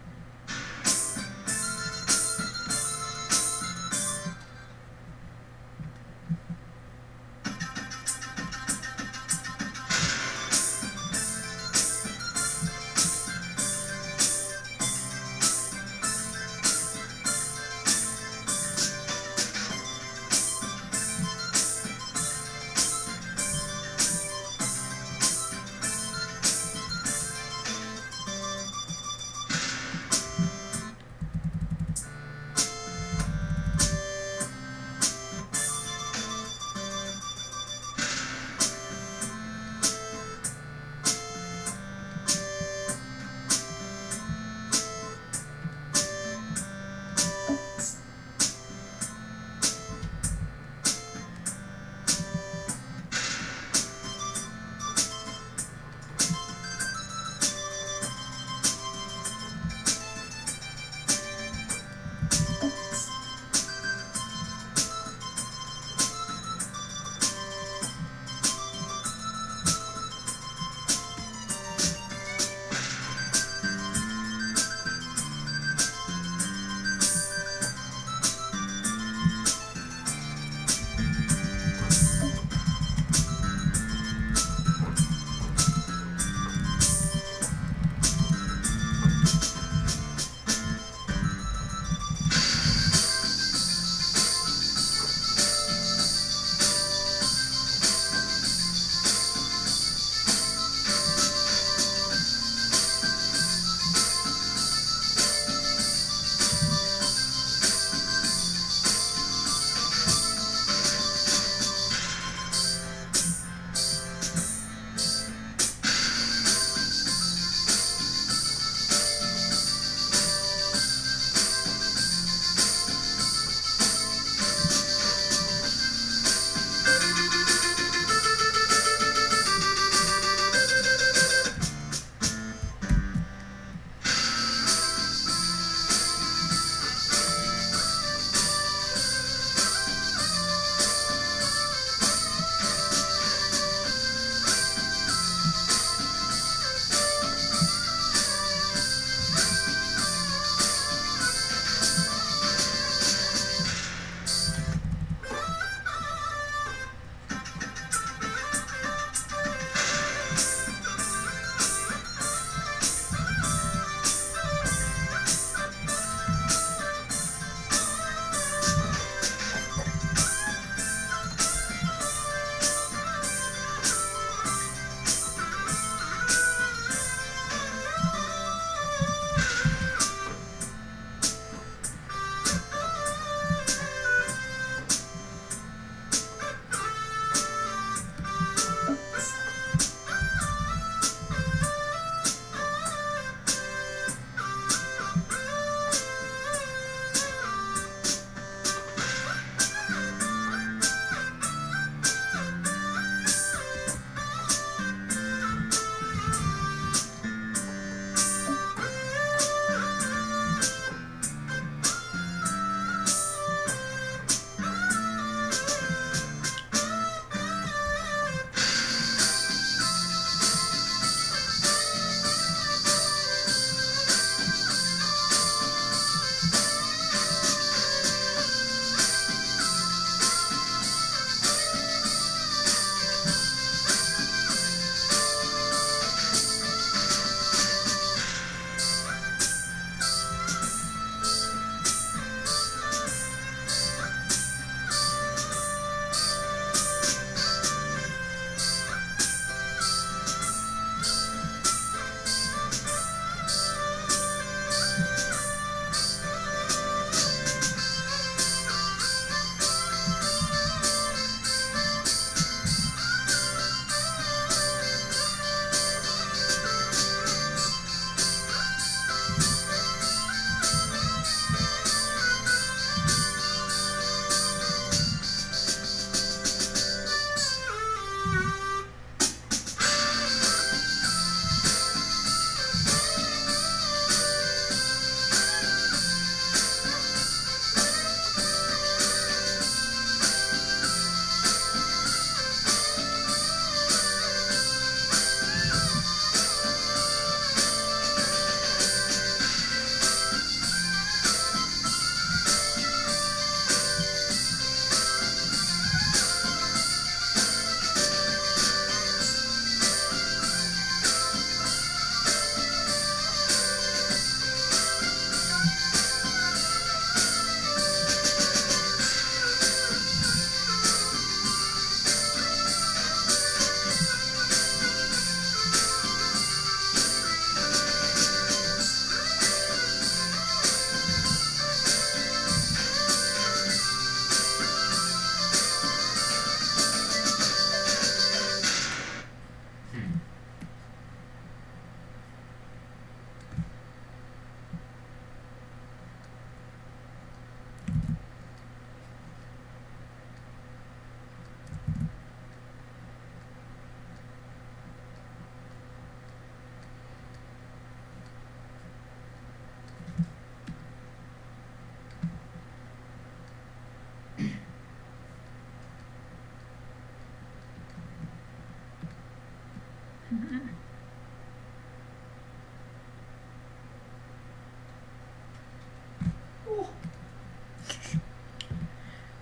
I'm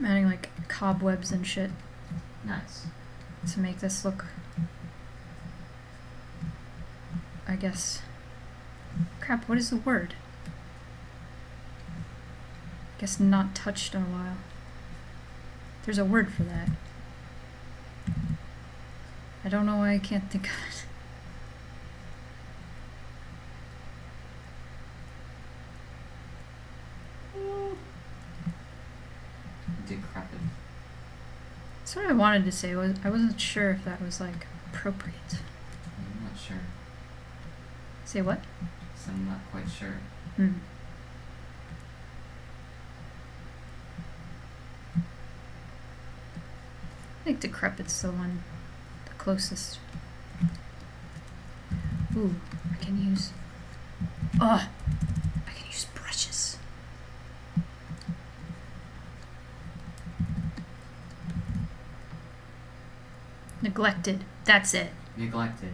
adding like cobwebs and shit Nice. to make this look, I guess. Crap, what is the word? I guess not touched in a while. There's a word for that. I don't know why I can't think of it. Decrepit. That's what I wanted to say. I wasn't sure if that was like appropriate. I'm not sure. Say what? So I'm not quite sure. Hmm. I think decrepit's the one, the closest. Ooh, I can use. I can use brushes. Neglected. That's it. Neglected.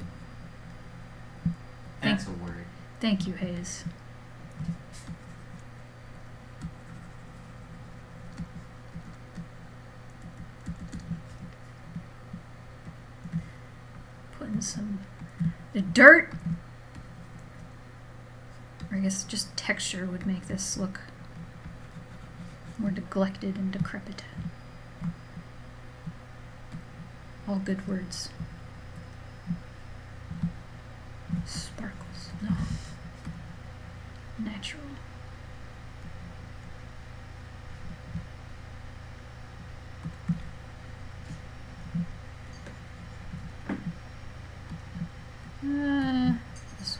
That's a word. Thank you, Hayes. Putting some. The dirt! Or I guess just texture would make this look more neglected and decrepit. All good words. Sparkles. No. Natural. This.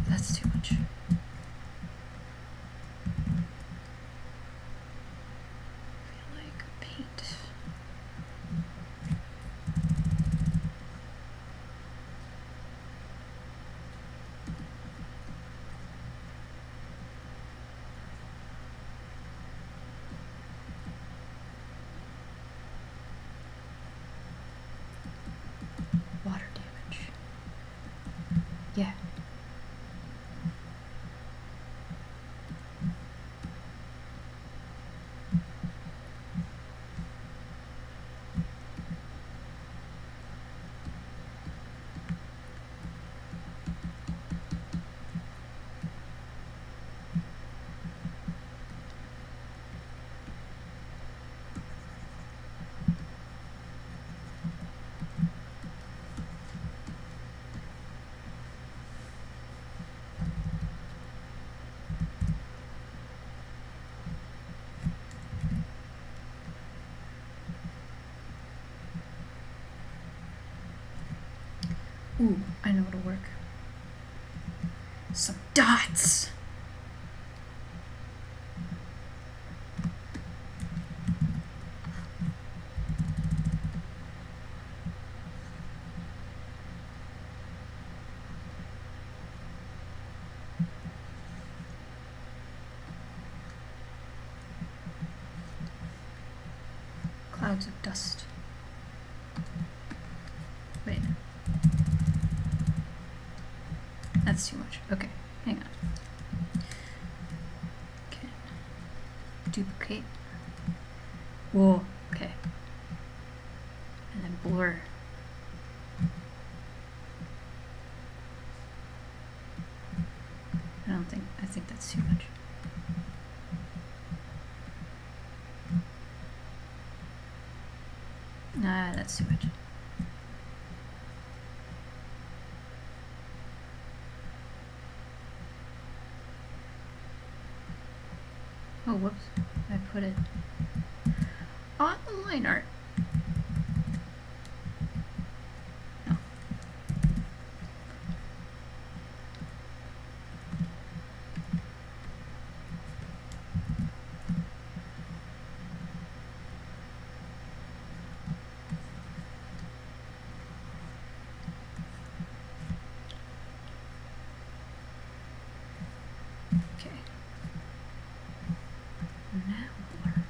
That's too much. Water damage. Yeah. Ooh, I know what'll work. Some dots! Clouds of dust. Wait. That's too much. Okay, hang on. Okay. Duplicate. Whoa, okay. And then blur. I think that's too much. Nah, that's too much. Oh, whoops. I put it on the line art. No. Okay. Now blur.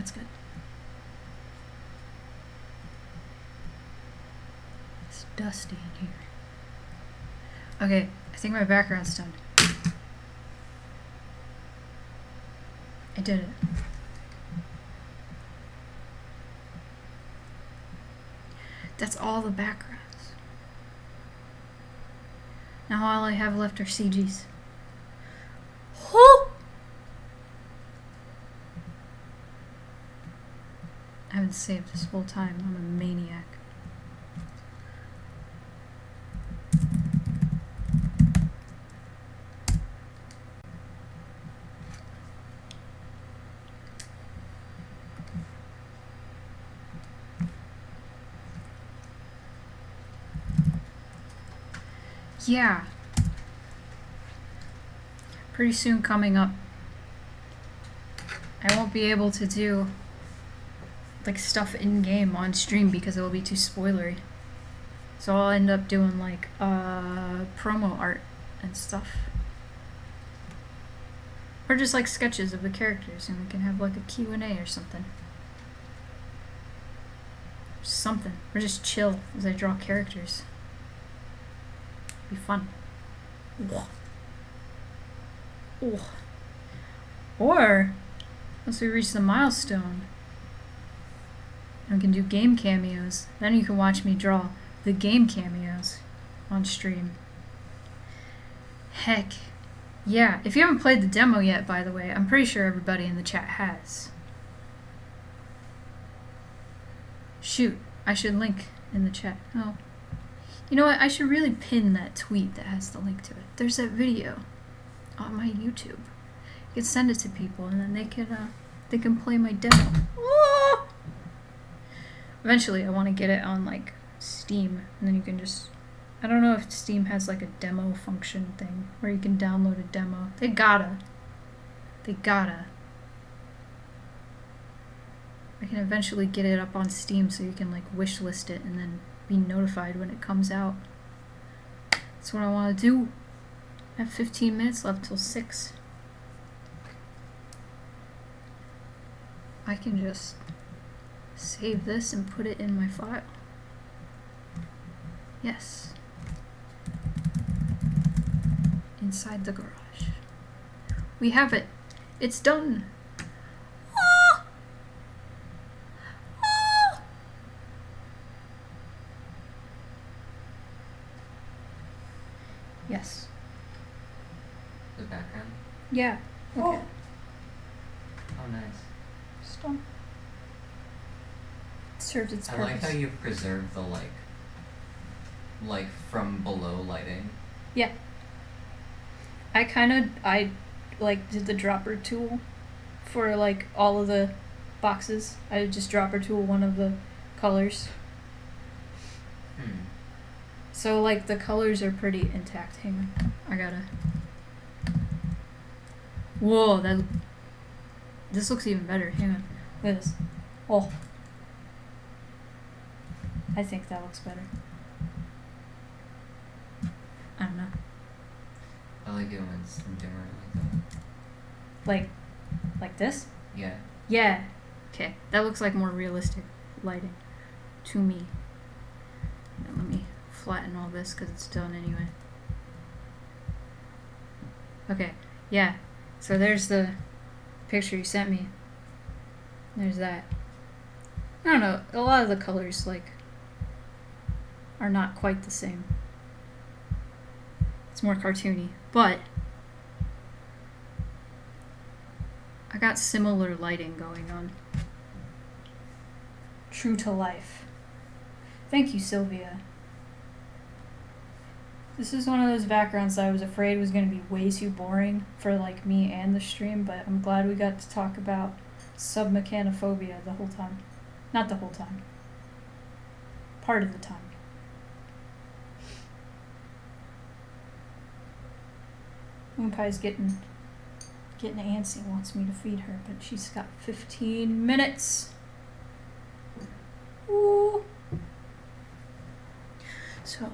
That's good. It's dusty in here. Okay, I think my background's done. I did it. That's all the backgrounds. Now all I have left are CGs. Whoo! I haven't saved this whole time. I'm a maniac. Yeah. Pretty soon coming up, I won't be able to do like stuff in game on stream because it will be too spoilery. So I'll end up doing like promo art and stuff. Or just like sketches of the characters and we can have like a Q&A or something. Something. Or just chill as I draw characters. Be fun. Ooh. Or once we reach the milestone and we can do game cameos, then you can watch me draw the game cameos on stream. Heck yeah. If you haven't played the demo yet, by the way, I'm pretty sure everybody in the chat has. Shoot, I should link in the chat. Oh. You know what? I should really pin that tweet that has the link to it. There's that video on my YouTube. You can send it to people, and then they can play my demo. Ah! Eventually, I want to get it on like Steam, and then you can just. I don't know if Steam has like a demo function thing where you can download a demo. They gotta. I can eventually get it up on Steam so you can like wishlist it and then be notified when it comes out. That's what I want to do. I have 15 minutes left till 6. I can just save this and put it in my file. Yes. Inside the garage. We have it. It's done. Ah! Ah! Yes. The background? Yeah. Okay. Oh, nice. Just done. It served its purpose. I like how you preserve the like from below lighting. Yeah. I did the dropper tool for like all of the boxes. I just dropper tool one of the colors. So like the colors are pretty intact. Hang on. I gotta. Whoa, this looks even better. Hang on. Look at this. Oh. I think that looks better. I don't know. I like it when it's dimmer like that. Like this? Yeah. Yeah. Okay. That looks like more realistic lighting to me. Now let me flatten all this because it's done anyway. Okay. Yeah. So there's the picture you sent me. There's that. I don't know. A lot of the colors are not quite the same. It's more cartoony, but I got similar lighting going on. True to life. Thank you, Sylvia. This is one of those backgrounds that I was afraid was going to be way too boring for like me and the stream, but I'm glad we got to talk about submechanophobia the whole time. Not the whole time. Part of the time. Moonpie's getting antsy, wants me to feed her, but she's got 15 minutes. Ooh. So,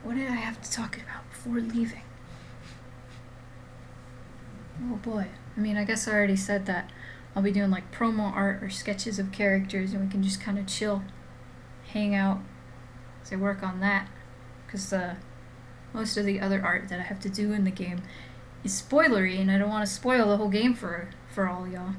what did I have to talk about before leaving? Oh boy. I mean, I guess I already said that I'll be doing like promo art or sketches of characters, and we can just kind of chill, hang out as I work on that. Because most of the other art that I have to do in the game is spoilery, and I don't want to spoil the whole game for all y'all.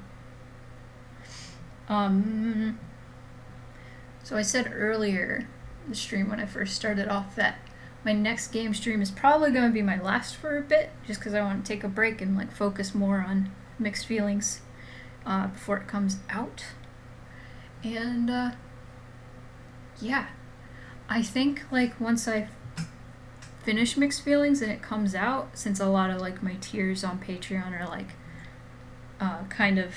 So I said earlier in the stream when I first started off that my next game stream is probably going to be my last for a bit, just because I want to take a break and like focus more on mixed feelings before it comes out. And yeah, I think like once I finish mixed feelings and it comes out, since a lot of like my tiers on Patreon are like kind of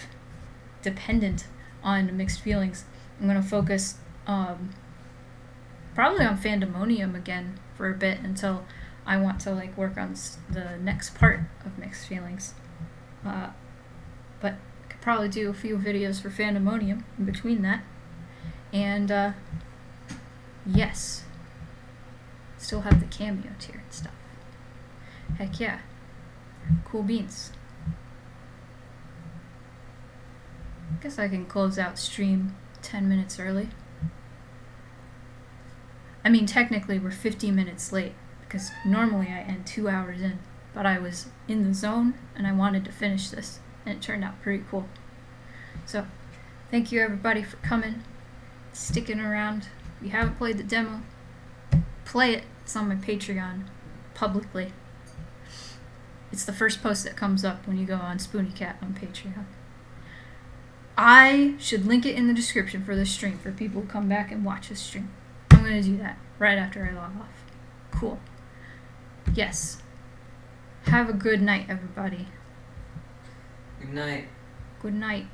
dependent on mixed feelings, I'm going to focus probably on Fandemonium again for a bit until I want to like work on the next part of mixed feelings. But I could probably do a few videos for Fandemonium in between that. And yes, still have the cameo tier and stuff. Heck yeah, cool beans. Guess I can close out stream 10 minutes early. I mean, technically we're 50 minutes late because normally I end 2 hours in, but I was in the zone and I wanted to finish this, and it turned out pretty cool. So, thank you everybody for coming, sticking around. If you haven't played the demo, play it. It's on my Patreon publicly. It's the first post that comes up when you go on Spoony Cat on Patreon. I should link it in the description for this stream for people who come back and watch this stream. I'm going to do that right after I log off. Cool. Yes. Have a good night, everybody. Good night. Good night.